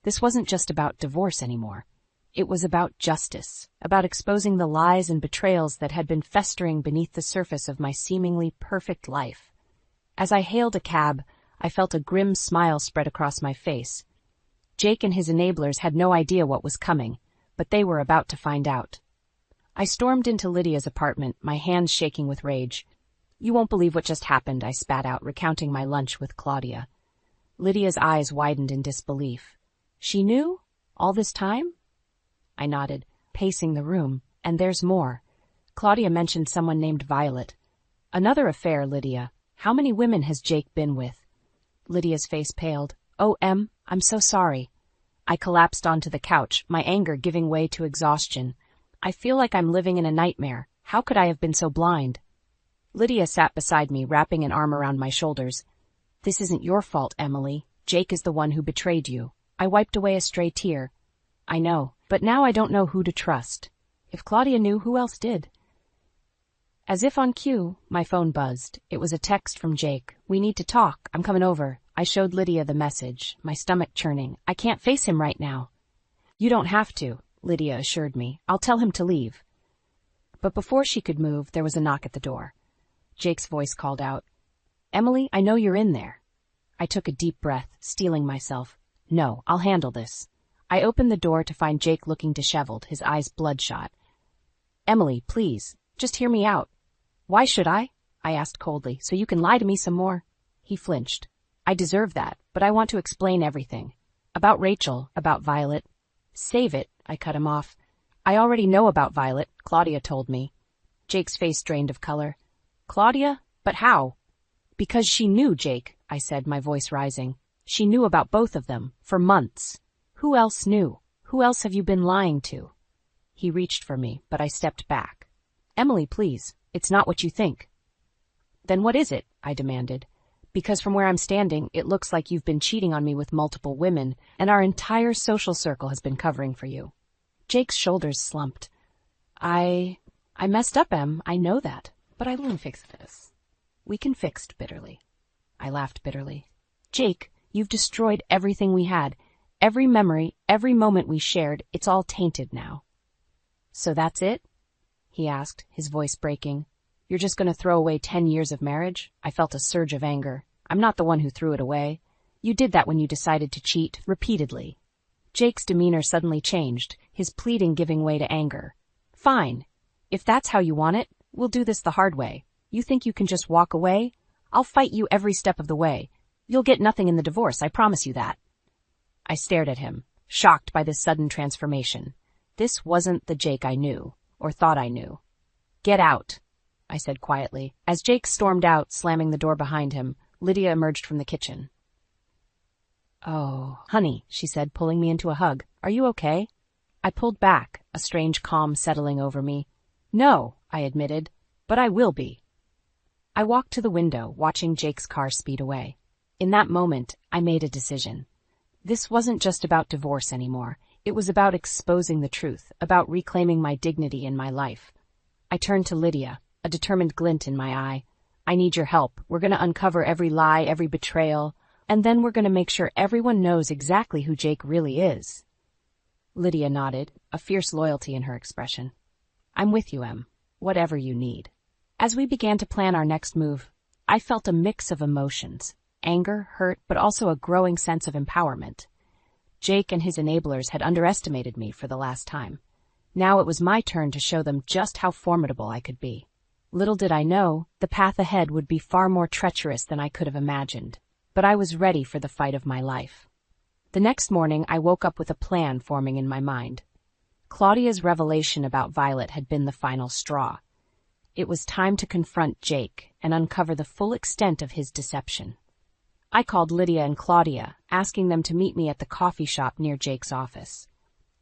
This wasn't just about divorce anymore. It was about justice, about exposing the lies and betrayals that had been festering beneath the surface of my seemingly perfect life. As I hailed a cab, I felt a grim smile spread across my face. Jake and his enablers had no idea what was coming, but they were about to find out. I stormed into Lydia's apartment, my hands shaking with rage. You won't believe what just happened, I spat out, recounting my lunch with Claudia. Lydia's eyes widened in disbelief. She knew? All this time? I nodded, pacing the room. And there's more. Claudia mentioned someone named Violet. Another affair, Lydia. How many women has Jake been with? Lydia's face paled. Oh, Em, I'm so sorry. I collapsed onto the couch, my anger giving way to exhaustion. I feel like I'm living in a nightmare. How could I have been so blind? Lydia sat beside me, wrapping an arm around my shoulders. This isn't your fault, Emily. Jake is the one who betrayed you. I wiped away a stray tear. I know, but now I don't know who to trust. If Claudia knew, who else did? As if on cue, my phone buzzed. It was a text from Jake. We need to talk. I'm coming over. I showed Lydia the message, my stomach churning. I can't face him right now. You don't have to, Lydia assured me. I'll tell him to leave. But before she could move, there was a knock at the door. Jake's voice called out, Emily, I know you're in there. I took a deep breath, steeling myself. No, I'll handle this. I opened the door to find Jake looking disheveled, his eyes bloodshot. Emily, please, just hear me out. Why should I asked coldly, so you can lie to me some more? He flinched. I deserve that, but I want to explain everything. About Rachel, about Violet. Save it, I cut him off. I already know about Violet, Claudia told me. Jake's face drained of color. Claudia? But how? Because she knew, Jake, I said, my voice rising. She knew about both of them, for months. Who else knew? Who else have you been lying to? He reached for me, but I stepped back. Emily, please, it's not what you think. Then what is it? I demanded. Because from where I'm standing, it looks like you've been cheating on me with multiple women, and our entire social circle has been covering for you. Jake's shoulders slumped. I messed up, Em, I know that, but I will fix this. We can fix bitterly. I laughed bitterly. Jake, You've destroyed everything we had. Every memory, every moment we shared, it's all tainted now." "So that's it?" he asked, his voice breaking. "You're just going to throw away 10 years of marriage?" I felt a surge of anger. "I'm not the one who threw it away. You did that when you decided to cheat, repeatedly." Jake's demeanor suddenly changed, his pleading giving way to anger. "Fine. If that's how you want it, we'll do this the hard way. You think you can just walk away? I'll fight you every step of the way. You'll get nothing in the divorce, I promise you that." I stared at him, shocked by this sudden transformation. This wasn't the Jake I knew, or thought I knew. "Get out," I said quietly. As Jake stormed out, slamming the door behind him, Lydia emerged from the kitchen. "Oh, honey," she said, pulling me into a hug. "Are you okay?" I pulled back, a strange calm settling over me. "No," I admitted, "but I will be." I walked to the window, watching Jake's car speed away. In that moment, I made a decision. This wasn't just about divorce anymore. It was about exposing the truth, about reclaiming my dignity in my life. I turned to Lydia, a determined glint in my eye. "I need your help. We're going to uncover every lie, every betrayal, and then we're going to make sure everyone knows exactly who Jake really is." Lydia nodded, a fierce loyalty in her expression. "I'm with you, Em. Whatever you need." As we began to plan our next move, I felt a mix of emotions. Anger, hurt, but also a growing sense of empowerment. Jake and his enablers had underestimated me for the last time. Now it was my turn to show them just how formidable I could be. Little did I know, the path ahead would be far more treacherous than I could have imagined. But I was ready for the fight of my life. The next morning, I woke up with a plan forming in my mind. Claudia's revelation about Violet had been the final straw. It was time to confront Jake and uncover the full extent of his deception. I called Lydia and Claudia, asking them to meet me at the coffee shop near Jake's office.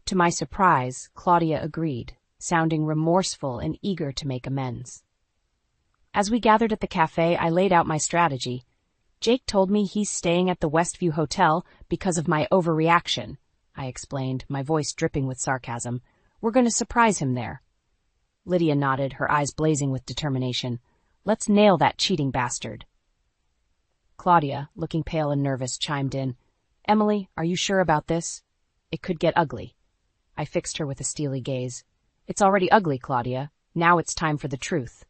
To my surprise, Claudia agreed, sounding remorseful and eager to make amends. As we gathered at the cafe, I laid out my strategy. "Jake told me he's staying at the Westview Hotel because of my overreaction," I explained, my voice dripping with sarcasm. "We're going to surprise him there." Lydia nodded, her eyes blazing with determination. "Let's nail that cheating bastard." Claudia, looking pale and nervous, chimed in. "Emily, are you sure about this? It could get ugly." I fixed her with a steely gaze. "It's already ugly, Claudia. Now it's time for the truth."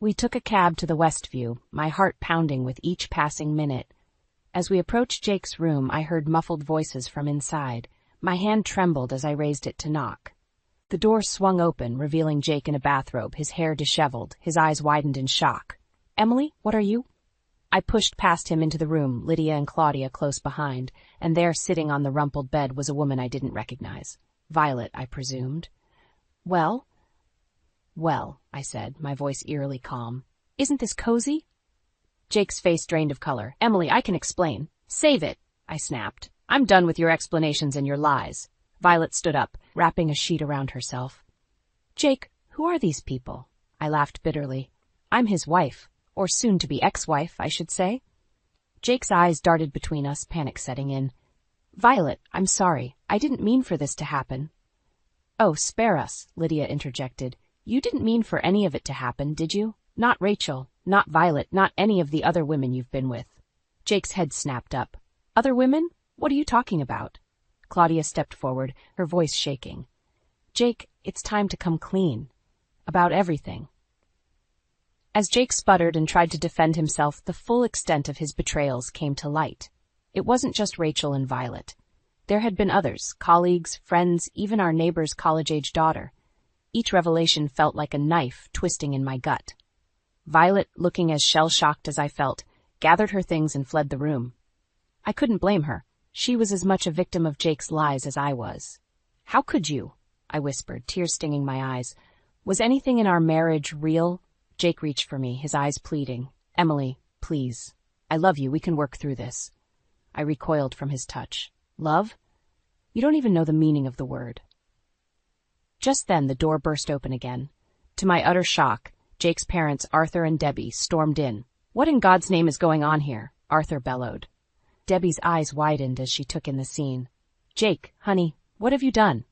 We took a cab to the Westview, my heart pounding with each passing minute. As we approached Jake's room, I heard muffled voices from inside. My hand trembled as I raised it to knock. The door swung open, revealing Jake in a bathrobe, his hair disheveled, his eyes widened in shock. "Emily, what are you?" I pushed past him into the room, Lydia and Claudia close behind, and there, sitting on the rumpled bed, was a woman I didn't recognize. Violet, I presumed. Well, I said, my voice eerily calm. "Isn't this cozy?" Jake's face drained of color. "Emily, I can explain." "Save it," I snapped. "I'm done with your explanations and your lies." Violet stood up, wrapping a sheet around herself. "Jake, who are these people?" I laughed bitterly. "I'm his wife. Or soon-to-be ex-wife, I should say." Jake's eyes darted between us, panic setting in. "Violet, I'm sorry. I didn't mean for this to happen." "Oh, spare us," Lydia interjected. "You didn't mean for any of it to happen, did you? Not Rachel, not Violet, not any of the other women you've been with." Jake's head snapped up. "Other women? What are you talking about?" Claudia stepped forward, her voice shaking. "Jake, it's time to come clean. About everything." As Jake sputtered and tried to defend himself, the full extent of his betrayals came to light. It wasn't just Rachel and Violet. There had been others, colleagues, friends, even our neighbor's college-age daughter. Each revelation felt like a knife twisting in my gut. Violet, looking as shell-shocked as I felt, gathered her things and fled the room. I couldn't blame her. She was as much a victim of Jake's lies as I was. "How could you?" I whispered, tears stinging my eyes. "Was anything in our marriage real?" Jake reached for me, his eyes pleading. "Emily, please. I love you. We can work through this." I recoiled from his touch. "Love? You don't even know the meaning of the word." Just then, the door burst open again. To my utter shock, Jake's parents, Arthur and Debbie, stormed in. "What in God's name is going on here?" Arthur bellowed. Debbie's eyes widened as she took in the scene. "Jake, honey, what have you done?"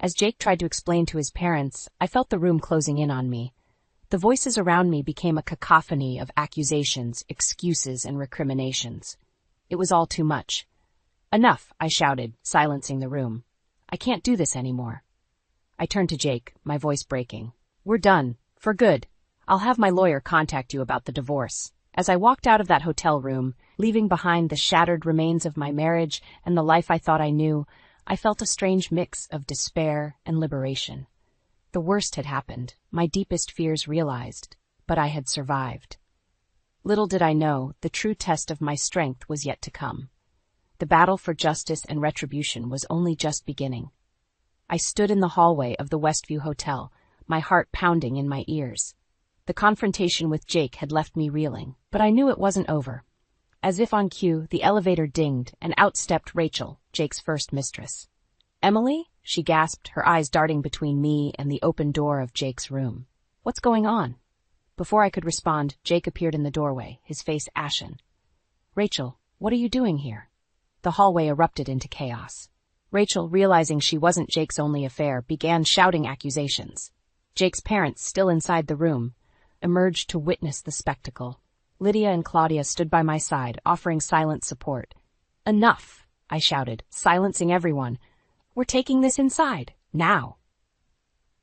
As Jake tried to explain to his parents, I felt the room closing in on me. The voices around me became a cacophony of accusations, excuses, and recriminations. It was all too much. "Enough," I shouted, silencing the room. "I can't do this anymore." I turned to Jake, my voice breaking. "We're done. For good. I'll have my lawyer contact you about the divorce." As I walked out of that hotel room, leaving behind the shattered remains of my marriage and the life I thought I knew, I felt a strange mix of despair and liberation. The worst had happened, my deepest fears realized, but I had survived. Little did I know, the true test of my strength was yet to come. The battle for justice and retribution was only just beginning. I stood in the hallway of the Westview Hotel, my heart pounding in my ears. The confrontation with Jake had left me reeling, but I knew it wasn't over. As if on cue, the elevator dinged, and out stepped Rachel, Jake's first mistress. "Emily?" she gasped, her eyes darting between me and the open door of Jake's room. "What's going on?" Before I could respond, Jake appeared in the doorway, his face ashen. "Rachel, what are you doing here?" The hallway erupted into chaos. Rachel, realizing she wasn't Jake's only affair, began shouting accusations. Jake's parents, still inside the room, emerged to witness the spectacle. Lydia and Claudia stood by my side, offering silent support. "Enough," I shouted, silencing everyone. "We're taking this inside, now."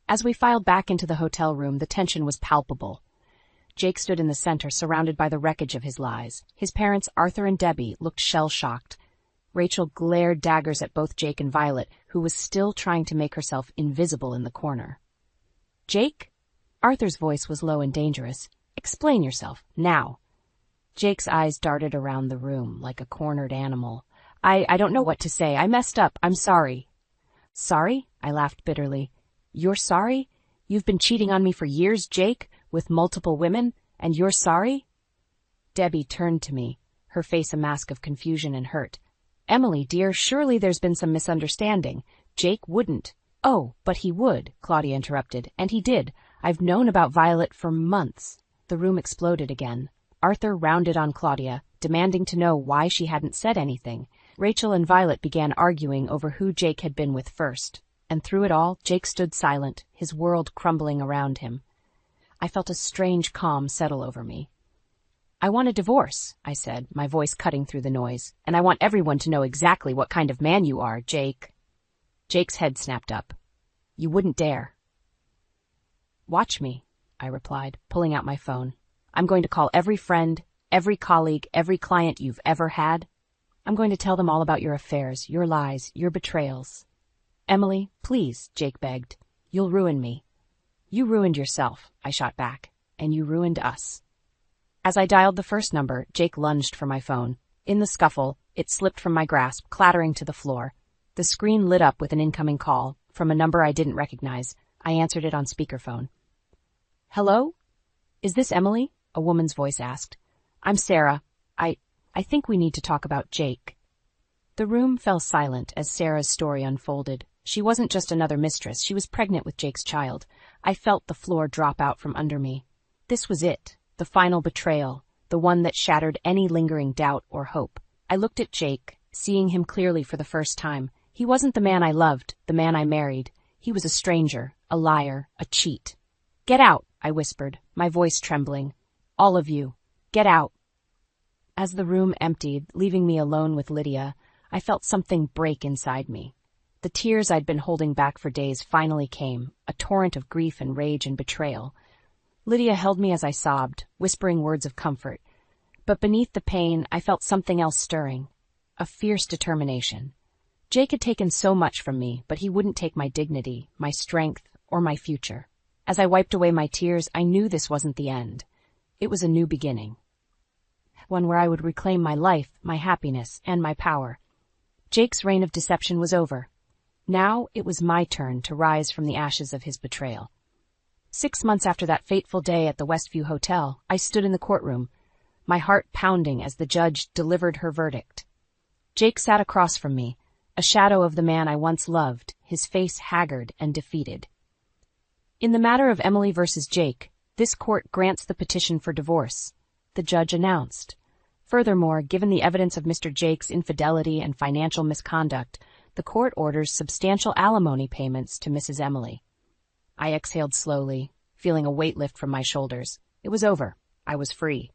As we filed back into the hotel room, the tension was palpable. Jake stood in the center, surrounded by the wreckage of his lies. His parents, Arthur and Debbie, looked shell-shocked. Rachel glared daggers at both Jake and Violet, who was still trying to make herself invisible in the corner. "Jake?" Arthur's voice was low and dangerous. "Explain yourself, now." Jake's eyes darted around the room like a cornered animal. I don't know what to say. I messed up. I'm sorry." "Sorry?" I laughed bitterly. "You're sorry? You've been cheating on me for years, Jake, with multiple women, and you're sorry?" Debbie turned to me, her face a mask of confusion and hurt. "Emily, dear, surely there's been some misunderstanding. Jake wouldn't." "Oh, but he would," Claudia interrupted, "and he did. I've known about Violet for months." The room exploded again. Arthur rounded on Claudia, demanding to know why she hadn't said anything. Rachel and Violet began arguing over who Jake had been with first. And through it all, Jake stood silent, his world crumbling around him. I felt a strange calm settle over me. "I want a divorce," I said, my voice cutting through the noise, "and I want everyone to know exactly what kind of man you are, Jake." Jake's head snapped up. "You wouldn't dare." "Watch me," I replied, pulling out my phone. "I'm going to call every friend, every colleague, every client you've ever had. I'm going to tell them all about your affairs, your lies, your betrayals." "Emily, please," Jake begged. "You'll ruin me." "You ruined yourself," I shot back, "and you ruined us." As I dialed the first number, Jake lunged for my phone. In the scuffle, it slipped from my grasp, clattering to the floor. The screen lit up with an incoming call, from a number I didn't recognize. I answered it on speakerphone. "Hello? Is this Emily?" a woman's voice asked. "I'm Sarah. I think we need to talk about Jake." The room fell silent as Sarah's story unfolded. She wasn't just another mistress, she was pregnant with Jake's child. I felt the floor drop out from under me. This was it, the final betrayal, the one that shattered any lingering doubt or hope. I looked at Jake, seeing him clearly for the first time. He wasn't the man I loved, the man I married. He was a stranger, a liar, a cheat. "Get out," I whispered, my voice trembling. "All of you, get out." As the room emptied, leaving me alone with Lydia, I felt something break inside me. The tears I'd been holding back for days finally came, a torrent of grief and rage and betrayal. Lydia held me as I sobbed, whispering words of comfort. But beneath the pain, I felt something else stirring, a fierce determination. Jake had taken so much from me, but he wouldn't take my dignity, my strength, or my future. As I wiped away my tears, I knew this wasn't the end. It was a new beginning. One where I would reclaim my life, my happiness, and my power. Jake's reign of deception was over. Now it was my turn to rise from the ashes of his betrayal. 6 months after that fateful day at the Westview Hotel, I stood in the courtroom, my heart pounding as the judge delivered her verdict. Jake sat across from me, a shadow of the man I once loved, his face haggard and defeated. "In the matter of Emily versus Jake, this court grants the petition for divorce," the judge announced. Furthermore, given the evidence of Mr. Jake's infidelity and financial misconduct, the court orders substantial alimony payments to Mrs. Emily. I exhaled slowly, feeling a weight lift from my shoulders. It was over. I was free.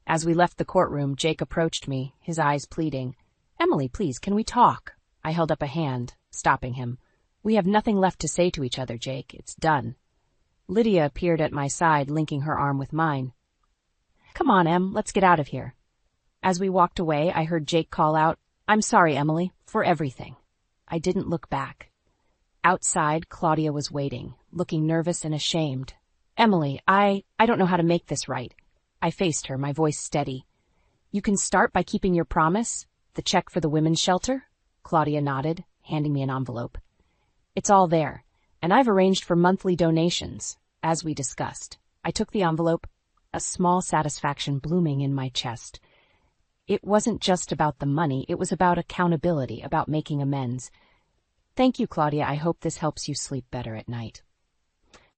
As we left the courtroom, Jake approached me, his eyes pleading. "Emily, please, can we talk?" I held up a hand, stopping him. "We have nothing left to say to each other, Jake. It's done." Lydia appeared at my side, linking her arm with mine. "Come on, Em, let's get out of here." As we walked away, I heard Jake call out, "I'm sorry, Emily, for everything." I didn't look back. Outside, Claudia was waiting, looking nervous and ashamed. "Emily, I don't know how to make this right." I faced her, my voice steady. "You can start by keeping your promise? The check for the women's shelter?" Claudia nodded, handing me an envelope. "It's all there, and I've arranged for monthly donations, as we discussed." I took the envelope, a small satisfaction blooming in my chest. It wasn't just about the money, it was about accountability, about making amends. "Thank you, Claudia. I hope this helps you sleep better at night."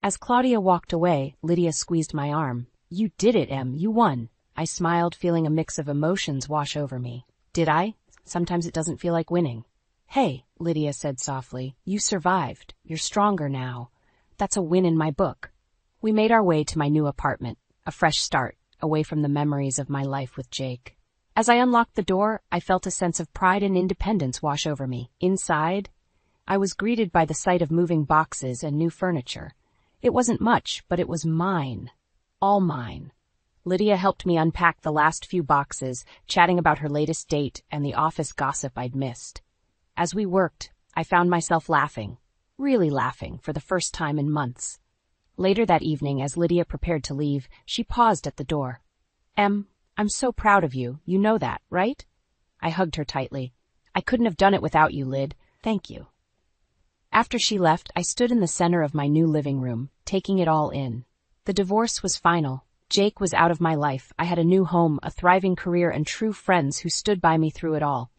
As Claudia walked away, Lydia squeezed my arm. "You did it, Em. You won." I smiled, feeling a mix of emotions wash over me. Did I? Sometimes it doesn't feel like winning. "Hey," Lydia said softly, "you survived. You're stronger now. That's a win in my book." We made our way to my new apartment, a fresh start, away from the memories of my life with Jake. As I unlocked the door, I felt a sense of pride and independence wash over me. Inside, I was greeted by the sight of moving boxes and new furniture. It wasn't much, but it was mine. All mine. Lydia helped me unpack the last few boxes, chatting about her latest date and the office gossip I'd missed. As we worked, I found myself laughing, really laughing, for the first time in months. Later that evening, as Lydia prepared to leave, she paused at the door. "Em, I'm so proud of you. You know that, right?" I hugged her tightly. "I couldn't have done it without you, Lyd. Thank you." After she left, I stood in the center of my new living room, taking it all in. The divorce was final. Jake was out of my life. I had a new home, a thriving career, and true friends who stood by me through it all.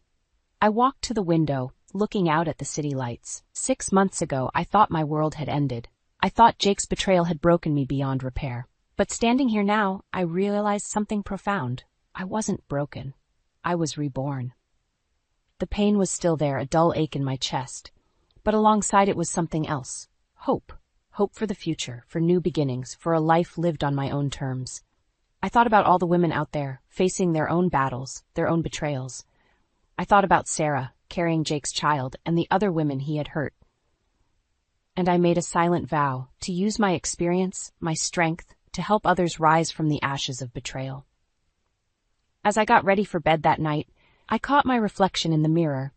I walked to the window, looking out at the city lights. 6 months ago, I thought my world had ended. I thought Jake's betrayal had broken me beyond repair. But standing here now, I realized something profound. I wasn't broken. I was reborn. The pain was still there, a dull ache in my chest. But alongside it was something else. Hope. Hope for the future, for new beginnings, for a life lived on my own terms. I thought about all the women out there, facing their own battles, their own betrayals. I thought about Sarah, carrying Jake's child, and the other women he had hurt. And I made a silent vow to use my experience, my strength, to help others rise from the ashes of betrayal. As I got ready for bed that night, I caught my reflection in the mirror.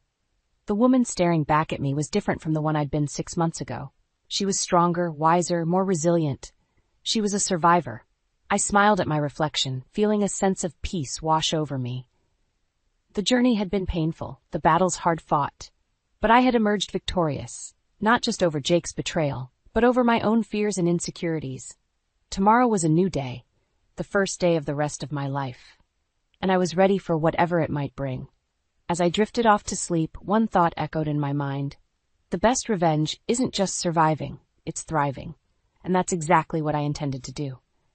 The woman staring back at me was different from the one I'd been 6 months ago. She was stronger, wiser, more resilient. She was a survivor. I smiled at my reflection, feeling a sense of peace wash over me. The journey had been painful, the battles hard-fought, but I had emerged victorious, not just over Jake's betrayal, but over my own fears and insecurities. Tomorrow was a new day, the first day of the rest of my life, and I was ready for whatever it might bring. As I drifted off to sleep, one thought echoed in my mind. The best revenge isn't just surviving, it's thriving, and that's exactly what I intended to do.